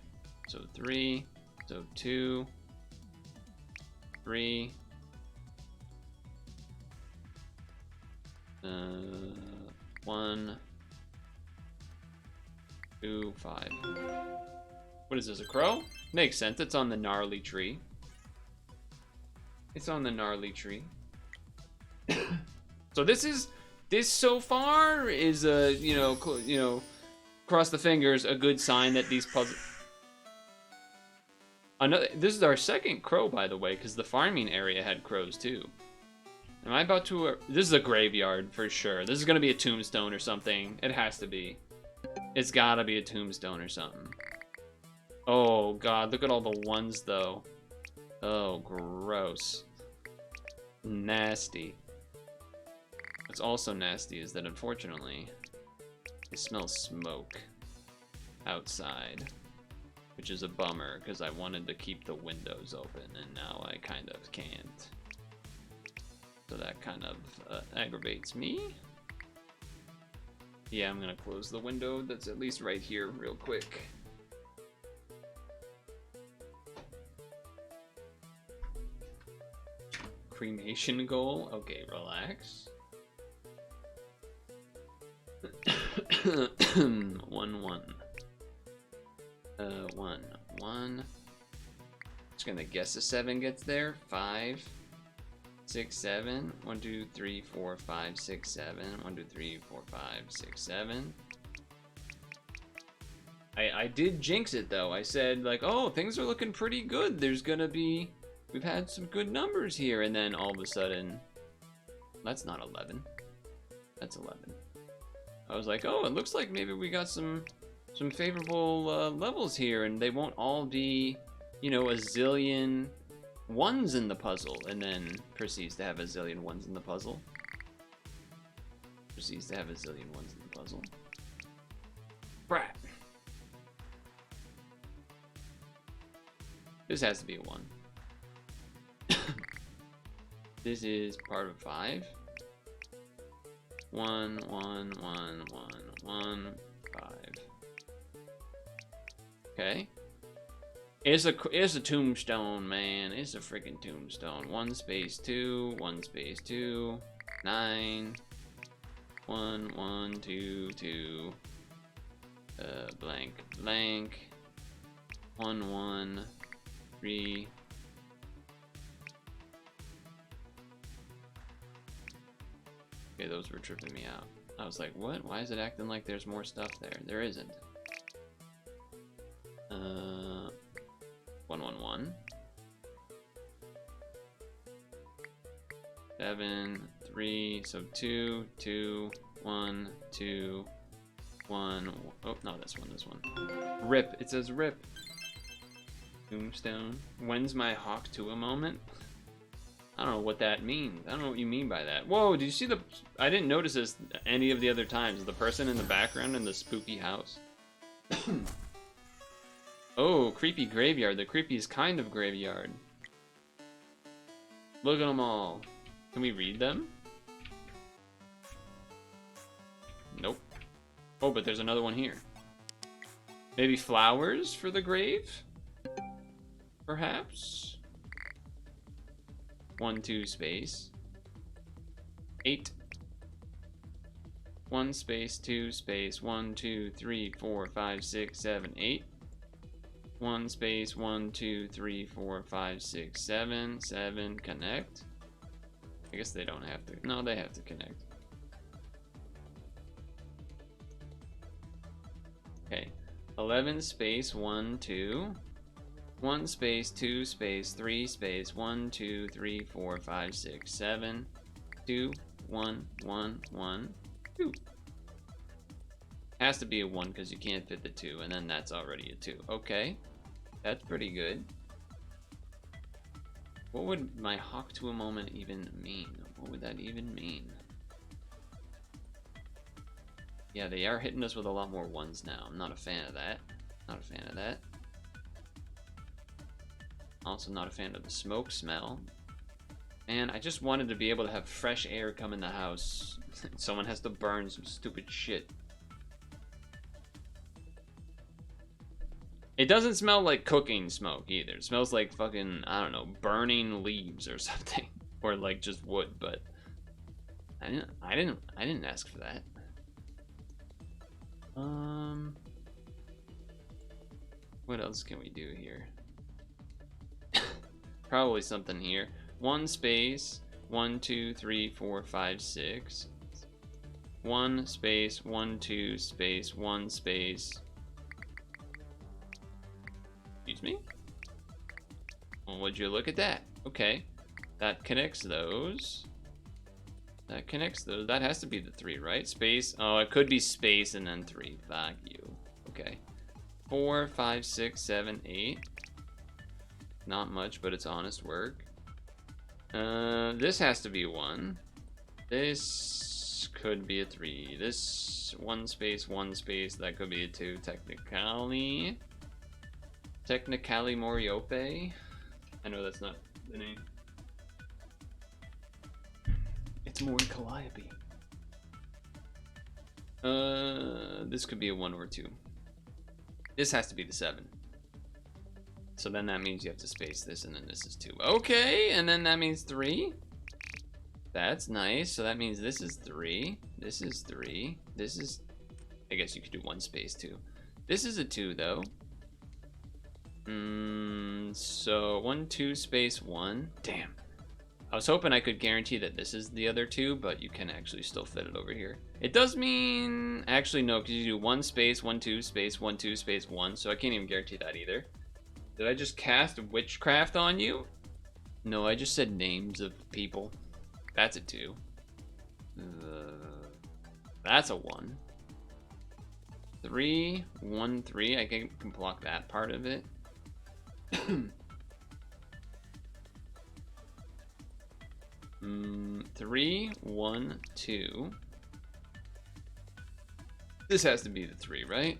So 3, so 2, 3, 1, 2, 5. What is this, a crow? Makes sense, it's on the gnarly tree. It's on the gnarly tree. So this this so far is a, you know, cross the fingers, a good sign that these puzzles... This is our second crow, by the way, because the farming area had crows too. Am I about to... This is a graveyard for sure. This is going to be a tombstone or something. It has to be. It's got to be a tombstone or something. Oh, God. Look at all the ones, though. Oh, gross. Nasty. What's also nasty is that, unfortunately, I smell smoke outside, which is a bummer, because I wanted to keep the windows open, and now I kind of can't. So that kind of aggravates me. Yeah, I'm gonna close the window that's at least right here real quick. Cremation goal? Okay, relax. 1-1. 1-1. Just gonna guess a 7 gets there. 5, 6, 7. 1, 2, 3, 4, 5, 6, 7. 1, 2, 3, 4, 5, 6, 7. I did jinx it though. I said like, oh, things are looking pretty good. There's gonna be, we've had some good numbers here, and then all of a sudden, that's not 11. That's 11. I was like, oh, it looks like maybe we got some favorable levels here, and they won't all be, you know, a zillion ones in the puzzle, and then proceeds to have a zillion ones in the puzzle. Proceeds to have a zillion ones in the puzzle. Brat. This has to be a 1. This is part of 5. 1, 1, 1, 1, 1, 5. Okay. It's a tombstone, man. It's a freaking tombstone. 1 space 2, 1 space 2, 9, 1, 1, 2, 2, blank, blank, 1, 1, 3. Okay, those were tripping me out. I was like, what? Why is it acting like there's more stuff there? There isn't. 1, 1, 1. 7, 3, so 2, 2, 1, 2, 1. Oh, no, this one. Rip. It says rip. Tombstone. When's my hawk to a moment? I don't know what that means. I don't know what you mean by that. Whoa, did you see the... I didn't notice this any of the other times. The person in the background in the spooky house. Oh, creepy graveyard. The creepiest kind of graveyard. Look at them all. Can we read them? Nope. Oh, but there's another one here. Maybe flowers for the grave? Perhaps? 1, 2 space. 8. 1 space, 2 space, 1, 2, 3, 4, 5, 6, 7, 8. 1 space, 1, 2, 3, 4, 5, 6, 7. 7, connect. I guess they don't have to. No, they have to connect. Okay. 11 space, 1, 2. 1 space, 2 space, 3 space, 1, 2, 3, 4, 5, 6, 7. 2, 1, 1, 1, 2. Has to be a 1 because you can't fit the 2, and then that's already a 2. Okay. That's pretty good. What would my hawk to a moment even mean? What would that even mean? Yeah, they are hitting us with a lot more 1s now. I'm not a fan of that. Not a fan of that. Also not a fan of the smoke smell. And I just wanted to be able to have fresh air come in the house. Someone has to burn some stupid shit. It doesn't smell like cooking smoke either. It smells like fucking, I don't know, burning leaves or something. Or like just wood, but I didn't ask for that. What else can we do here? Probably something here. 1 space, 1, 2, 3, 4, 5, 6. 1 space 1 2 space 1 space. Excuse me? Well, would you look at that? Okay. That connects those. That connects those. That has to be the 3, right? Space. Oh, it could be space and then 3. Fuck you. Okay. 4, 5, 6, 7, 8. Not much, but it's honest work. This has to be 1. This could be a 3. This 1 space, 1 space. That could be a 2. Technically. Technically Moriope. I know that's not the name. It's more Calliope. This could be a 1 or 2. This has to be the 7. So then that means you have to space this, and then this is 2. Okay, and then that means 3. That's nice. So that means this is 3. This is 3. This is... I guess you could do 1 space too. This is a 2 though. So 1, 2 space 1. Damn. I was hoping I could guarantee that this is the other 2, but you can actually still fit it over here. It does mean... Actually, no, because you do 1 space, 1, 2 space, 1, 2 space, 1. So I can't even guarantee that either. Did I just cast witchcraft on you? No, I just said names of people. That's a 2. That's a 1. 3, 1, 3. I can block that part of it. 3, 1, 2. This has to be the 3, right?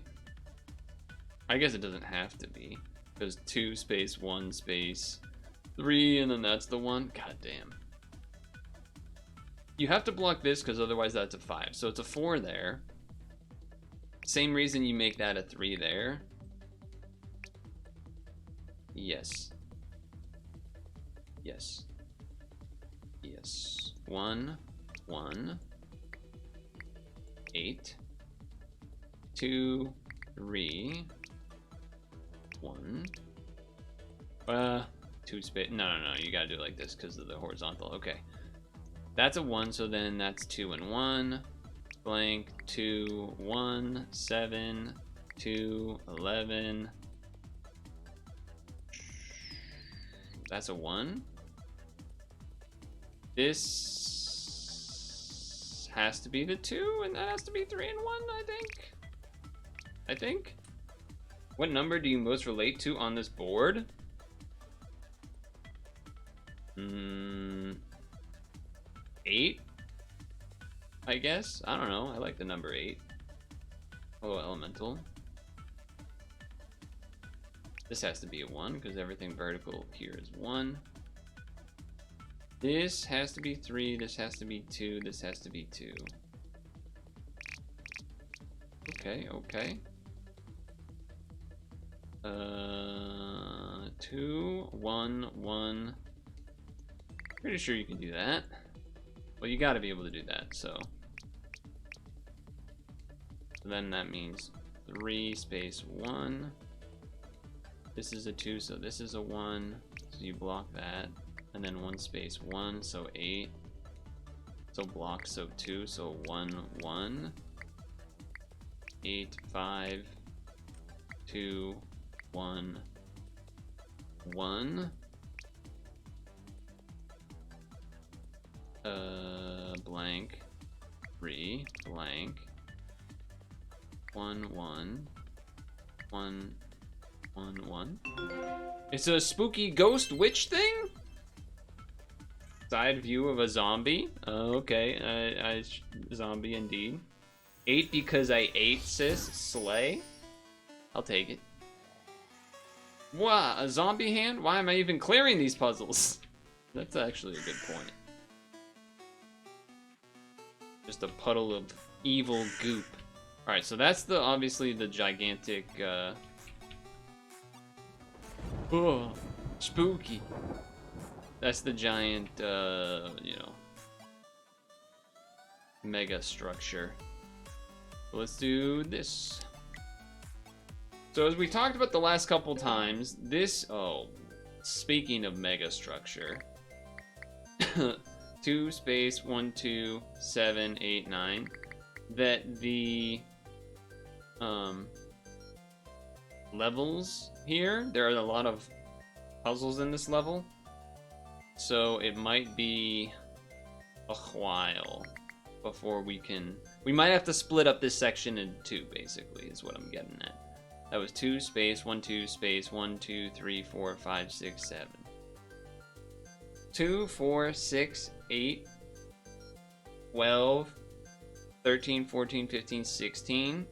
I guess it doesn't have to be. Because 2 space 1 space 3, and then that's the 1. God damn. You have to block this because otherwise that's a 5. So it's a 4 there. Same reason you make that a 3 there. Yes. Yes. Yes. 1, 1, 8, 2, 3, 1. 2 space. No, you gotta do it like this because of the horizontal. Okay. That's a 1, so then that's 2 and 1. Blank, 2, 1, 7, 2, 11. That's a 1. This has to be the 2, and that has to be 3 and 1, I think. What number do you most relate to on this board? 8? I guess? I don't know. I like the number 8. Oh, elemental. This has to be a 1, because everything vertical here is 1. This has to be 3, this has to be 2, this has to be 2. Okay. 2, 1, 1. Pretty sure you can do that. Well, you gotta be able to do that, so. Then that means 3 space 1. This is a 2, so this is a 1. So you block that. And then 1 space 1, so 8. So block, so 2, so 1, 1. 8, 5, 2, 1, 1. Blank, 3, blank. 1, 1. 1, 1, 1. It's a spooky ghost witch thing? Side view of a zombie. Okay, I zombie indeed. 8 because I ate, sis. Slay. I'll take it. Wow, a zombie hand? Why am I even clearing these puzzles? That's actually a good point. Just a puddle of evil goop. Alright, so that's obviously the gigantic, oh, spooky. That's the giant, mega structure. Let's do this. So as we talked about the last couple times, speaking of mega structure, 2 space 1 2 7 8 9. that the levels here, there are a lot of puzzles in this level, so it might be a while before we might have to split up this section in two, basically, is what I'm getting at. That was 2 space 1 2 space 1 2 3 4 5 6 7. 2 4 6 8 12 13 14 15 16.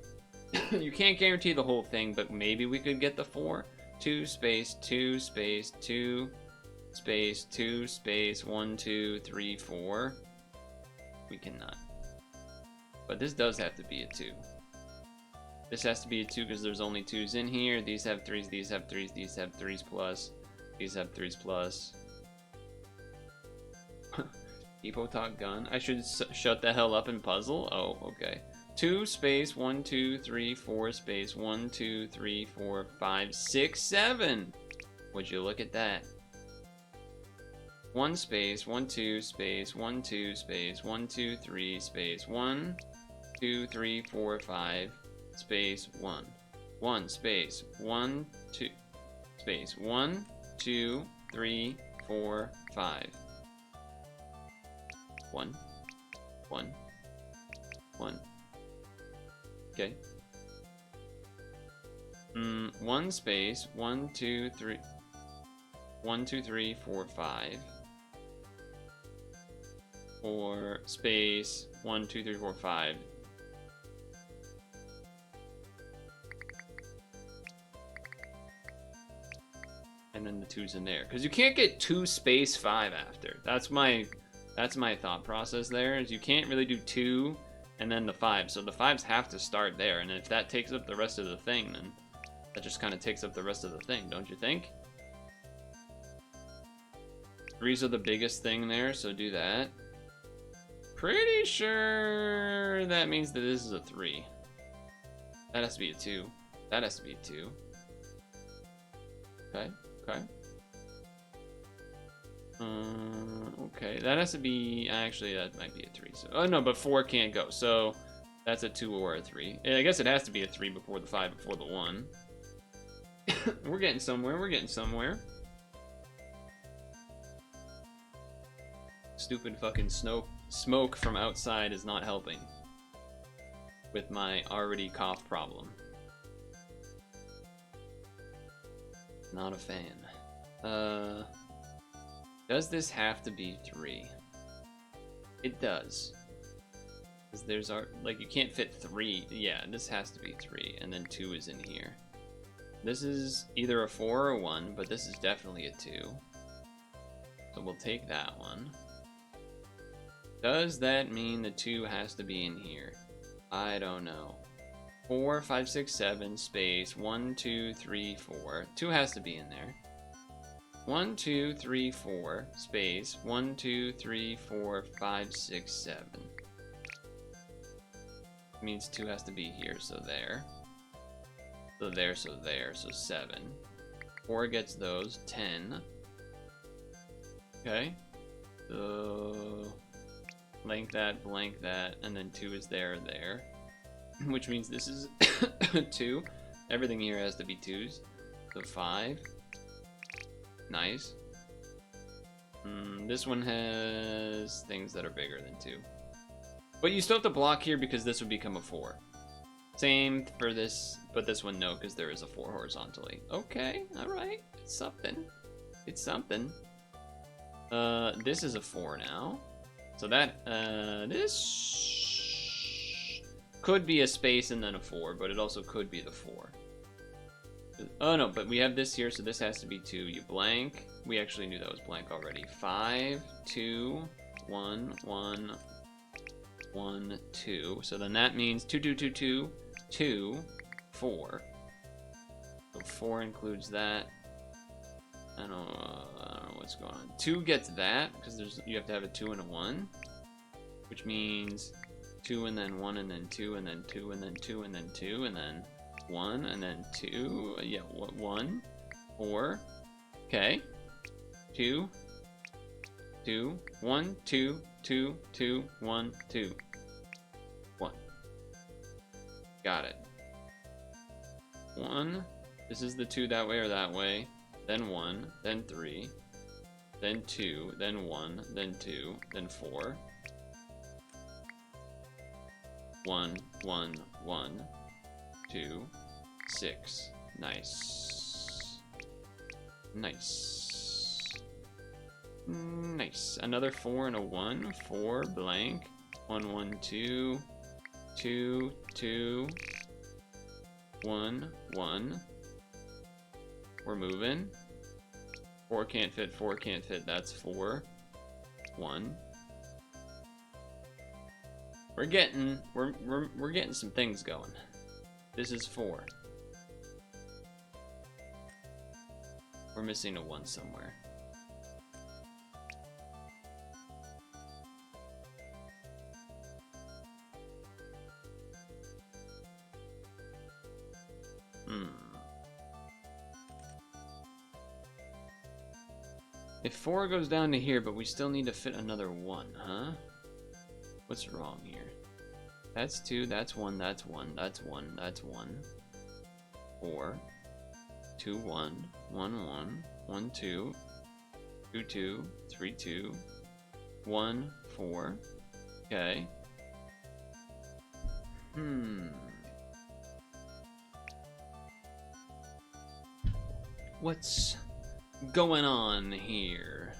You can't guarantee the whole thing, but maybe we could get the 4. 2 space 2 space 2 space 2 space 1 2 3 4. We cannot. But this does have to be a 2. This has to be a 2 because there's only 2s in here. These have 3s, these have 3s, these have 3s plus. These have 3s plus. Epo talk gun. I should shut the hell up and puzzle? Oh, okay. 2 space 1 2 3 4 space 1 2 3 4 5 6 7. Would you look at that? 1 space 1 2 space 1 2 space 1 2 3 space 1 2 3 4 5 space 1 1 space 1 2 space 1 2 3 4 5 1 1 1. Okay. 1 space 1 2 3 1 2 3 4 5 or space 1 2 3 4 5. And then the 2's in there, because you can't get 2 space 5 after. That's my thought process there, is you can't really do 2 and then the 5. So the 5s have to start there, and if that takes up the rest of the thing, then that just kind of takes up the rest of the thing, don't you think? 3s are the biggest thing there, so do that. Pretty sure that means that this is a 3. That has to be a 2. That has to be a 2. Okay, okay. Okay, that has to be, actually that might be a 3. So, oh no, but 4 can't go, so that's a 2 or a 3. I guess it has to be a 3 before the 5, before the 1. We're getting somewhere, we're getting somewhere. Stupid fucking smoke from outside is not helping with my already cough problem. Not a fan. Does this have to be 3? It does. Because there's like, you can't fit 3. Yeah, this has to be 3, and then 2 is in here. This is either a 4 or a 1, but this is definitely a 2. So we'll take that one. Does that mean the 2 has to be in here? I don't know. 4, 5, 6, 7, space, 1, 2, 3, 4. 2 has to be in there. 1, 2, 3, 4, space, 1, 2, 3, 4, 5, 6, 7. Means 2 has to be here, so there. So there, so there, so 7. 4 gets those, 10. Okay. So blank that, and then 2 is there, there. Which means this is 2. Everything here has to be 2s. So 5. Nice. This one has things that are bigger than 2. But you still have to block here because this would become a 4. Same for this, but this one no, because there is a 4 horizontally. Okay, alright. It's something. It's something. This is a 4 now. So that, this could be a space and then a 4, but it also could be the 4. Oh no, but we have this here, so this has to be 2. You blank. We actually knew that was blank already. 5, 2, 1, 1, 1, 2. So then that means 2, 2, 2, 2, 2, 4. So 4 includes that. I don't know what's going on. 2 gets that, because you have to have a 2 and a 1. Which means 2 and then 1 and then 2 and then 2 and then 2 and then 2 and then 1 and then 2. Yeah, 1, 4. Okay. 2, 2, 1, 2, 2, 2, 1, 2. 1. Got it. 1. This is the 2 that way or that way. Then 1. Then 3. Then 2. Then 1. Then 2. Then 4. 1, 1, 1, 2, 6. Nice. Nice. Nice. Another 4 and a 1. 4 blank. 1, 1, 2. 2, 2. 1, 1. We're moving. 4 can't fit, 4 can't fit. That's 4. 1. We're getting some things going. This is 4. We're missing a 1 somewhere. If 4 goes down to here, but we still need to fit another 1, huh? What's wrong here? That's 2, that's 1, that's 1, that's 1, that's 1. 4. 2, 1, 1, 1, 1, 2, 2, 2, 3, 2, 1, 4. Okay. What's going on here?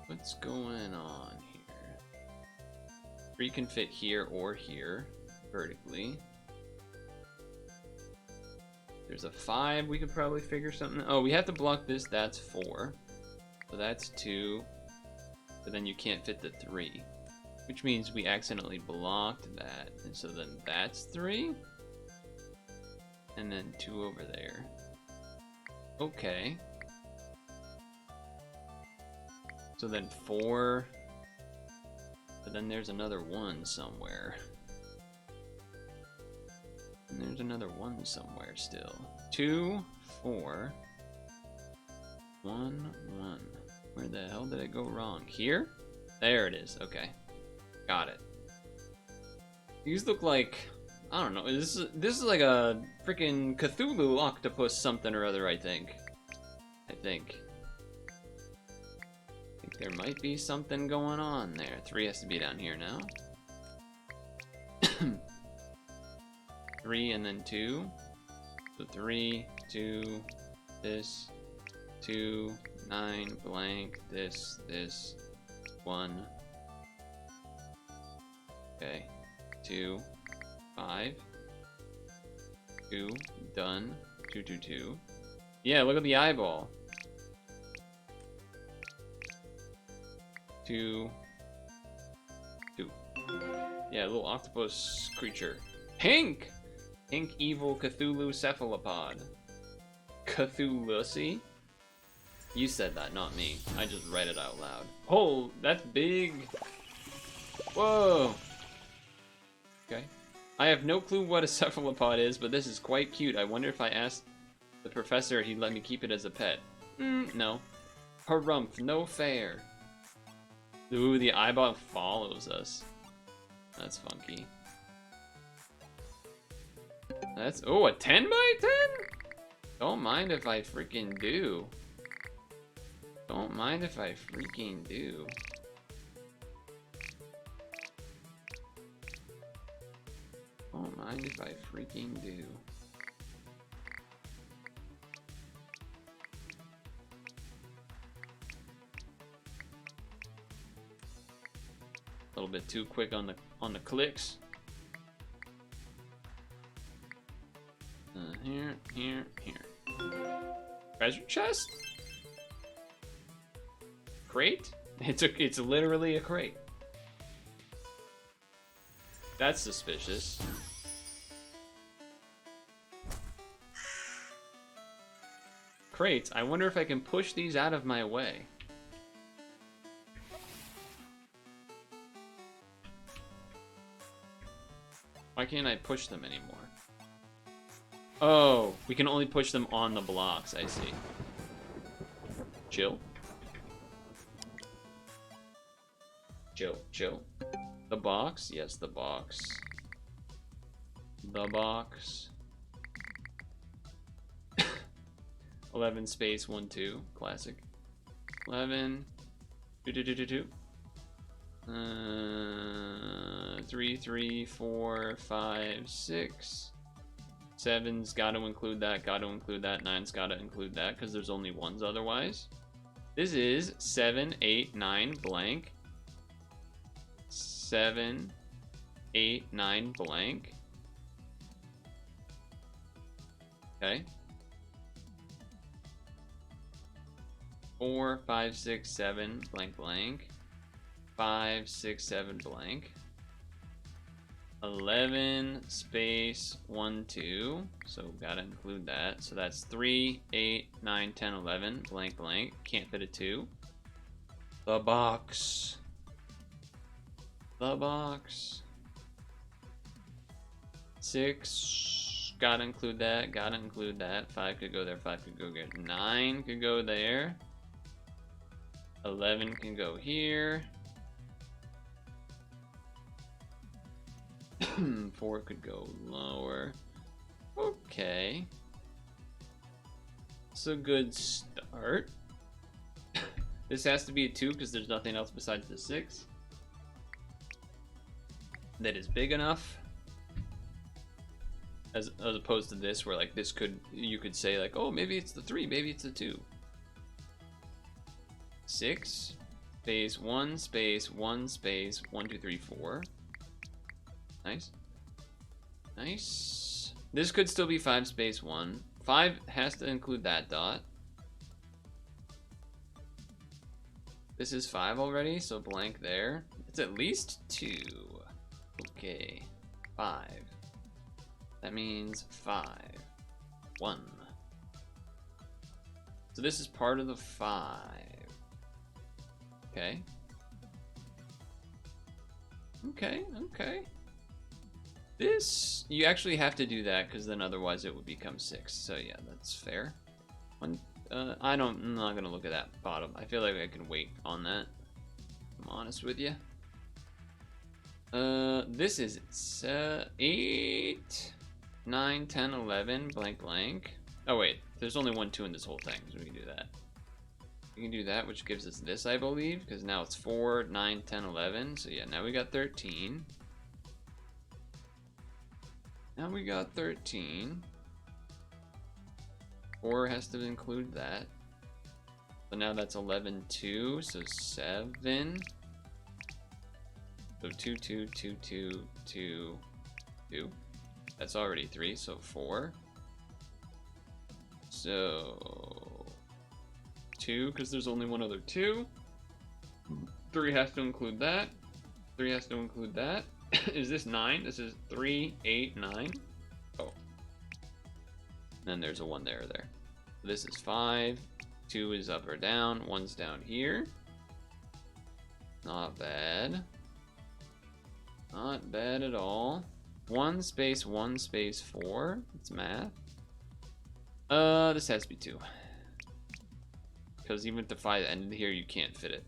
What's going on here? 3 can fit here or here, vertically. There's a 5, we could probably figure something. Oh, we have to block this, that's 4. So that's 2. But then you can't fit the 3. Which means we accidentally blocked that. And so then that's 3. And then 2 over there. Okay. So then 4. But then there's another 1 somewhere. And there's another 1 somewhere still. 2, 4. 1, 1. Where the hell did it go wrong? Here? There it is. Okay. Got it. These look like, I don't know. This is like a freaking Cthulhu octopus something or other, I think. I think there might be something going on there. 3 has to be down here now. 3 and then 2. So 3, 2, this, 2, 9, blank, this, 1. Okay. 2, 5. 2, done. 2, 2, 2. Yeah, look at the eyeball. 2, 2. Yeah, little octopus creature. Pink! Pink evil Cthulhu cephalopod. Cthulhussy? You said that, not me. I just read it out loud. Oh, that's big. Whoa. Okay. I have no clue what a cephalopod is, but this is quite cute. I wonder if I asked the professor he'd let me keep it as a pet. No. Harumph, no fair. Ooh, the eyeball follows us. That's funky. That's, oh, a 10 by 10? Don't mind if I freaking do. Don't mind if I freaking do. Don't mind if I freaking do. A little bit too quick on the clicks. Here. Treasure chest? Crate? It's literally a crate. That's suspicious. Crates? I wonder if I can push these out of my way. Why can't I push them anymore? Oh, we can only push them on the blocks, I see. Chill. Chill. The box? Yes, the box. The box. 11 space 1 2 classic. 11 2 2 2 2 2 3 3 4 5 6 7's got to include that, got to include that. 9's got to include that because there's only ones otherwise. This is 7 8 9 blank. 7 8 9 blank. Okay. 4 5 6 7 blank blank. 5 6 7 blank. 11 space 1 2, so gotta include that. So that's 3 8 9 10 11 blank blank. Can't fit a 2. The box. The box. 6, gotta include that, gotta include that. 5 could go there, 5 could go there. 9 could go there. 11 can go here. 4 could go lower. Okay. It's a good start. This has to be a 2 because there's nothing else besides the 6 that is big enough. As opposed to this, where like this could, you could say like, oh, maybe it's the 3, maybe it's the 2. 6 space 1 space 1 space 1 2 3 4. Nice. Nice. This could still be 5 space 1. 5 has to include that dot. This is 5 already, so blank there. It's at least 2. Okay. 5. That means 5. 1. So this is part of the 5. Okay. Okay, okay. This, you actually have to do that because then otherwise it would become 6. So yeah, that's fair. I'm not gonna look at that bottom. I feel like I can wait on that. I'm honest with you. This is 8, 9, 10, 11, blank, blank. Oh wait, there's only 1 2 in this whole thing, so we can do that. We can do that, which gives us this, I believe, because now it's 4, 9, 10, 11. So yeah, now we got 13. Now we got 13. 4 has to include that. So now that's 11, 2, so 7. So 2, 2, 2, 2, 2, 2. That's already 3, so 4. So 2, because there's only one other 2. 3 has to include that. 3 has to include that. Is this 9? This is 3, 8, 9. Oh. Then there's a 1 there. This is 5. 2 is up or down. 1's down here. Not bad. Not bad at all. 1 space 1 space 4. It's math. This has to be 2. Because even if the 5 ended here, you can't fit it.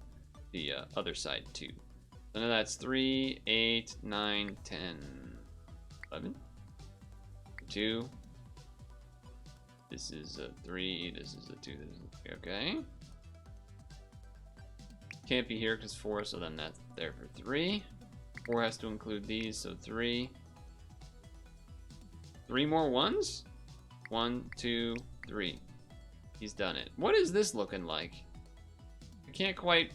The other side 2. So now that's 3, 8, 9, 10, 11. 2. This is a 3. This is a 2. This is a, okay. Can't be here because 4, so then that's there for 3. 4 has to include these, so 3. 3 more 1s? 1, 2, 3. He's done it. What is this looking like? I can't quite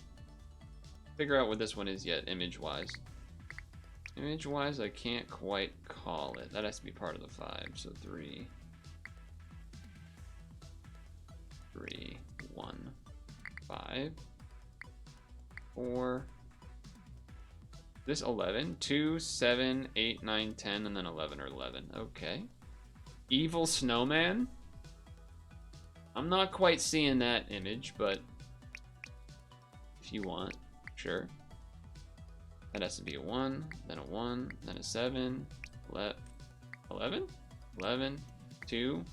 figure out what this one is yet, image-wise. Image-wise, I can't quite call it. That has to be part of the 5, so 3. 3, 1, 5, 4. This 11, 2, 7, 8, 9, 10, and then 11 or 11. Okay. Evil snowman? I'm not quite seeing that image, but if you want, sure. That has to be a 1, then a 1, then a 7, 11, 11, 2,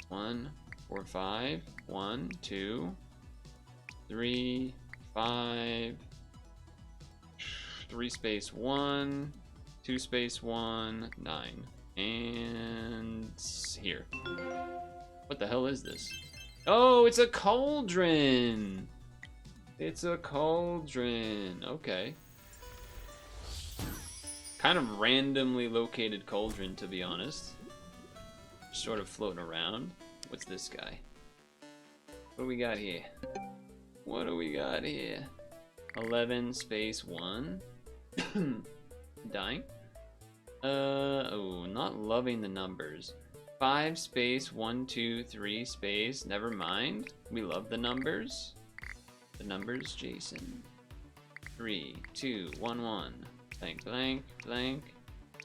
1, 4, 5, 1, 2, 3, 5. 3 space 1, 2 space 1, 9. And here. What the hell is this? Oh, it's a cauldron! It's a cauldron. Okay. Kind of randomly located cauldron, to be honest. Sort of floating around. What's this guy? What do we got here? What do we got here? 11 space 1. Dying. Oh, not loving the numbers. 5 space 1, 2, 3 space. Never mind. We love the numbers. The numbers, Jason. 3, 2, 1, 1. Blank, blank, blank.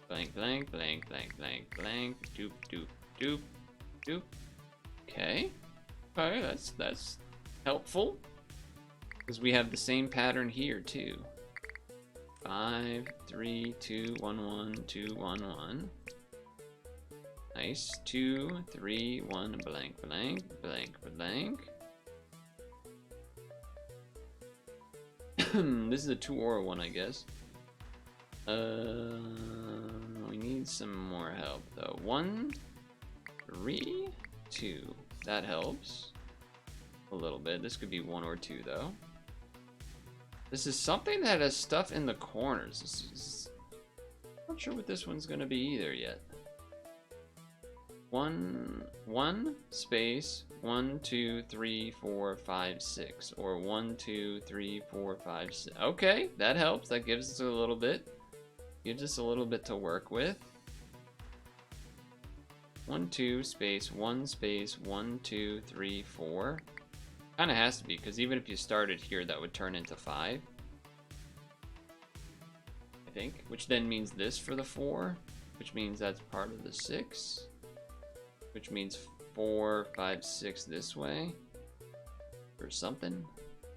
Blank, blank, blank, blank, blank, blank. Doop, doop, doop, doop. Okay. Okay, that's helpful. Because we have the same pattern here, too. 5, 3, 2, 1, 1, 2, 1, 1. Nice. 2, 3, 1, blank, blank, blank, blank. This is a 2 or a 1, I guess. We need some more help, though. 1, 3, 2. That helps. A little bit. This could be 1 or 2, though. This is something that has stuff in the corners. This is... I'm not sure what this one's gonna be either yet. 1 space 1, 2, 3, 4, 5, 6, or 1, 2, 3, 4, 5, 6. Okay, that helps. That gives us a little bit. Gives us a little bit to work with. 1, 2 space 1 space 1, 2, 3, 4. Kind of has to be, because even if you started here, that would turn into 5. I think, which then means this for the 4, which means that's part of the 6. Which means 4, 5, 6 this way. Or something.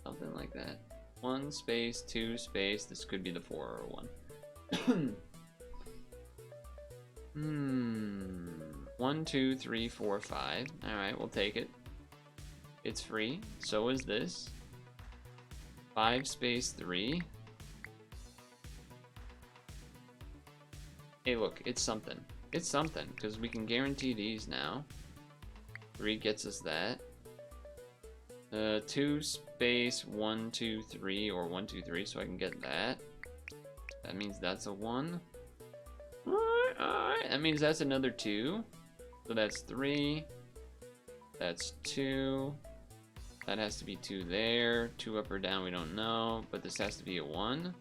Something like that. 1 space, 2 space. This could be the 4 or 1. 1, 2, 3, 4, 5. Alright, we'll take it. It's free. So is this. 5 space 3. Hey, look, it's something. It's something, because we can guarantee these now. 3 gets us that. 2 space 1, 2, 3, or 1, 2, 3, so I can get that. That means that's a 1. Alright, that means that's another 2. So that's 3. That's 2. That has to be 2 there. 2 up or down, we don't know. But this has to be a 1,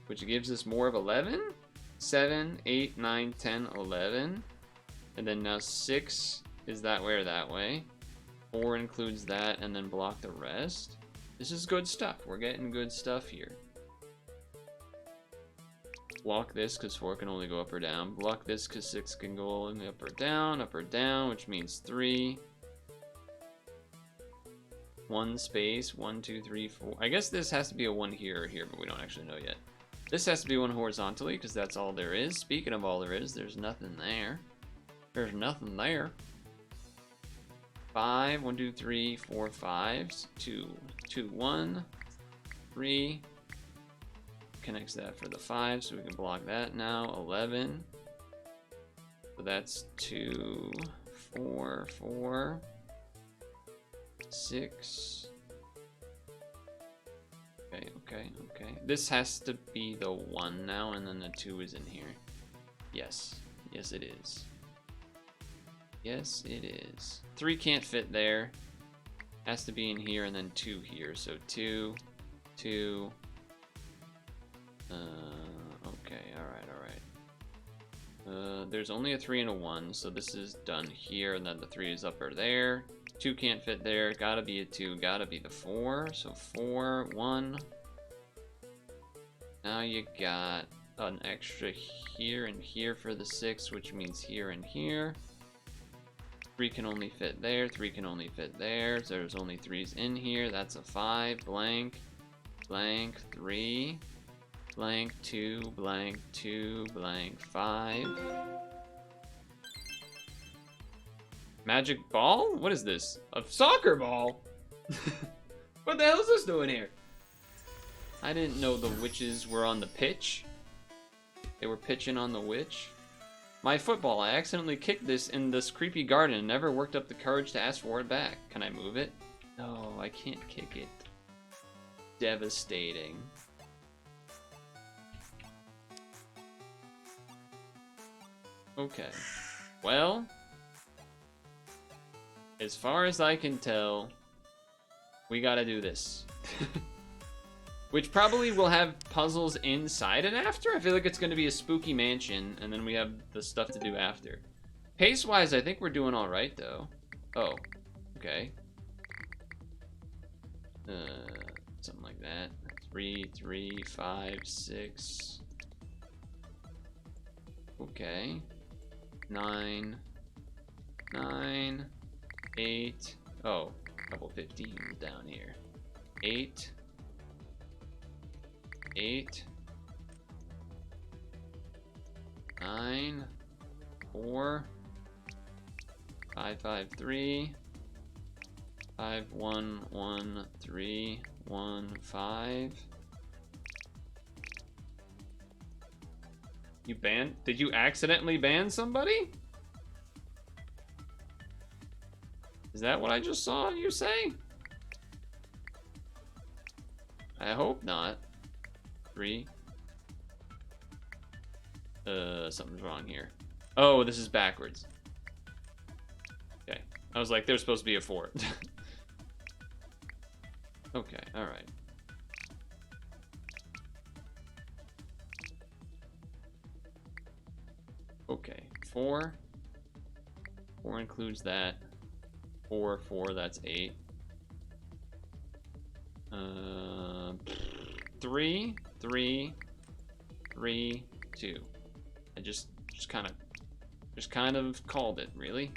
which gives us more of 11. 7, 8, 9, 10, 11. And then now 6 is that way or that way. 4 includes that and then block the rest. This is good stuff. We're getting good stuff here. Block this because 4 can only go up or down. Block this because 6 can go only up or down, which means 3. 1 space, 1, 2, 3, 4. I guess this has to be a 1 here or here, but we don't actually know yet. This has to be 1 horizontally because that's all there is. Speaking of all there is, there's nothing there. There's nothing there. 5, 1, 2, 3, 4, 5s. 2, 2, 1, 3. Connects that for the 5, so we can block that now. 11. So that's 2, 4, 4, 6. Okay. This has to be the 1 now, and then the 2 is in here. Yes. Yes, it is. Yes, it is. 3 can't fit there. Has to be in here, and then 2 here. So 2, 2. Okay, alright. There's only a 3 and a 1, so this is done here, and then the 3 is up or there. 2 can't fit there. Gotta be a 2. Gotta be the 4. So 4, 1. Now you got an extra here and here for the 6, which means here and here. 3 can only fit there. 3 can only fit there. So there's only 3s in here. That's a 5. Blank. Blank. 3. Blank. 2. Blank. 2. Blank. 5. Magic ball? What is this? A soccer ball? What the hell is this doing here? I didn't know the witches were on the pitch. They were pitching on the witch. My football, I accidentally kicked this in this creepy garden and never worked up the courage to ask for it back. Can I move it? No, I can't kick it. Devastating. Okay. Well, as far as I can tell, we gotta do this. Which probably will have puzzles inside and after. I feel like it's gonna be a spooky mansion, and then we have the stuff to do after. Pace-wise, I think we're doing alright, though. Oh, okay. Something like that. 3, 3, 5, 6. Okay. 9, 9, 8. Oh, couple 15s down here. 8, 8, 9, 4, 5, 5, 3, 5, 1, 1, 3, 1, 5. You banned? Did you accidentally ban somebody? Is that what I just saw you say? I hope not. 3. Something's wrong here. Oh, this is backwards. Okay. I was like, there's supposed to be a 4. Okay, alright. Okay, 4. 4 includes that. 4, 4, that's 8. 3, 3, 3, 2. I just kind of called it, really.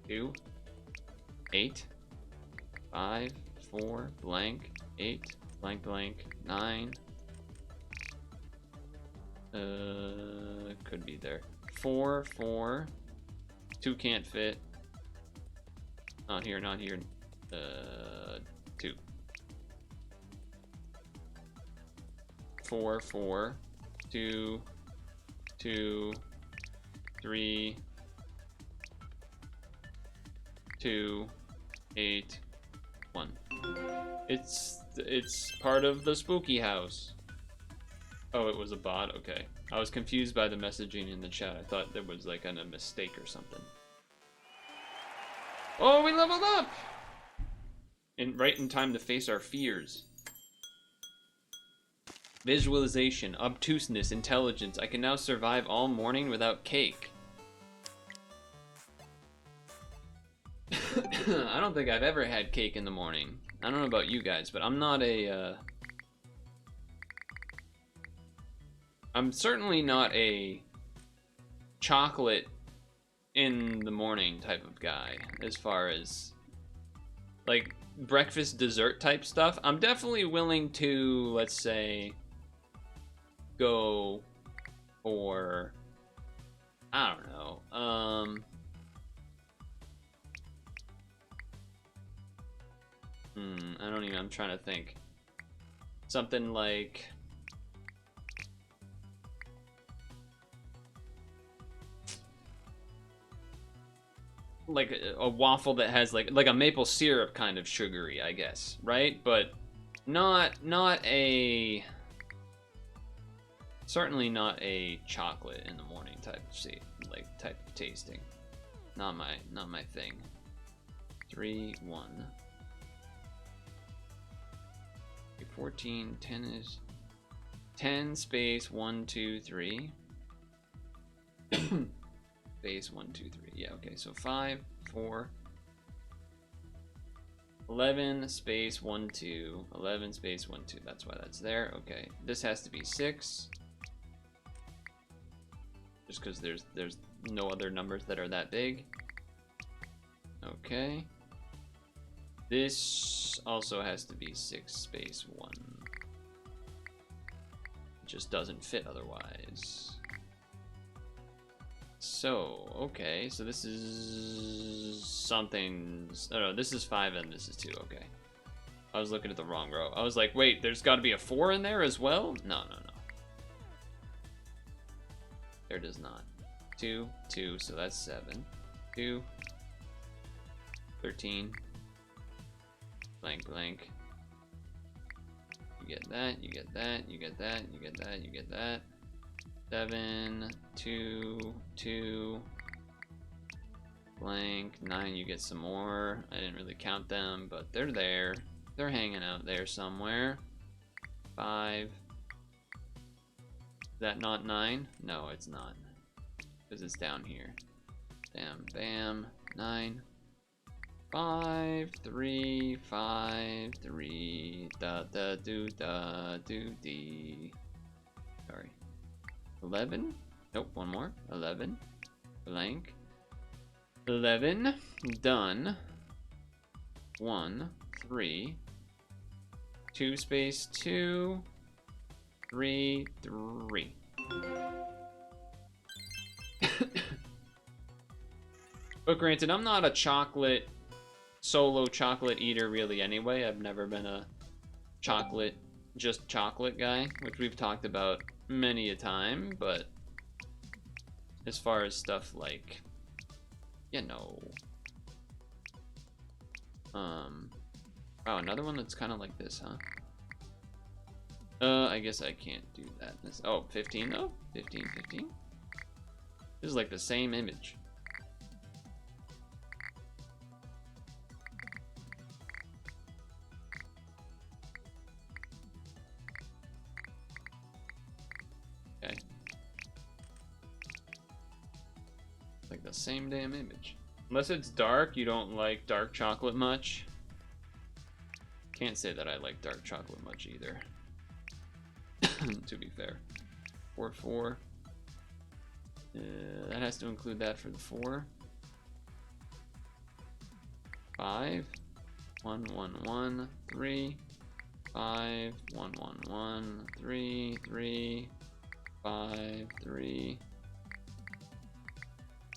2, 8, 5, 4, blank, 8, blank, blank, 9. Could be there. 4, 4. 2 can't fit. Not here, not here. 2. 4, 4. 2, 2, 3, 2, 8, 1. It's part of the spooky house. Oh, it was a bot? Okay. I was confused by the messaging in the chat. I thought there was like a mistake or something. Oh, we leveled up! Right in time to face our fears. Visualization, obtuseness, intelligence. I can now survive all morning without cake. I don't think I've ever had cake in the morning. I don't know about you guys, but I'm not a, I'm certainly not a chocolate in the morning type of guy, as far as, like, breakfast dessert type stuff. I'm definitely willing to, let's say, go for, I don't know, I don't even, I'm trying to think. Something like a waffle that has like a maple syrup kind of sugary, I guess, right? But not a, certainly not a chocolate in the morning type of tasting. Not my thing. 3, 1. 14, 10 is 10 space 1, 2, 3. Space 1, 2, 3. Yeah, okay, so 5, 4, 11 space 1, 2, 11 space 1, 2. That's why that's there. Okay, this has to be 6. Just because there's no other numbers that are that big. Okay. This also has to be 6 space 1. It just doesn't fit otherwise. So, okay, so this is something, oh no, this is 5 and this is 2, okay. I was looking at the wrong row. I was like, wait, there's got to be a 4 in there as well? No, no, no. There does not. 2, 2, so that's 7. 2, 13, blank, blank. You get that, you get that, you get that, you get that, you get that. 7, 2, 2, blank, 9, you get some more. I didn't really count them, but they're there. They're hanging out there somewhere. 5. Is that not 9? No, it's not. Because it's down here. Bam, bam, 9. 5, 3, 5, 3, da da do da do dee. Sorry. 11. Nope, one more. 11. Blank. 11. Done. 1, 3. 2 space 2. 3, 3. But granted, I'm not a solo chocolate eater really anyway. I've never been a just chocolate guy, which we've talked about many a time, but as far as stuff like, you know, oh, another one that's kind of like this, huh? I guess I can't do that. Oh, 15 though? 15, 15? This is like the same image. Okay. Like the same damn image. Unless it's dark, you don't like dark chocolate much. Can't say that I like dark chocolate much either. To be fair. 4, 4. That has to include that for the 4. 5. 1, 1, 1, 3. 5. 1, 1, 1, 3, 3. 5, 3.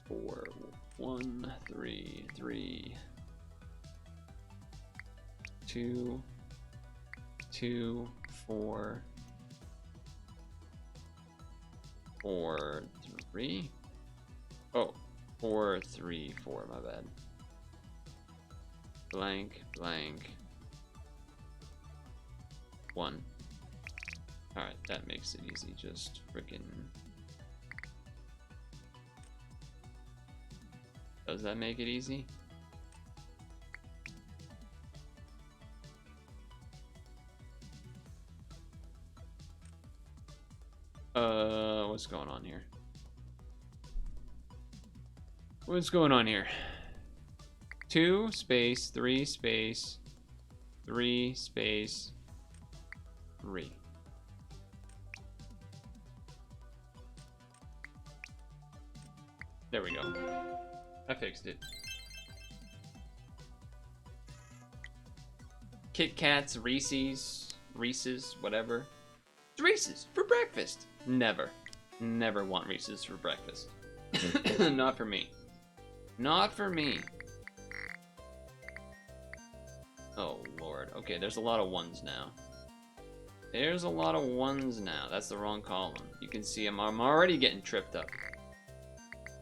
4. 1, 3, 3. 2. 2, 4. 4, 3. Oh, 4, 3, 4. My bad. Blank, blank. 1. Alright, that makes it easy. Just freaking. Does that make it easy? What's going on here? What's going on here? 2 space 3 space 3 space 3. There we go. I fixed it. Kit Kats, Reese's, whatever. It's Reese's for breakfast. Never want Reese's for breakfast. Not for me. Not for me. Oh lord. Okay, there's a lot of 1s now. There's a lot of 1s now. That's the wrong column. You can see I'm already getting tripped up.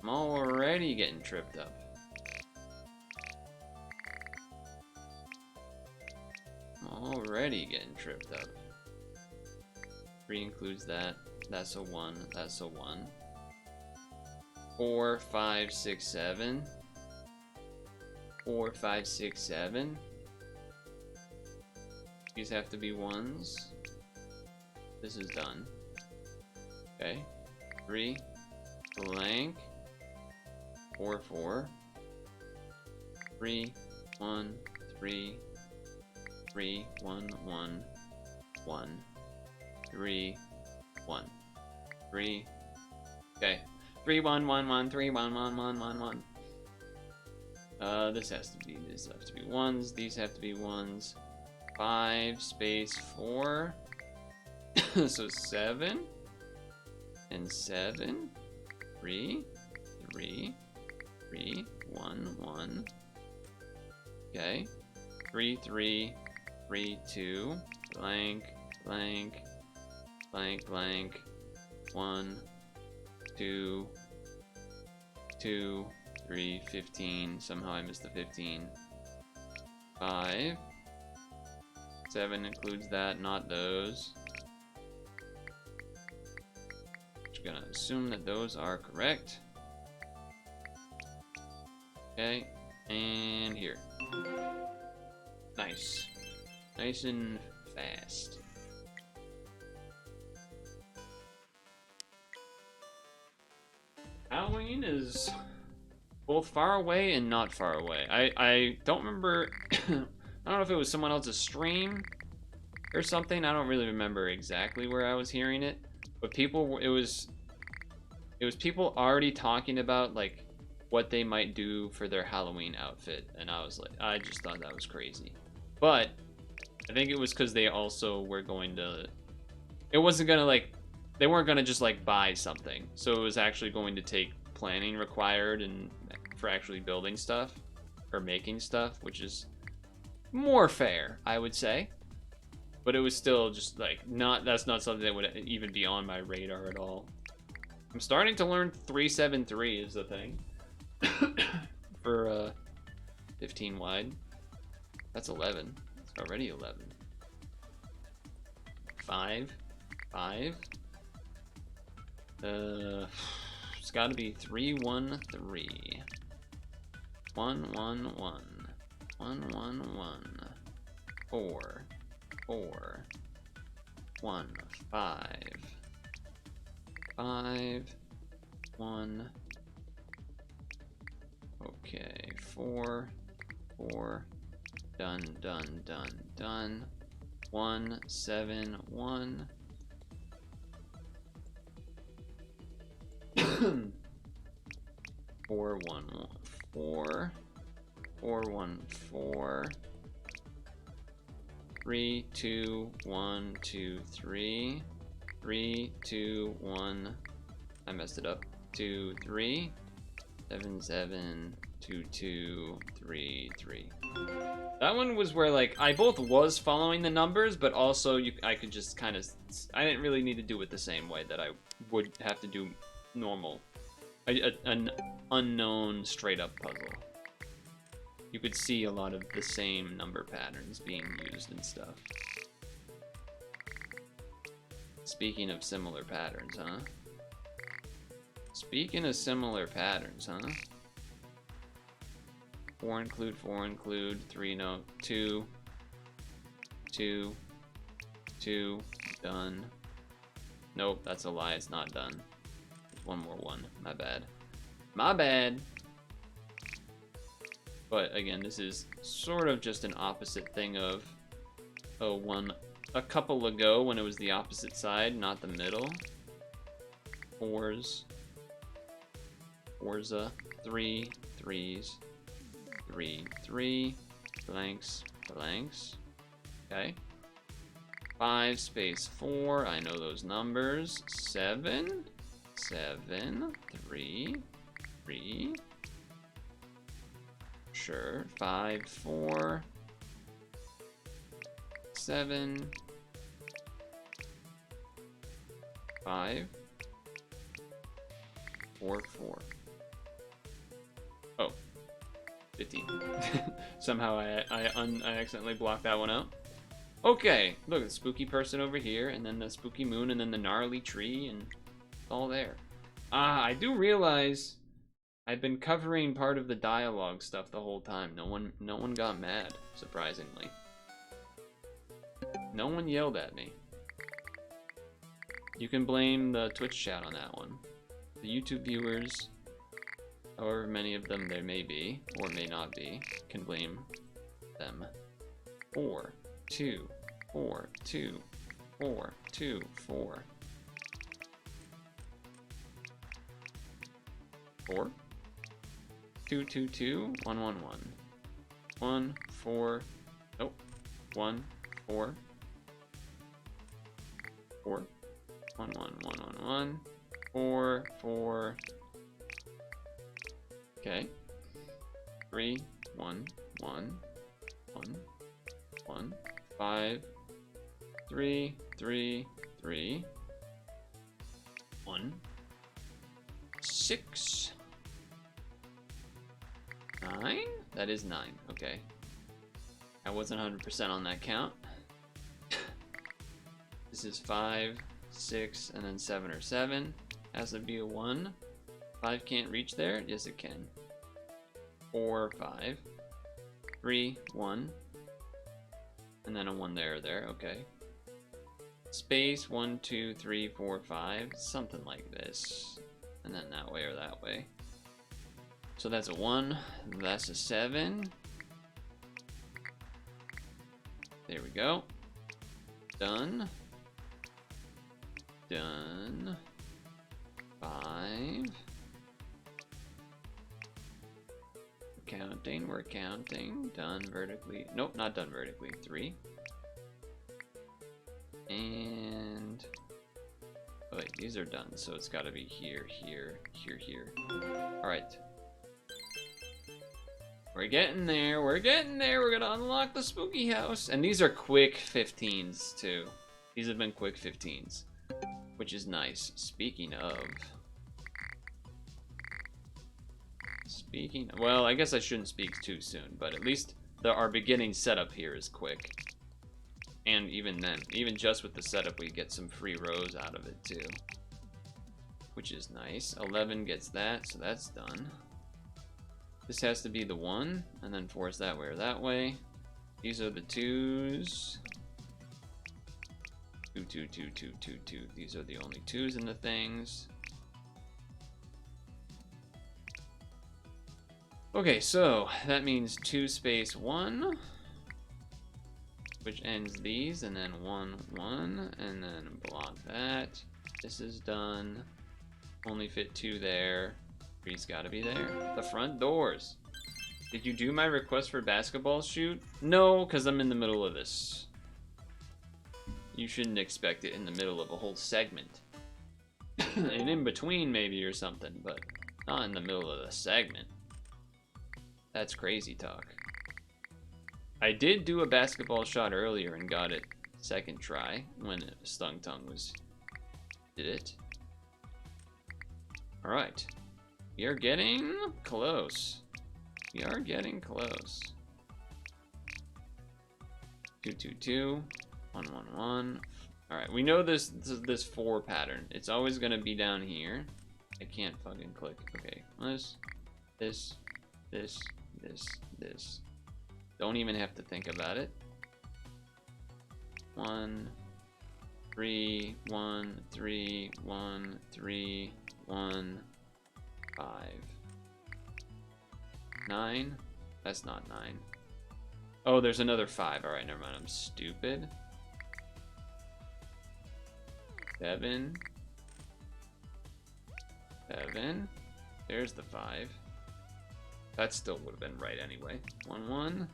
I'm already getting tripped up. I'm already getting tripped up. 3 includes that. That's a 1. That's a 1. 4, 5, 6, 7. 4, 5, 6, 7. These have to be 1s. This is done. Okay. 3. Blank. 4, 4. 3, 1, 3. 3, 1, 1. 1. 3, 1. 3. Okay. 3, 1, 1, 1, 3, 1, 1, 1, 1, 1. This has to be 1s. These have to be 1s. 5 space 4. So 7. And 7. 3. 3. 3. 1, 1. Okay. 3, 3. 3, 2, blank, blank, blank, blank, 1, 2, 2, 3, 15. Somehow I missed the 15. 5. 7 includes that, not those. Just gonna assume that those are correct. Okay, and here. Nice. Nice and fast. Halloween is both far away and not far away. I don't remember. I don't know if it was someone else's stream or something. I don't really remember exactly where I was hearing it, but it was people already talking about like what they might do for their Halloween outfit, and I was like, I just thought that was crazy. But I think it was because they also were going to. It wasn't gonna like. They weren't gonna just like buy something, so it was actually going to take planning required and for actually building stuff or making stuff, which is more fair, I would say. But it was still just like that's not something that would even be on my radar at all. I'm starting to learn 373 is the thing for 15 wide. That's 11. It's already 11. 5, 5. It's got to be 3, 1, 3. 1, 1, 1. 1, 1, 1. 4, 4. 1, 5. 5, 1. Okay, 4, 4. Done, done, done, done. 1, 7, 1. 4, 1, 1, 4. 4, 1, 4. 3, 2, 1, 2, 3. 3, 2, 1. I messed it up. 2, 3. 7, 7. 2, 2, 3, 3. That one was where like I both was following the numbers, but also I could just kind of. I didn't really need to do it the same way that I would have to do normal, an unknown straight up puzzle. You could see a lot of the same number patterns being used and stuff. Speaking of similar patterns, huh? Speaking of similar patterns, huh? 4 include, 3 no, 2, 2, 2, done. Nope, that's a lie, it's not done. There's one more 1, my bad. My bad! But again, this is sort of just an opposite thing of a couple ago when it was the opposite side, not the middle. 4s, 4s, 3, 3s, 3, 3, blanks, blanks. Okay. 5 space 4, I know those numbers. 7, 7, 3, 3. Sure. 5, 4, 7, 5, 4, 4. Oh, 15. Somehow I accidentally blocked that one out. Okay, look, the spooky person over here, and then the spooky moon, and then the gnarly tree, and it's all there. Ah, I do realize I've been covering part of the dialogue stuff the whole time. No one got mad, surprisingly. No one yelled at me. You can blame the Twitch chat on that one. The YouTube viewers, however many of them there may be, or may not be, can blame them. 4, 2, 4, 2, 4, 2, 4. 4, 2, 2, 2, 1, 1, 1. 1, 4, nope, 1, 4, 4, 1, 1, 1, 1, 1, 4, 4. Okay. 3, 1, 1, 1, 1, 5, 3, 3, 3, 1, 6, 9. That is 9. Okay. I wasn't 100% on that count. This is 5, 6, and then 7 or 7. Has to be a 1. 5 can't reach there. Yes, it can. 4, 5, 3, 1, and then a 1 there. Okay. Space 1, 2, 3, 4, 5, something like this, and then that way or that way. So that's a 1. That's a 7. There we go. Done. Done. 5. We're counting. Done vertically. Nope, not done vertically. 3. And oh, wait, these are done, so it's got to be here, here, here, here. All right. We're getting there. We're getting there. We're gonna unlock the spooky house, and these are quick 15s too. These have been quick 15s, which is nice. Speaking of. Well, I guess I shouldn't speak too soon, but at least our beginning setup here is quick. And even then, even just with the setup, we get some free rows out of it too, which is nice. 11 gets that, so that's done. This has to be the 1, and then 4 is that way or that way. These are the 2s. 2, 2, 2, 2, 2, 2. These are the only 2s in the things. Okay, so that means 2 space 1, which ends these, and then 1, 1, and then block that. This is done. Only fit 2 there. 3's gotta be there. The front doors. Did you do my request for basketball shoot? No, because I'm in the middle of this. You shouldn't expect it in the middle of a whole segment. And in between maybe or something, but not in the middle of the segment. That's crazy talk. I did do a basketball shot earlier and got it second try when Stung Tongue did it. All right, we are getting close. We are getting close. 2, 2, 2, 1, 1, 1. All right, we know this 4 pattern. It's always gonna be down here. I can't fucking click. Okay, this. Don't even have to think about it. 1, 3, 1, 3, 1, 3, 1, 5. 9? That's not 9. Oh, there's another 5. Alright, never mind. I'm stupid. 7. 7. There's the 5. That still would have been right anyway. 1, 1,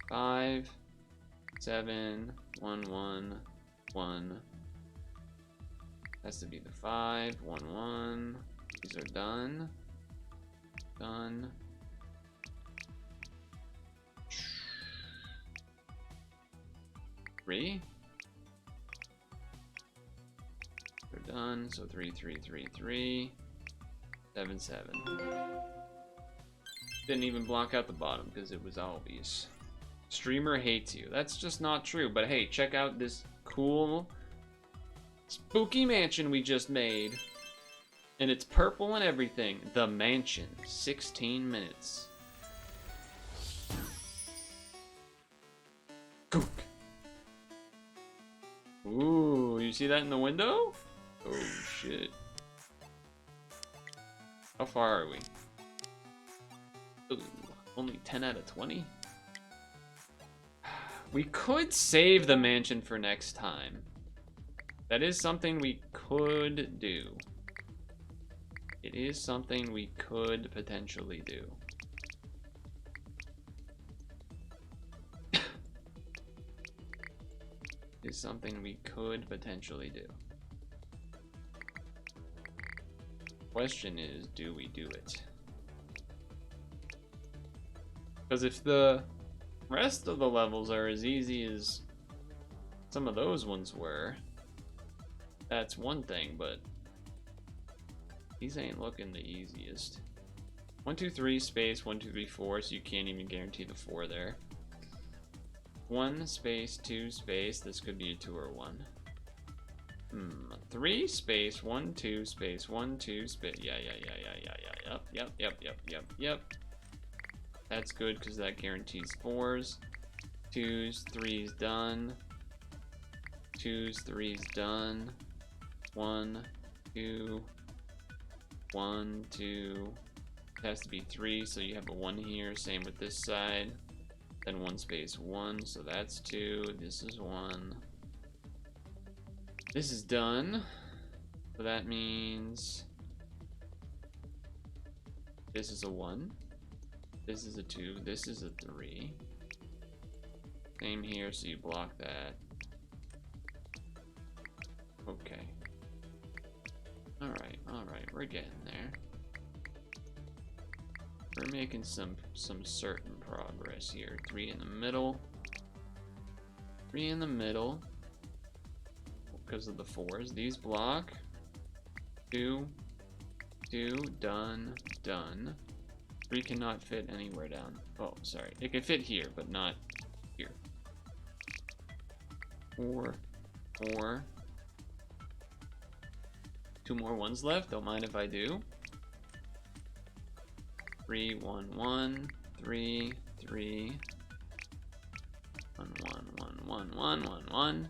5, 7, 1, 1, 1. Has to be the 5, 1, 1. These are done. Done. Three. They're done. So 3, 3, 3, 3. 7, 7. Didn't even block out the bottom because it was obvious. Streamer hates you. That's just not true. But hey, check out this cool spooky mansion we just made. And it's purple and everything. The mansion. 16 minutes. Gook. Ooh, you see that in the window? Oh shit. How far are we? Ooh, only 10 out of 20? We could save the mansion for next time. That is something we could do. It is something we could potentially do. It is something we could potentially do. Question is, do we do it? Because if the rest of the levels are as easy as Some of those ones were. That's one thing, but these ain't looking the easiest. 1, 2, 3 space 1, 2, 3, 4, so you can't even guarantee the 4 there. 1 space 2 space, this could be a 2 or 1. 3 space 1, 2 space 1, 2 space. Yep. That's good because that guarantees 4s. 2s, 3s done. 2s, 3s done. 1, 2, 1, 2. It has to be 3, so you have a 1 here. Same with this side. Then 1 space 1, so that's 2. This is 1. This is done. So that means this is a 1. This is a 2. This is a 3. Same here, so you block that. Okay. Alright, we're getting there. We're making some certain progress here. 3 in the middle. 3 in the middle. Because of the 4s. These block. 2. 2. Done. 3 cannot fit anywhere down. Oh, sorry. It can fit here, but not here. 4. 4. 2 more 1s left. Don't mind if I do. 3, 1, 1, 3, 3, 1, 1, 1, 1, 1,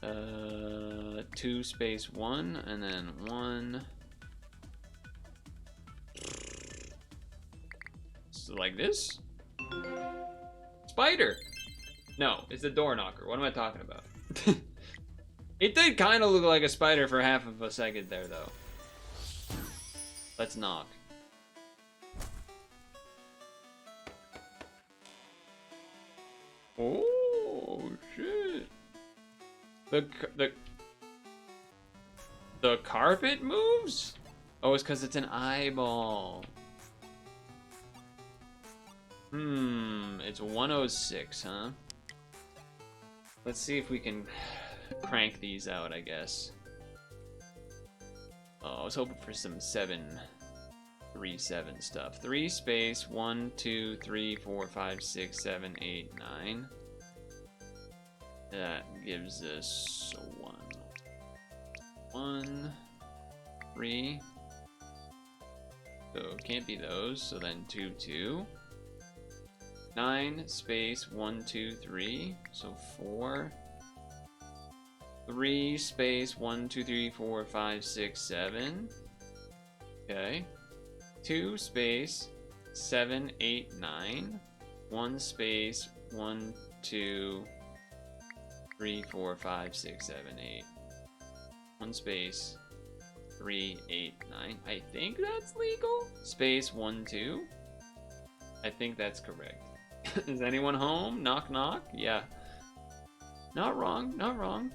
1. 2 space 1, and then 1. So like this? Spider! No, it's a door knocker. What am I talking about? It did kind of look like a spider for half of a second there, though. Let's knock. Oh shit! The carpet moves? Oh, it's because it's an eyeball. It's 106, huh? Let's see if we can crank these out, I guess. Oh, I was hoping for some 3 7 stuff. 3 space 1, 2, 3, 4, 5, 6, 7, 8, 9. That gives us 1. 1, 3. So it can't be those. So then 2, 2. 9 space 1, 2, 3. So 4. 3 space 1, 2, 3, 4, 5, 6, 7. Okay. 2 space 7, 8, 9. 1 space 1, 2, 3, 4, 5, 6, 7, 8. 1 space 3, 8, 9. I think that's legal. Space 1, 2. I think that's correct. Is anyone home? Knock knock. Yeah. Not wrong. Not wrong.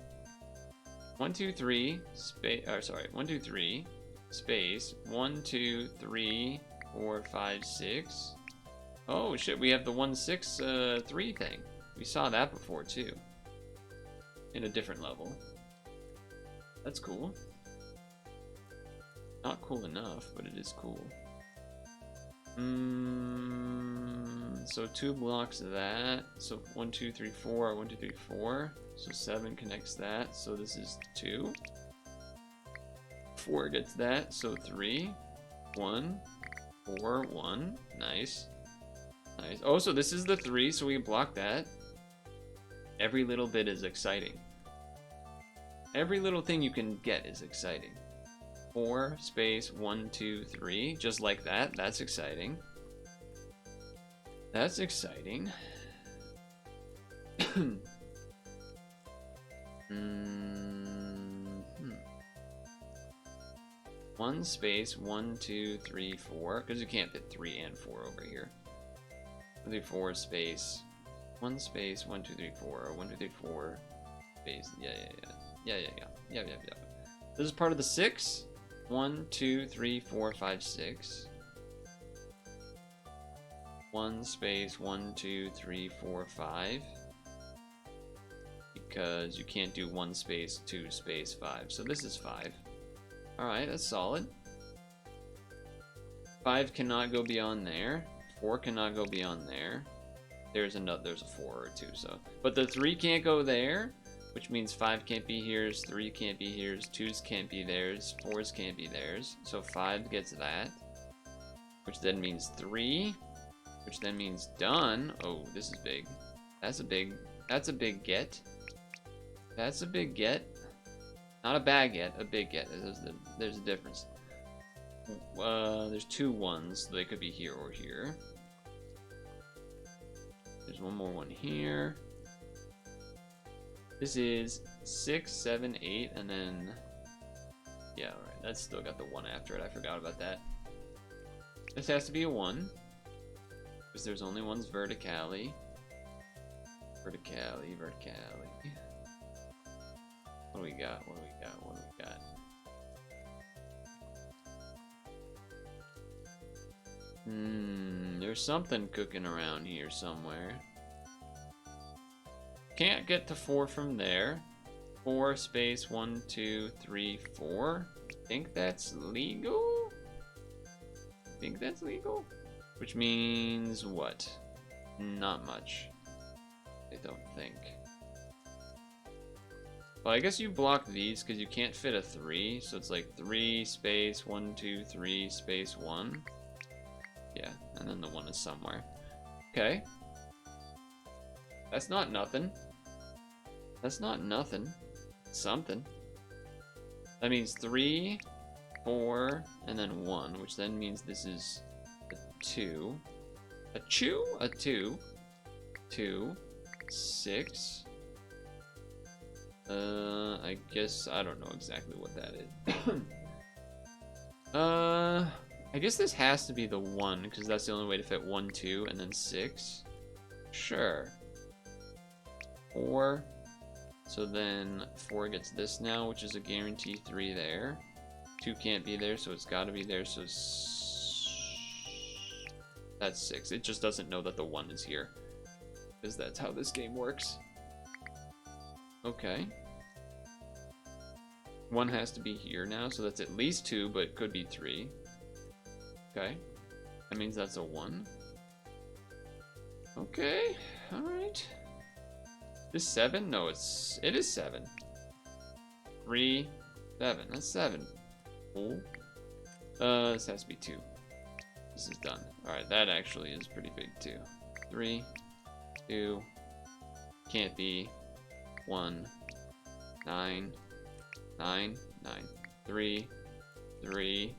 1, 2, 3 space. Or sorry. 1, 2, 3 space 1, 2, 3, 4, 5, 6. Oh shit! We have the 1, 6, 3 thing. We saw that before too. In a different level. That's cool. Not cool enough, but it is cool. So 2 blocks of that. So 1, 2, 3, 4. 1, 2, 3, 4. So 7 connects that. So this is 2. 4 gets that. So 3, 1, 4, 1. Nice. Nice. Oh, so this is the 3. So we block that. Every little bit is exciting. Every little thing you can get is exciting. 4 space 1, 2, 3. Just like that. That's exciting. That's exciting. 1 space 1, 2, 3, 4. Because you can't fit 3 and 4 over here. 1, 2, 4 space 1 space 1, 2, 3, 4. 1, 2, 3, 4 space. Yeah. This is part of the 6. 1, 2, 3, 4, 5, 6. 1 space 1, 2, 3, 4, 5. because you can't do 1 space 2 space 5. So this is 5. Alright, that's solid. 5 cannot go beyond there. 4 cannot go beyond there. There's a 4 or 2, so. But the 3 can't go there, which means 5 can't be here's, 3 can't be here's, 2's can't be theirs, 4's can't be theirs. So 5 gets that, which then means 3, which then means done. Oh, this is big. That's a big get. That's a big get. Not a bad get, a big get. There's a difference. There's 2 1s. They could be here or here. There's one more one here. This is 6, 7, 8, and then... Yeah, alright. That's still got the 1 after it. I forgot about that. This has to be a 1. Because there's only ones vertically. Vertically. What do we got? What do we got? What do we got? There's something cooking around here somewhere. Can't get to 4 from there. 4 space 1, 2, 3, 4. Think that's legal? Think that's legal? Which means what? Not much. I don't think. Well, I guess you block these because you can't fit a 3, so it's like 3 space 1, 2, 3 space 1. Yeah, and then the 1 is somewhere. Okay. That's not nothing. That's not nothing. Something. That means 3, 4, and then 1, which then means this is a 2. A 2? A 2. 2. 6. I guess I don't know exactly what that is. I guess this has to be the 1, because that's the only way to fit 1, 2, and then 6. Sure. 4. So then 4 gets this now, which is a guarantee 3 there. 2 can't be there, so it's got to be there, so that's 6. It just doesn't know that the 1 is here, because that's how this game works. Okay. 1 has to be here now, so that's at least 2, but it could be 3. Okay. That means that's a 1. Okay. Alright. This 7? No, it is 7. 3, 7. That's 7. Cool. This has to be 2. This is done. Alright, that actually is pretty big too. 3, 2, can't be 1, 9, 9, 9, 3, 3,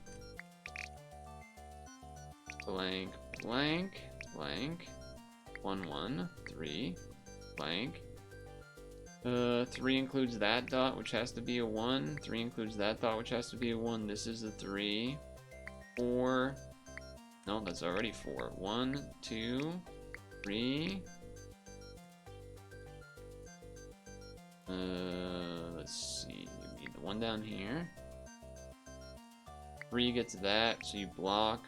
blank, blank, blank, 1, 1, 3, blank. 3 includes that dot, which has to be a 1. 3 includes that dot, which has to be a 1. This is a 3. 4. No, that's already 4. 1, 2, 3. Let's see. You need the 1 down here. 3 gets that, so you block.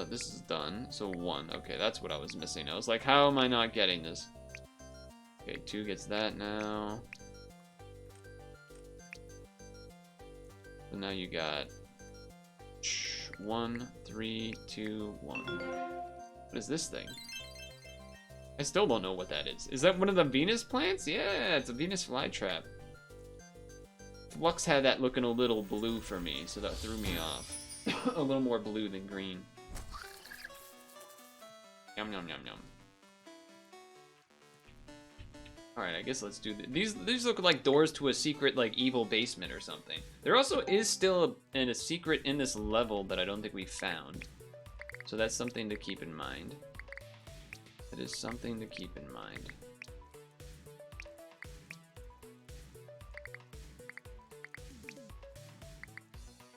This is done, so 1. Okay, that's what I was missing. I was like, how am I not getting this? Okay, 2 gets that now. So now you got 1, 3, 2, 1. What is this thing? I still don't know what that is. Is that one of the Venus plants? Yeah, it's a Venus flytrap. Flux had that looking a little blue for me, so that threw me off. A little more blue than green. Yum, yum, yum, yum. Alright, I guess let's do these look like doors to a secret, like, evil basement or something. There also is still a secret in this level that I don't think we found. So that's something to keep in mind. That is something to keep in mind.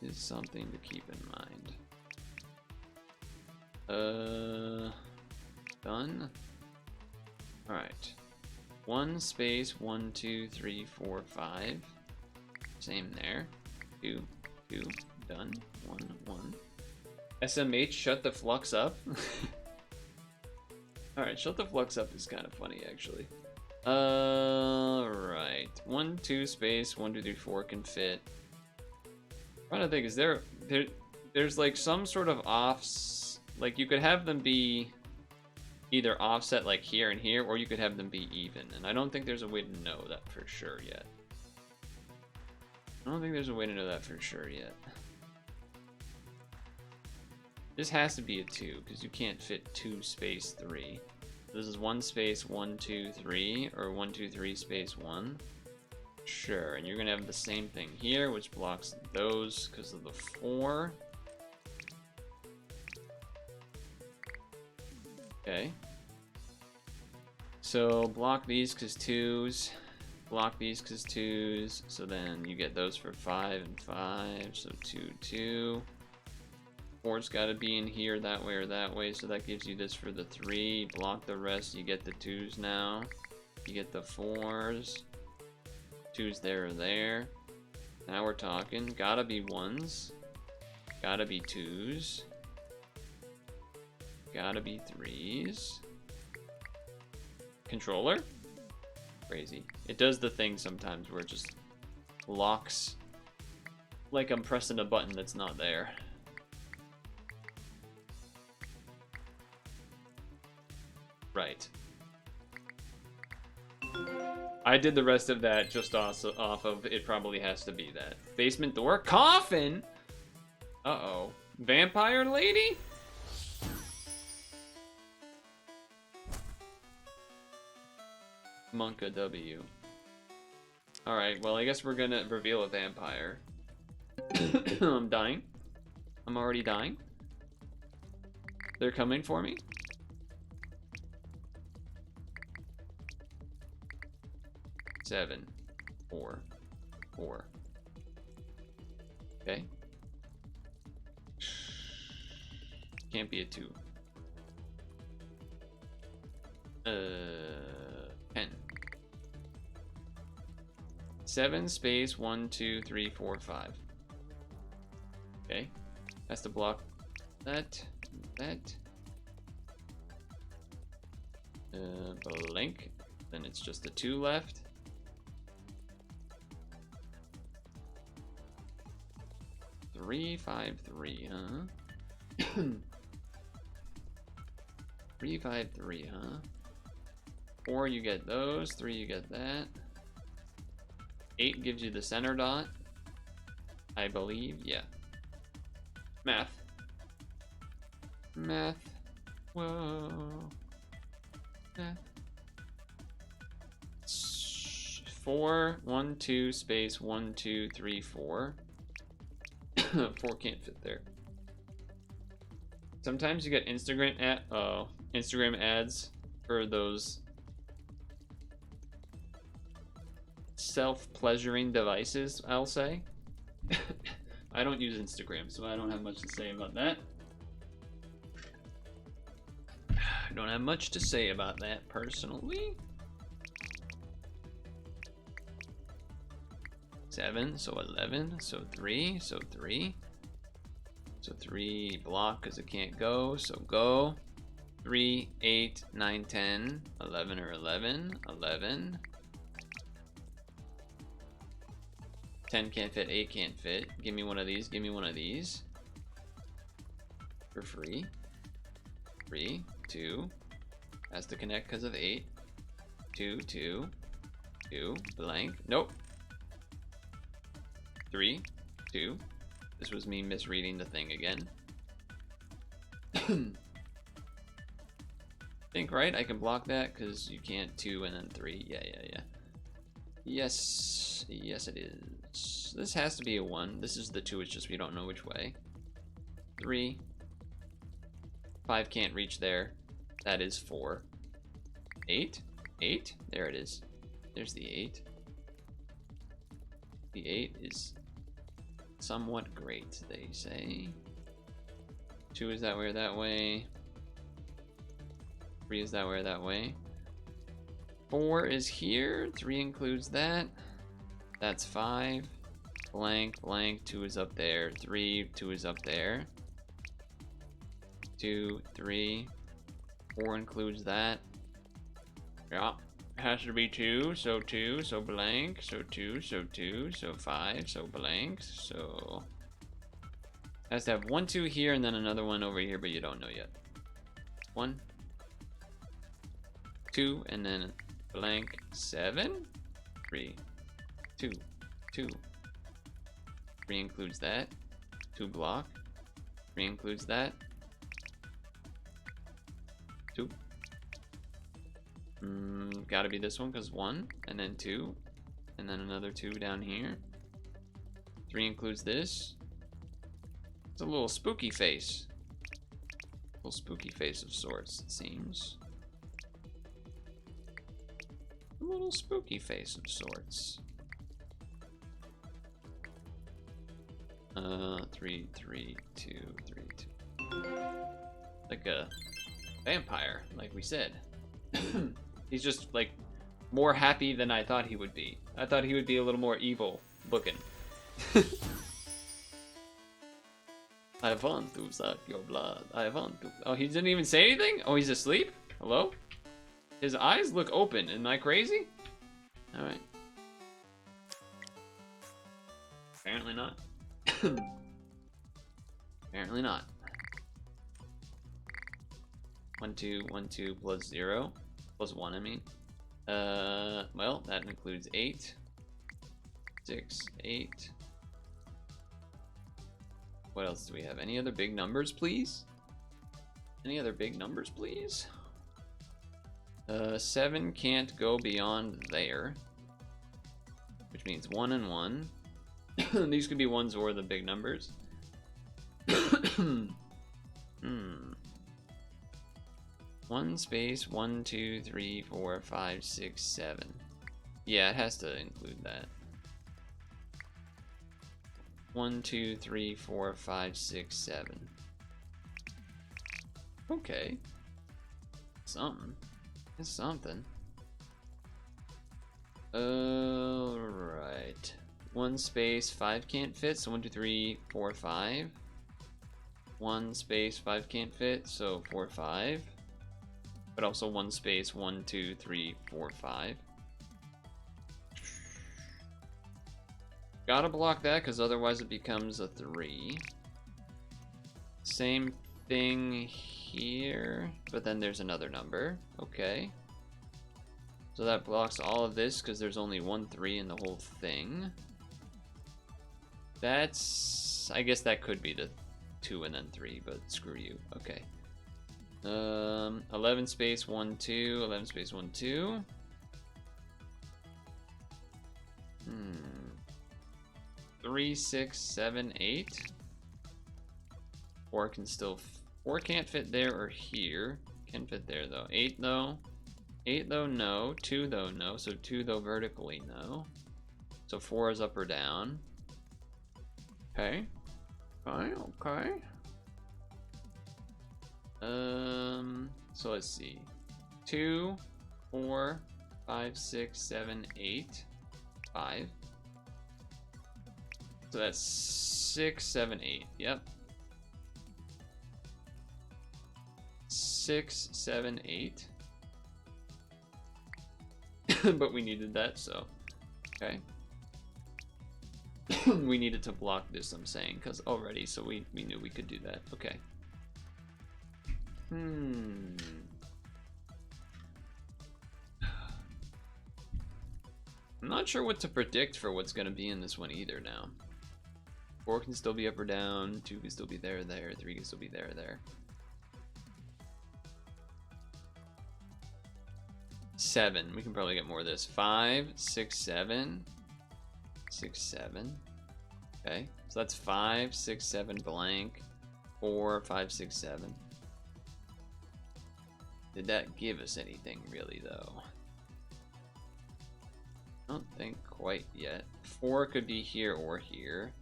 Is something to keep in mind. Done? Alright. 1 space 1, 2, 3, 4, 5. Same there. 2, 2, done. 1, 1. SMH, shut the flux up. Alright, shut the flux up is kind of funny, actually. Right. 1, 2, space, 1, 2, 3, 4 can fit. I'm trying to think, is there's like some sort of offs, like you could have them be either offset like here and here, or you could have them be even, and I don't think there's a way to know that for sure yet. I don't think there's a way to know that for sure yet. This has to be a 2, because you can't fit 2 space 3. This is 1 space 1, 2, 3, or 1, 2, 3 space 1. Sure, and you're gonna have the same thing here, which blocks those because of the 4. Okay. So block these because 2s, block these because 2s, so then you get those for 5 and 5, so 2, 2. 4's got to be in here that way or that way, so that gives you this for the 3. Block the rest, you get the 2s now. You get the 4s. 2's there or there. Now we're talking. Gotta be 1s. Gotta be 2s. Gotta be 3s. Controller? Crazy. It does the thing sometimes where it just locks like I'm pressing a button that's not there. Right. I did the rest of that just off of it probably has to be that. Basement door? Coffin? Uh-oh. Vampire lady? Monka W. Alright, well I guess we're gonna reveal a vampire. I'm dying. I'm already dying. They're coming for me. Seven, 4, 4. Okay. Can't be a 2. 10. 7 space 1, 2, 3, 4, 5. Okay. Has to block that. Blank. Then it's just the 2 left. 3, 5, 3, huh? 3, 5, 3, huh? 4, you get those. 3, you get that. 8 gives you the center dot, I believe. Yeah. Math. Whoa. Math. 4, 1, 2, space 1, 2, 3, 4. 4 can't fit there. Sometimes you get Instagram ads for those self-pleasuring devices, I'll say. I don't use Instagram, so I don't have much to say about that. I don't have much to say about that personally. 7, so 11, so 3, so 3. So 3 block because it can't go, so go. 3, 8, 9, 10, 11 or 11, 11. 10 can't fit, 8 can't fit. Give me one of these, give me one of these. For free. 3, 2. Has to connect because of 8. 2, 2. 2, blank. Nope. 3, 2. This was me misreading the thing again. Think, right? I can block that because you can't 2 and then 3. Yeah. Yes, it is. This has to be a 1. This is the 2, it's just we don't know which way. 3. 5 can't reach there. That is 4. 8? 8? There it is. There's the 8. The 8 is somewhat great, they say. 2 is that way or that way. 3 is that way or that way. 4 is here. 3 includes that. That's 5. Blank, blank. 2 is up there. 3, 2 is up there. 2, 3. 4 includes that. Yeah. Has to be 2, so blank, so 2, so 2, so 5, so blank, so... Has to have 1, 2 here, and then another one over here, but you don't know yet. 1, 2, and then blank 7, 3, 2, 2. 3 includes that. 2 block. 3 includes that. 2. Gotta be this one because 1, and then 2, and then another 2 down here. 3 includes this. It's a little spooky face. A little spooky face of sorts, it seems. A little spooky face of sorts. 3, 3, 2, 3, 2. Like a vampire, like we said. He's just like more happy than I thought he would be. I thought he would be a little more evil looking. I want to suck your blood. I want to. Oh, he didn't even say anything? Oh, he's asleep? Hello? His eyes look open. Am I crazy? Alright. Apparently not. Apparently not. 1, 2, 1, 2 plus 0. Plus 1, I mean. Well, that includes 8. 6, 8. What else do we have? Any other big numbers, please? Any other big numbers, please? 7 can't go beyond there. Which means 1 and 1. These could be ones or the big numbers. 1 space 1, 2, 3, 4, 5, 6, 7. Yeah, it has to include that. 1, 2, 3, 4, 5, 6, 7. Okay. Something. It's something. Alright. 1 space 5 can't fit, so 1, 2, 3, 4, 5. 1 space 5 can't fit, so 4, 5. But also 1 space 1, 2, 3, 4, 5. Gotta block that because otherwise it becomes a 3. Same thing here, but then there's another number. Okay. So that blocks all of this because there's only 1 3 in the whole thing. That's... I guess that could be the 2 and then 3, but screw you. Okay. 11 space 1, 2. 11 space 1, 2. 3, 6, 7, 8. 4 can still... 4 can't fit there or here. Can fit there though. 8 though. 8 though, no. 2 though, no. So 2 though vertically, no. So 4 is up or down. Okay. Okay, okay. So let's see. 2, 4, 5, 6, 7, 8, 5. So that's 6, 7, 8. Yep. 6, 7, 8. But we needed that, so okay. We needed to block this, I'm saying, because already, so we knew we could do that. Okay. I'm not sure what to predict for what's going to be in this one either now. 4 can still be up or down, 2 can still be there, 3 can still be there. 7, we can probably get more of this. 5, 6, 7. 6, 7. Okay, so that's 5, 6, 7 blank. 4, 5, 6, 7. Did that give us anything really though? I don't think quite yet. 4 could be here or here.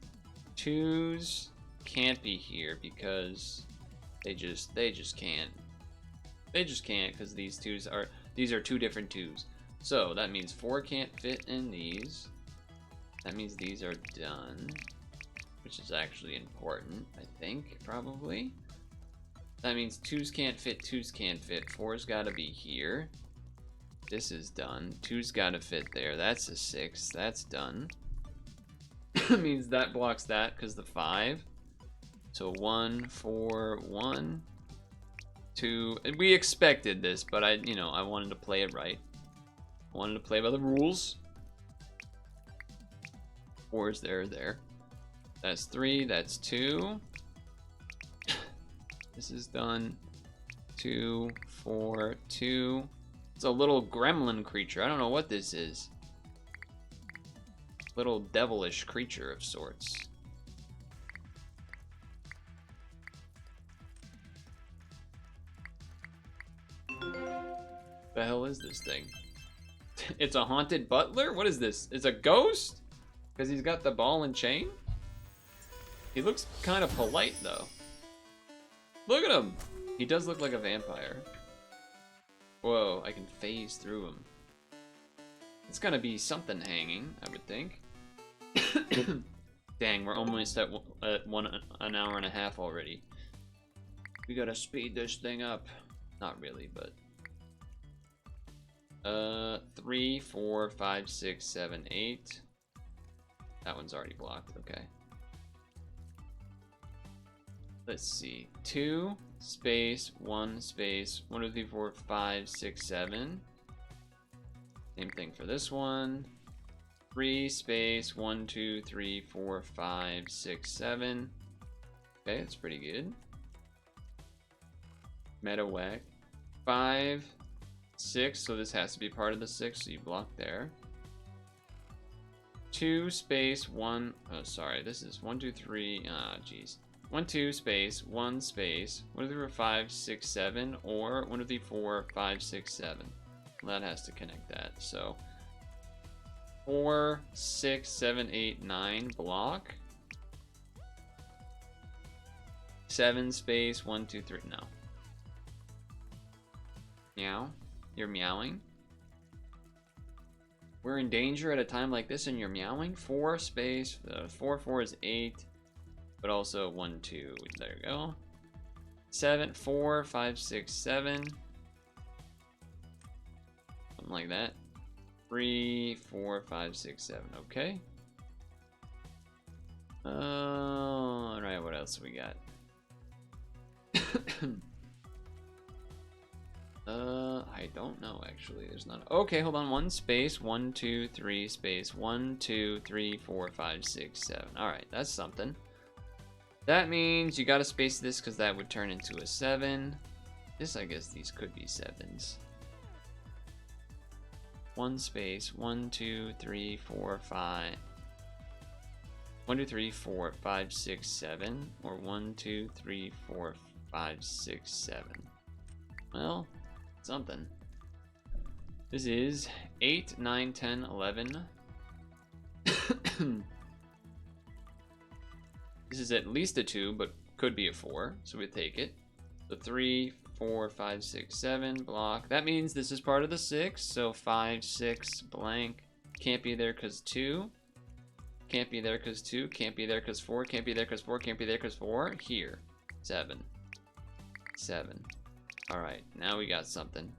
2s can't be here because they just can't. They just can't because these are 2 different 2s. So that means 4 can't fit in these. That means these are done, which is actually important, I think, probably. That means 2's can't fit, 2's can't fit. 4's gotta be here. This is done. 2's gotta fit there. That's a 6. That's done. Means that blocks that because the 5. So 1, 4, 1, 2. We expected this, but I wanted to play it right. I wanted to play by the rules. 4's there. That's 3. That's 2. This is done. 2, 4, 2. It's a little gremlin creature. I don't know what this is. Little devilish creature of sorts. The hell is this thing? It's a haunted butler? What is this? It's a ghost? Because he's got the ball and chain? He looks kind of polite though. Look at him! He does look like a vampire. Whoa, I can phase through him. It's gonna be something hanging, I would think. Dang, we're almost at an hour and a half already. We gotta speed this thing up. Not really, but... 3, 4, 5, 6, 7, 8. That one's already blocked, okay. Let's see. 2, space, 1, space, 1, 2, 3, 4, 5, 6, 7. Same thing for this one. 3, space, 1, 2, 3, 4, 5, 6, 7. Okay, that's pretty good. Meta whack. 5, 6, so this has to be part of the 6, so you block there. 2, space, 1, oh sorry, this is 1, 2, 3, jeez. 1, 2, space, 1, space, 1, 2, 3, 4, 5, 6, 7, or 1, 2, 3, 4, 5, 6, 7. That has to connect that, so 4, 6, 7, 8, 9, block. 7, space, 1, 2, 3, no. Meow, you're meowing. We're in danger at a time like this and you're meowing. 4, space, 4, 4 is 8. But also 1, 2, there you go. 7, 4, 5, 6, 7. Something like that. 3, 4, 5, 6, 7, okay. Alright, what else we got? I don't know actually. There's not. Okay, hold on. 1 space, 1, 2, 3 space, 1, 2, 3, 4, 5, 6, 7. Alright, that's something. That means you gotta space this because that would turn into a 7. This, I guess these could be 7s. 1 space, 1, 2, 3, 4, 5. 1, 2, 3, 4, 5, 6, 7. Or 1, 2, 3, 4, 5, 6, 7. Well, something. This is 8, 9, 10, 11. This is at least a 2, but could be a 4, so we take it. So 3, 4, 5, 6, 7, block. That means this is part of the 6, so 5, 6, blank. Can't be there because 2. Can't be there because 2. Can't be there because 4. Can't be there because 4. Can't be there because 4. Here. 7. 7. Alright, now we got something.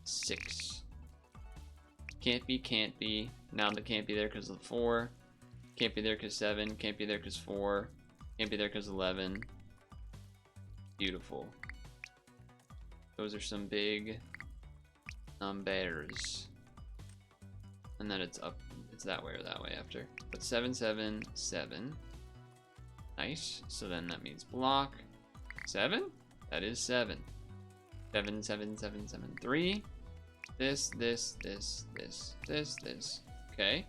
6. Can't be, can't be. Now the can't be there because of 4. Can't be there because 7. Can't be there because 4. Can't be there because 11. Beautiful. Those are some big numbers. And then it's up. It's that way or that way after. But 7, 7, 7. Nice. So then that means block. 7? That is 7. 7, 7, 7, 7, 3. This. Okay.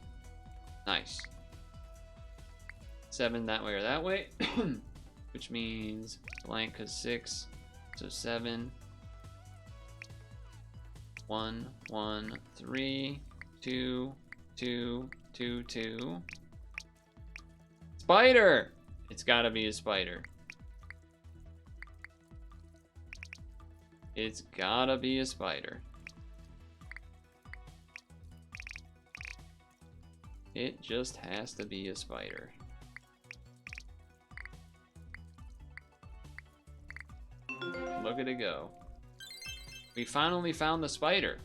Nice. 7 that way or that way. Which means blank because 6. So 7. 1, 1, 3, 2, 2, 2, 2. Spider! It's gotta be a spider. It's gotta be a spider. It just has to be a spider. Look at it go. We finally found the spider.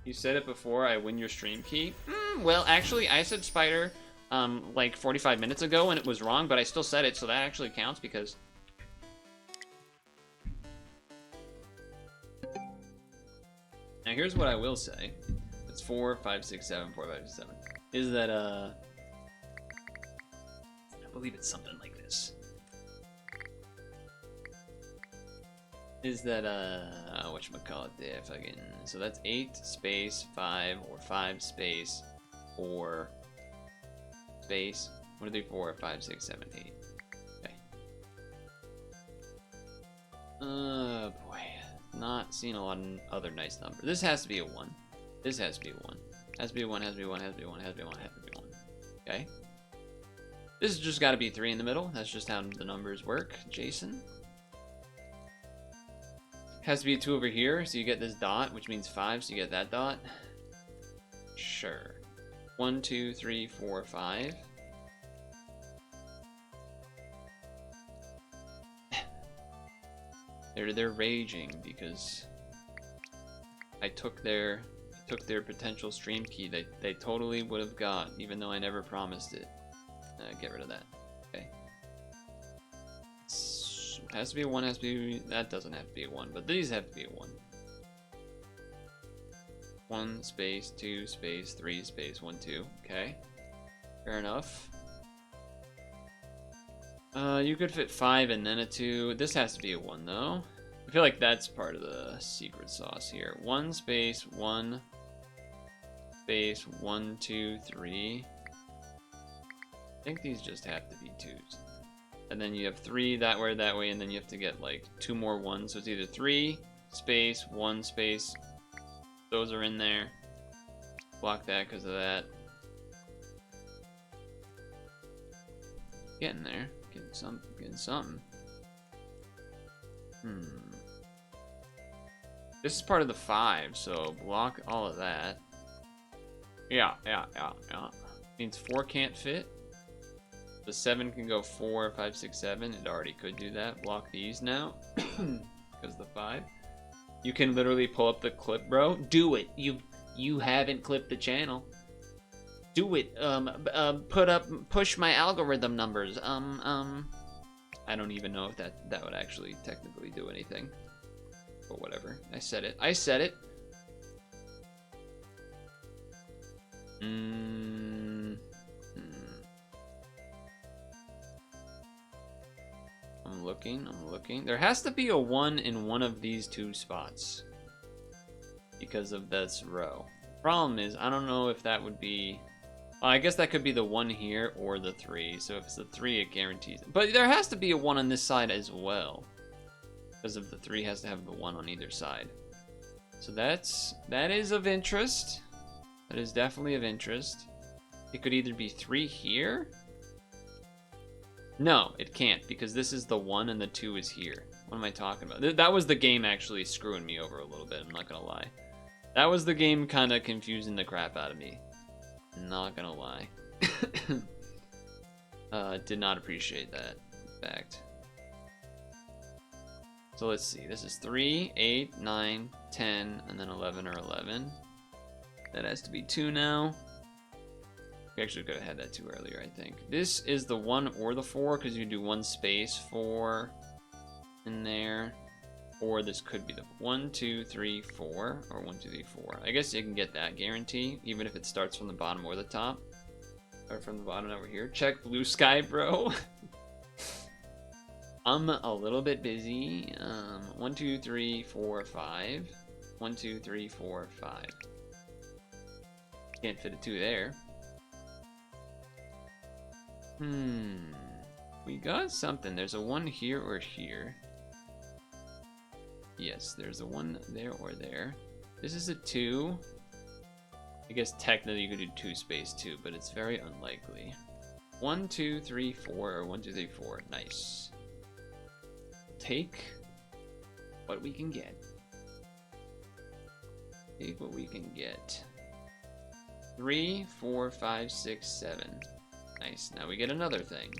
You said it before, I win your stream key. Well, actually, I said spider like 45 minutes ago and it was wrong, but I still said it, so that actually counts because... Now here's what I will say. It's 4, 5, 6, 7, 4, 5, 6, 7. Is that, I believe it's something like this. Is that, whatchamacallit there, fucking... So that's 8 space 5, or 5 space 4 space 1, 2, 3, 4, 5, 6, 7, 8. Okay. Oh boy. Not seeing a lot of other nice numbers. This has to be a 1. This has to be a 1. Has to be a 1, has to be a 1, has to be a 1, has to be a 1, has to be a 1. Okay. This has just got to be 3 in the middle. That's just how the numbers work, Jason. Has to be a 2 over here, so you get this dot, which means 5, so you get that dot. Sure. 1, 2, 3, 4, 5. They're raging because I took their potential stream key. They totally would have got, even though I never promised it. Get rid of that. Okay. Has to be a 1, has to be... That doesn't have to be a 1, but these have to be a 1. 1 space, 2 space, 3 space, 1, 2. Okay. Fair enough. You could fit 5 and then a 2. This has to be a 1, though. I feel like that's part of the secret sauce here. 1 space, 1 space, 1, 2, 3. I think these just have to be 2s. And then you have 3 that way, and then you have to get like 2 more 1s. So it's either 3 space, 1 space. Those are in there. Block that because of that. Getting there. Getting something. This is part of the 5, so block all of that. Yeah. Means 4 can't fit. The 7 can go 4, 5, 6, 7. It already could do that. Block these now. Because the 5. You can literally pull up the clip, bro. Do it. You haven't clipped the channel. Do it. Push my algorithm numbers. I don't even know if that would actually technically do anything. But whatever. I said it. I'm looking. There has to be a 1 in one of these 2 spots. Because of this row. Problem is, I don't know if that would be... Well, I guess that could be the 1 here or the 3. So if it's the 3, it guarantees it. But there has to be a 1 on this side as well. Because of the 3 has to have the 1 on either side. So that is of interest. That is definitely of interest. It could either be 3 here. No, it can't, because this is the 1 and the 2 is here. What am I talking about? That was the game actually screwing me over a little bit, I'm not gonna lie. That was the game kind of confusing the crap out of me. Not gonna lie. Did not appreciate that fact. So let's see, this is 3, 8, 9, 10, and then 11 or 11. That has to be 2 now. We actually could have had that 2 earlier, I think. This is the 1 or the 4, because you do 1 space 4 in there. Or this could be the 1, 2, 3, 4, or 1, 2, 3, 4. I guess you can get that guarantee, even if it starts from the bottom or the top. Or from the bottom over here. Check Blue Sky, bro. I'm a little bit busy. 1, 2, 3, 4, 5. 1, 2, 3, 4, 5. Can't fit a 2 there. We got something. There's a 1 here or here. Yes, there's a 1 there or there. This is a 2. I guess technically you could do 2 space 2, but it's very unlikely. 1, 2, 3, 4, or 1, 2, 3, 4. Nice. Take what we can get. Take what we can get. 3, 4, 5, 6, 7. Nice. Now we get another thing.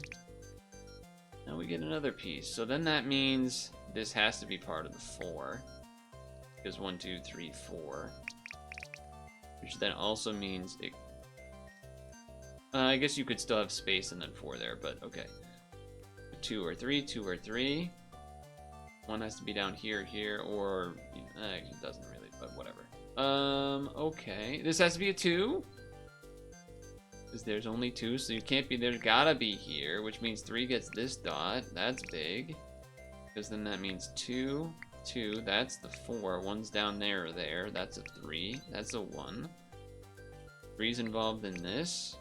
Now we get another piece. So then that means this has to be part of the 4. Because 1, 2, 3, 4. Which then also means it... I guess you could still have space and then 4 there, but okay. 2 or 3, 2 or 3. One has to be down here, here, or... it doesn't really, but whatever. Okay. This has to be a 2. Because there's only 2, so you can't be there. Gotta be here, which means 3 gets this dot. That's big. Because then that means 2, 2. That's the 4. 1's down there or there. That's a 3. That's a 1. 3's involved in this.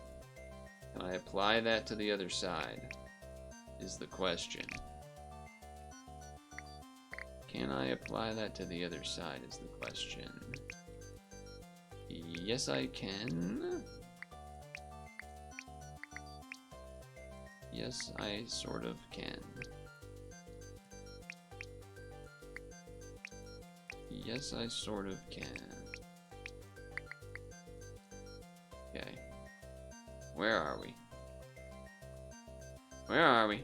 Can I apply that to the other side? Is the question. Can I apply that to the other side is the question. Yes, I can. Yes, I sort of can. Yes, I sort of can. Okay. Where are we? Where are we?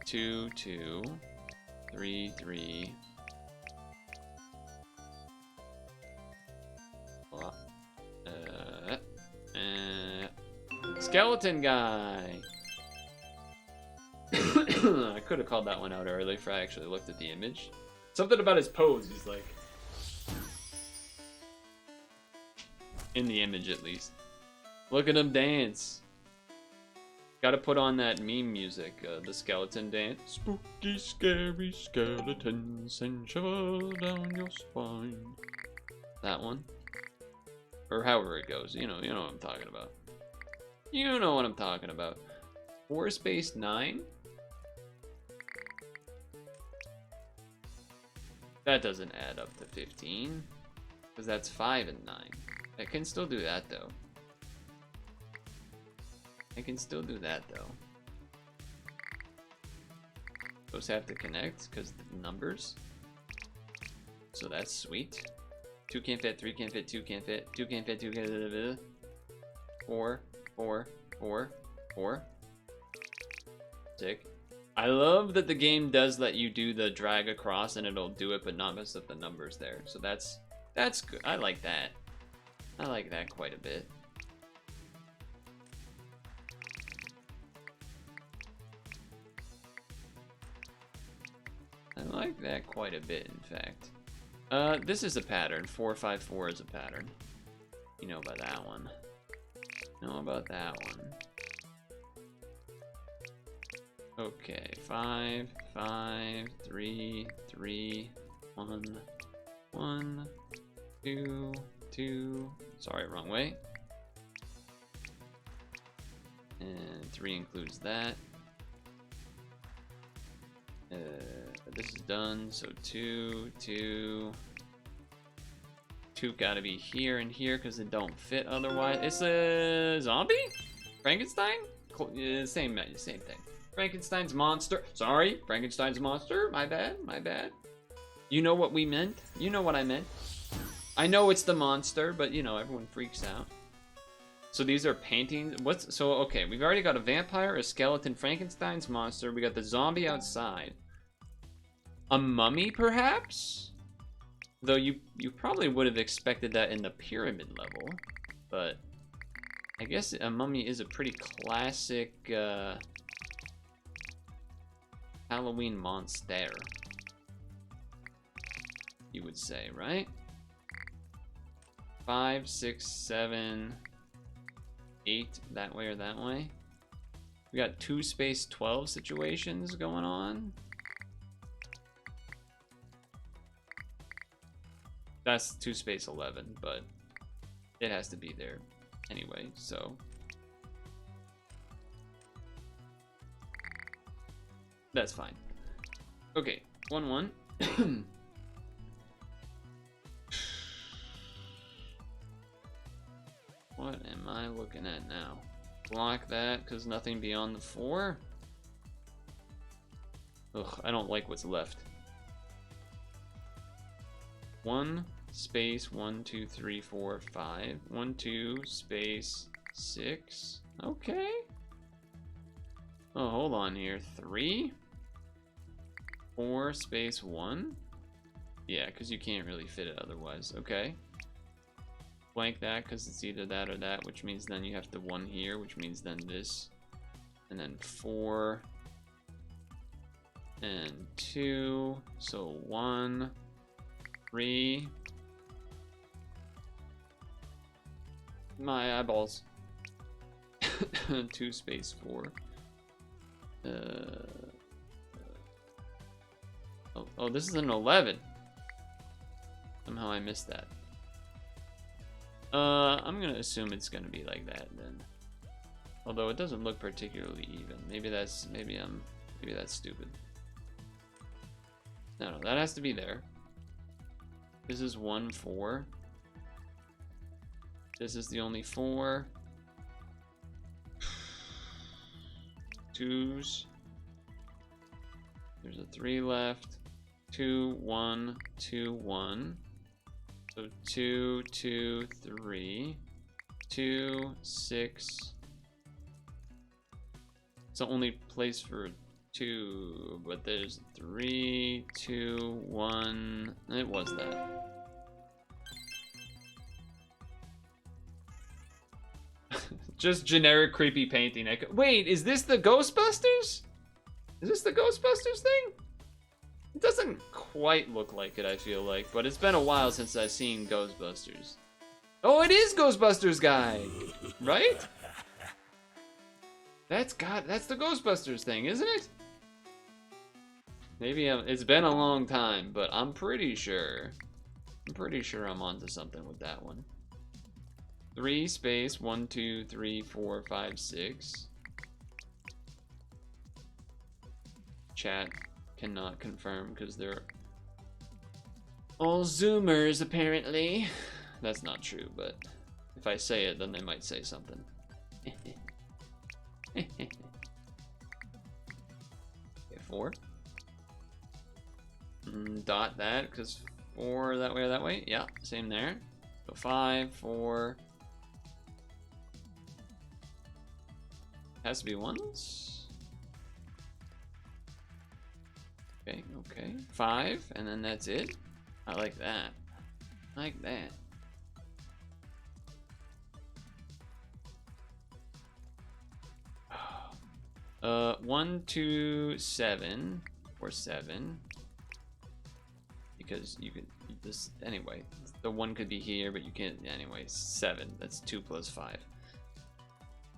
2, 2, 3, 3. Skeleton guy. I could have called that one out early if I actually looked at the image. Something about his pose, he's like... In the image, at least. Look at him dance. Gotta put on that meme music, the skeleton dance. Spooky, scary skeletons and shiver down your spine. That one. Or however it goes. You know what I'm talking about. You know what I'm talking about. 4 space 9? That doesn't add up to 15. Because that's 5 and 9. I can still do that though. I can still do that though. Those have to connect because the numbers. So that's sweet. 2 can't fit, 3 can't fit, 2 can't fit, 2 can't fit, 2 can't fit. 4, 4, 4, 4. Sick. I love that the game does let you do the drag across and it'll do it but not mess up the numbers there. So that's good. I like that. I like that quite a bit. I like that quite a bit, in fact. This is a pattern. 454 is a pattern. You know about that one. Know about that one. Okay, 5, 5, 3, 3, 1, 1, 2, 2. Sorry, wrong way. And 3 includes that. This is done, so 2, 2. 2 gotta be here and here because it don't fit otherwise. It's a zombie? Frankenstein? Same thing. Frankenstein's monster. Sorry, Frankenstein's monster. My bad, my bad. You know what we meant? You know what I meant. I know it's the monster, but you know, everyone freaks out. So these are paintings. Okay, we've already got a vampire, a skeleton, Frankenstein's monster. We got the zombie outside. A mummy, perhaps? Though you probably would have expected that in the pyramid level. But I guess a mummy is a pretty classic Halloween monster. You would say, right? 5, 6, 7, 8, that way or that way. We got 2 space 12 situations going on. That's 2 space 11, but it has to be there anyway, so. That's fine. Okay, 1, 1. What am I looking at now? Block that, because nothing beyond the 4? Ugh, I don't like what's left. 1, space 1, 2, 3, 4, 5. 1, 2, space 6. Okay. Oh, hold on here. 3, 4, space 1. Yeah, because you can't really fit it otherwise. Okay. Blank that because it's either that or that, which means then you have the 1 here, which means then this. And then 4 and 2. So 1, 3. My eyeballs. 2 space 4. Oh, this is an 11. Somehow I missed that. I'm gonna assume it's gonna be like that then. Although it doesn't look particularly even. Maybe that's stupid. No, that has to be there. This is 1, 4. This is the only 4. 2s. There's a 3 left. 2, 1, 2, 1. So 2, 2, 3. 2, 6. It's the only place for 2, but there's 3, 2, 1. It was that. Just generic creepy painting. Wait, is this the Ghostbusters? Is this the Ghostbusters thing? It doesn't quite look like it, I feel like, but it's been a while since I've seen Ghostbusters. Oh, it is Ghostbusters guy, right? That's the Ghostbusters thing, isn't it? Maybe it's been a long time, but I'm pretty sure I'm onto something with that one. 3 space 1, 2, 3, 4, 5, 6. Chat cannot confirm because they're all Zoomers apparently. That's not true, but if I say it, then they might say something. Okay, 4. Dot that because 4 that way or that way. Yeah, same there. So 5, 4. Has to be 1s. Okay, okay. 5, and then that's it. I like that. I like that. Uh, 1, 2, 7, or 7. Because you could this anyway. The 1 could be here, but you can't anyway. 7. That's 2 plus 5.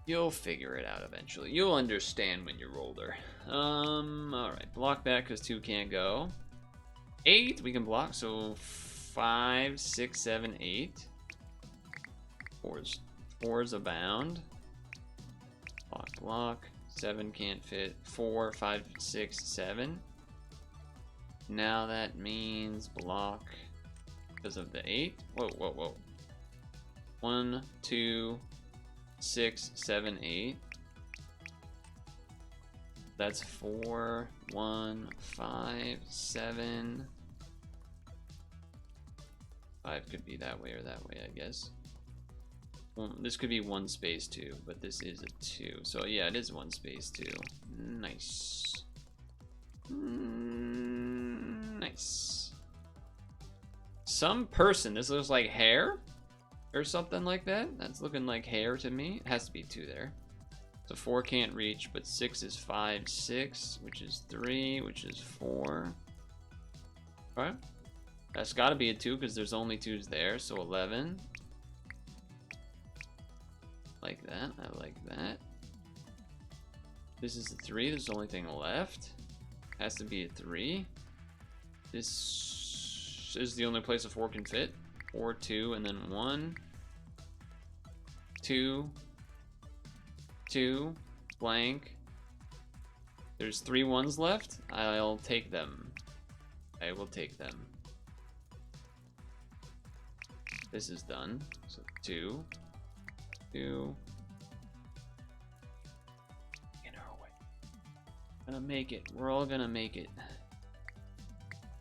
You'll figure it out eventually. You'll understand when you're older. Alright, block that because 2 can't go. 8 we can block, so 5, 6, 7, 8. 4's abound. Block, block. 7 can't fit. 4, 5, 6, 7. Now that means block because of the 8. Whoa, whoa, whoa. 1, 2, 6, 7, 8. That's 4, 1, 5, 7. 5 could be that way or that way, I guess. Well, this could be 1 space 2, but this is a 2. So yeah, it is 1 space 2. Nice. Nice. Some person, this looks like hair or something like that. That's looking like hair to me. It has to be 2 there. So 4 can't reach, but 6 is 5, 6, which is 3, which is 4. Alright. That's got to be a 2 because there's only 2s there. So 11. Like that. I like that. This is a 3. There's the only thing left. Has to be a 3. This is the only place a 4 can fit. 4, 2, and then 1. 2. 2. Blank. There's 3 1s left. I'll take them. I will take them. This is done. So 2. 2. In our way. Gonna make it. We're all gonna make it.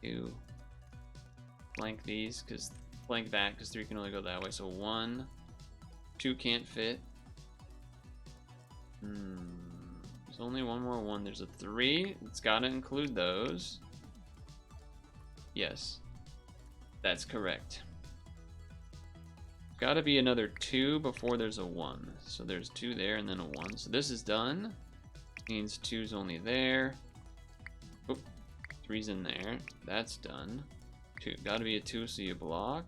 2. Blank these because blank that because 3 can only go that way. So 1, 2 can't fit. There's only one more 1. There's a 3. It's got to include those. Yes, that's correct. Got to be another 2 before there's a 1. So there's 2 there and then a 1. So this is done. Means 2's only there. Oop, 3's in there. That's done. 2. Got to be a 2, so you block.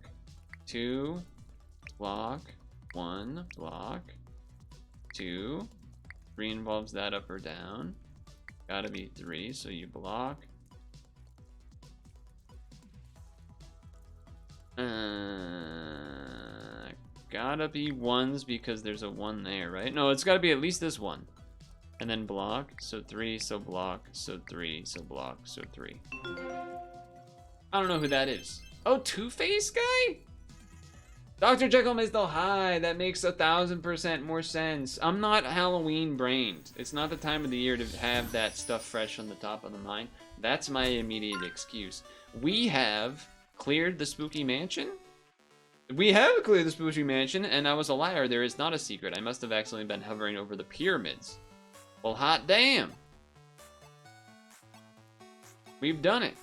2, block. 1, block. 2. 3 involves that up or down. Got to be 3, so you block. Gotta be 1s because there's a 1 there, right? No, it's gotta be at least this 1. And then block, so 3, so block, so 3, so block, so 3. I don't know who that is. Oh, Two-Face guy? Dr. Jekyll, Mr. Hyde. That makes 1000% more sense. I'm not Halloween brained. It's not the time of the year to have that stuff fresh on the top of the mind. That's my immediate excuse. We have cleared the spooky mansion? We have cleared the spooky mansion, and I was a liar. There is not a secret. I must have accidentally been hovering over the pyramids. Well, hot damn. We've done it.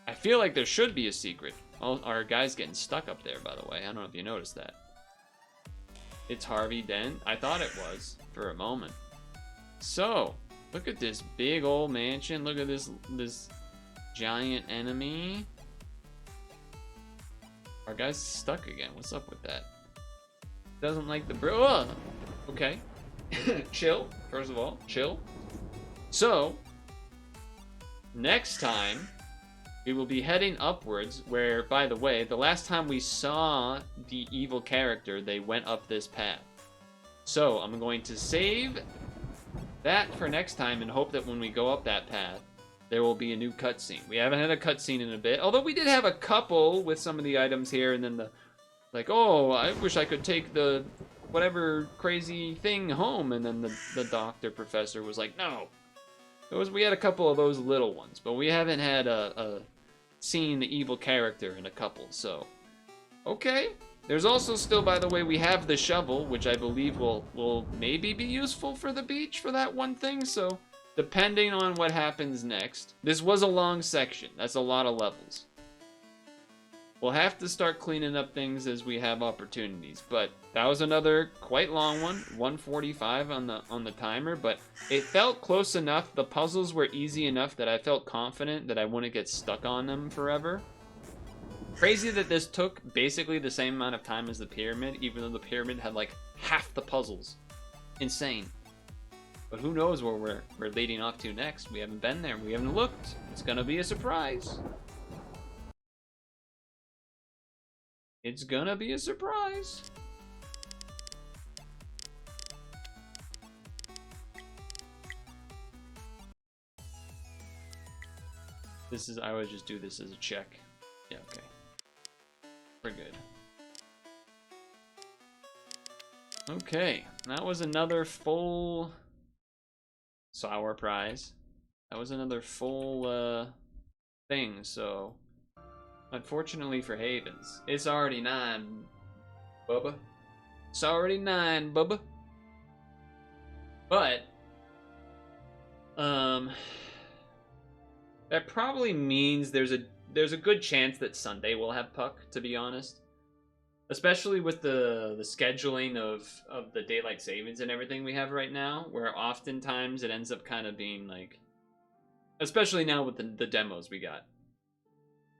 I feel like there should be a secret. Oh, our guy's getting stuck up there, by the way. I don't know if you noticed that. It's Harvey Dent. I thought it was for a moment. So, look at this big old mansion. Look at this giant enemy. Our guy's stuck again. What's up with that? Doesn't like the bro. Oh! Okay. Chill. First of all, chill. So, next time, we will be heading upwards where, by the way, the last time we saw the evil character, they went up this path. So, I'm going to save that for next time and hope that when we go up that path, there will be a new cutscene. We haven't had a cutscene in a bit, although we did have a couple with some of the items here, and then the, like, oh, I wish I could take the whatever crazy thing home, and then the doctor professor was like, no. We had a couple of those little ones, but we haven't had seen the evil character in a couple, so. Okay. There's also still, by the way, we have the shovel, which I believe will maybe be useful for the beach for that one thing, so depending on what happens next. This was a long section. That's a lot of levels. We'll have to start cleaning up things as we have opportunities, but that was another quite long one, 145 on the timer, but it felt close enough. The puzzles were easy enough that I felt confident that I wouldn't get stuck on them forever. Crazy that this took basically the same amount of time as the pyramid, even though the pyramid had like half the puzzles. Insane. But who knows where we're leading off to next. We haven't been there. We haven't looked. It's gonna be a surprise. It's gonna be a surprise. I would just do this as a check. Yeah, okay. We're good. Okay, that was another full sour prize. That was another full thing, so unfortunately for Havens, it's already 9, Bubba. It's already 9, Bubba. But that probably means there's a good chance that Sunday will have Puck, to be honest. Especially with the scheduling of the daylight savings and everything we have right now, where oftentimes it ends up kind of being like, especially now with the demos we got.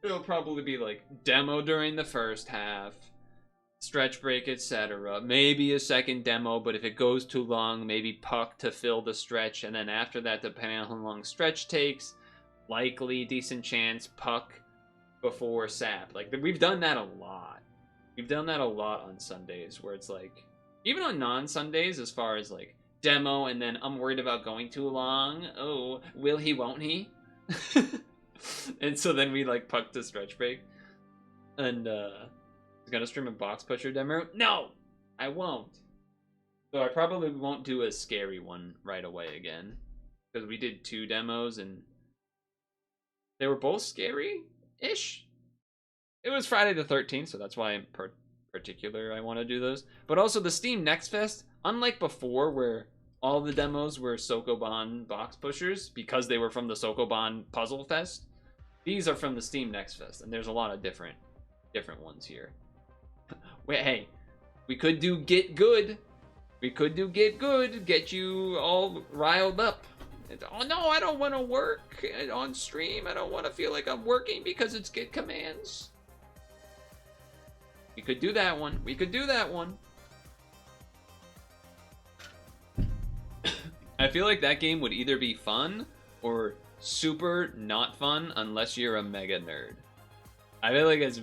It'll probably be like demo during the first half, stretch break, etc. Maybe a second demo, but if it goes too long, maybe Puck to fill the stretch, and then after that, depending on how long stretch takes, likely decent chance Puck before Sap. Like, we've done that a lot. We've done that a lot on Sundays, where it's like, even on non-Sundays, as far as like demo, and then I'm worried about going too long. Oh, will he, won't he? And so then we like Puck to stretch break. And he's gonna stream a box pusher demo. No, I won't. So I probably won't do a scary one right away again, because we did 2 demos and they were both scary ish. It was Friday the 13th, so that's why I'm particular I want to do those. But also the Steam Next Fest, unlike before where all the demos were Sokoban box pushers because they were from the Sokoban Puzzle Fest, these are from the Steam Next Fest, and there's a lot of different ones here. Wait, hey, we could do Get Good. We could do Get Good, get you all riled up. Oh no, I don't want to work on stream. I don't want to feel like I'm working because it's Get Commands. We could do that one. We could do that one. I feel like that game would either be fun or super not fun unless you're a mega nerd. I feel like it's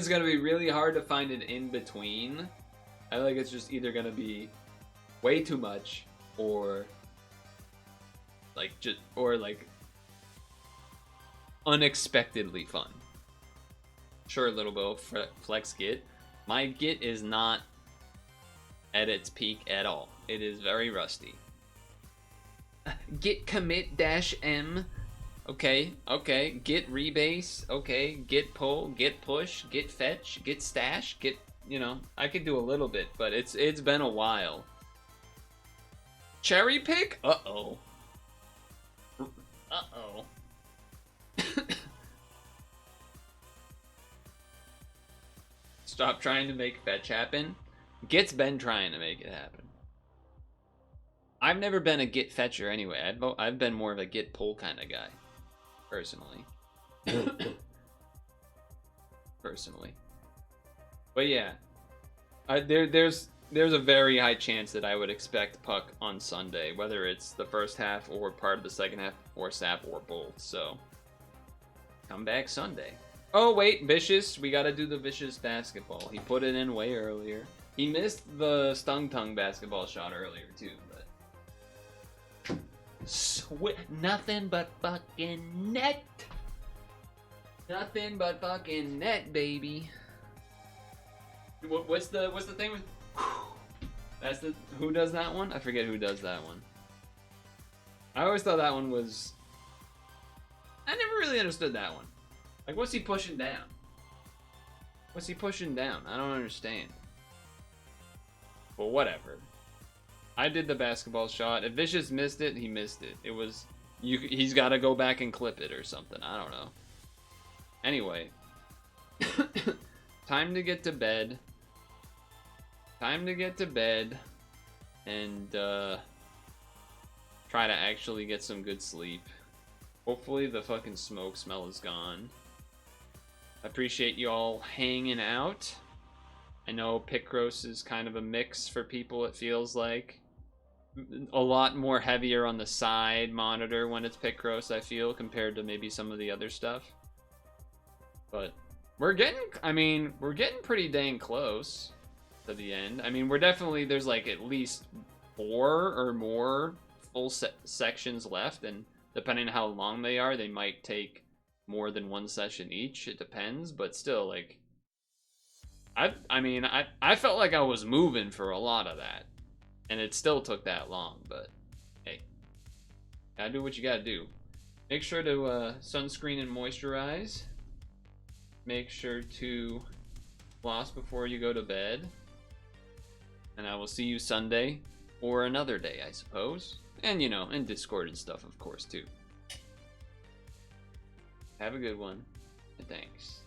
gonna be really hard to find an in between. I feel like it's just either gonna be way too much or like unexpectedly fun. Sure, little Bo, flex Git. My Git is not at its peak at all. It is very rusty. Git commit -m. Okay. Git rebase. Okay. Git pull. Git push. Git fetch. Git stash. Git. You know, I could do a little bit, but it's been a while. Cherry pick? Uh-oh. Uh-oh. Stop trying to make fetch happen. Git's been trying to make it happen. I've never been a Git fetcher anyway. I've been more of a Git pull kind of guy, personally. But yeah, there's a very high chance that I would expect Puck on Sunday, whether it's the first half or part of the second half or SAP or both. So come back Sunday. Oh wait, Vicious, we gotta do the Vicious basketball. He put it in way earlier. He missed the Stung Tongue basketball shot earlier too, but nothing but fucking net. Nothing but fucking net, baby. What's the thing with? That's the who does that one? I forget who does that one. I always thought that one was. I never really understood that one. Like, what's he pushing down? What's he pushing down? I don't understand. But whatever. I did the basketball shot. If Vicious missed it, he missed it. It was he's got to go back and clip it or something. I don't know. Anyway, time to get to bed. Time to get to bed and try to actually get some good sleep. Hopefully the fucking smoke smell is gone. I appreciate you all hanging out. I know Picross is kind of a mix for people, it feels like. A lot more heavier on the side monitor when it's Picross, I feel, compared to maybe some of the other stuff. But we're getting pretty dang close to the end. I mean, we're definitely, there's like at least 4 or more full sections left, and depending on how long they are, they might take more than one session each. It depends, but still, like, I felt like I was moving for a lot of that, and it still took that long, but hey, gotta do what you gotta do. Make sure to sunscreen and moisturize. Make sure to floss before you go to bed. And I will see you Sunday, or another day, I suppose. And, you know, in Discord and stuff, of course, too. Have a good one, and thanks.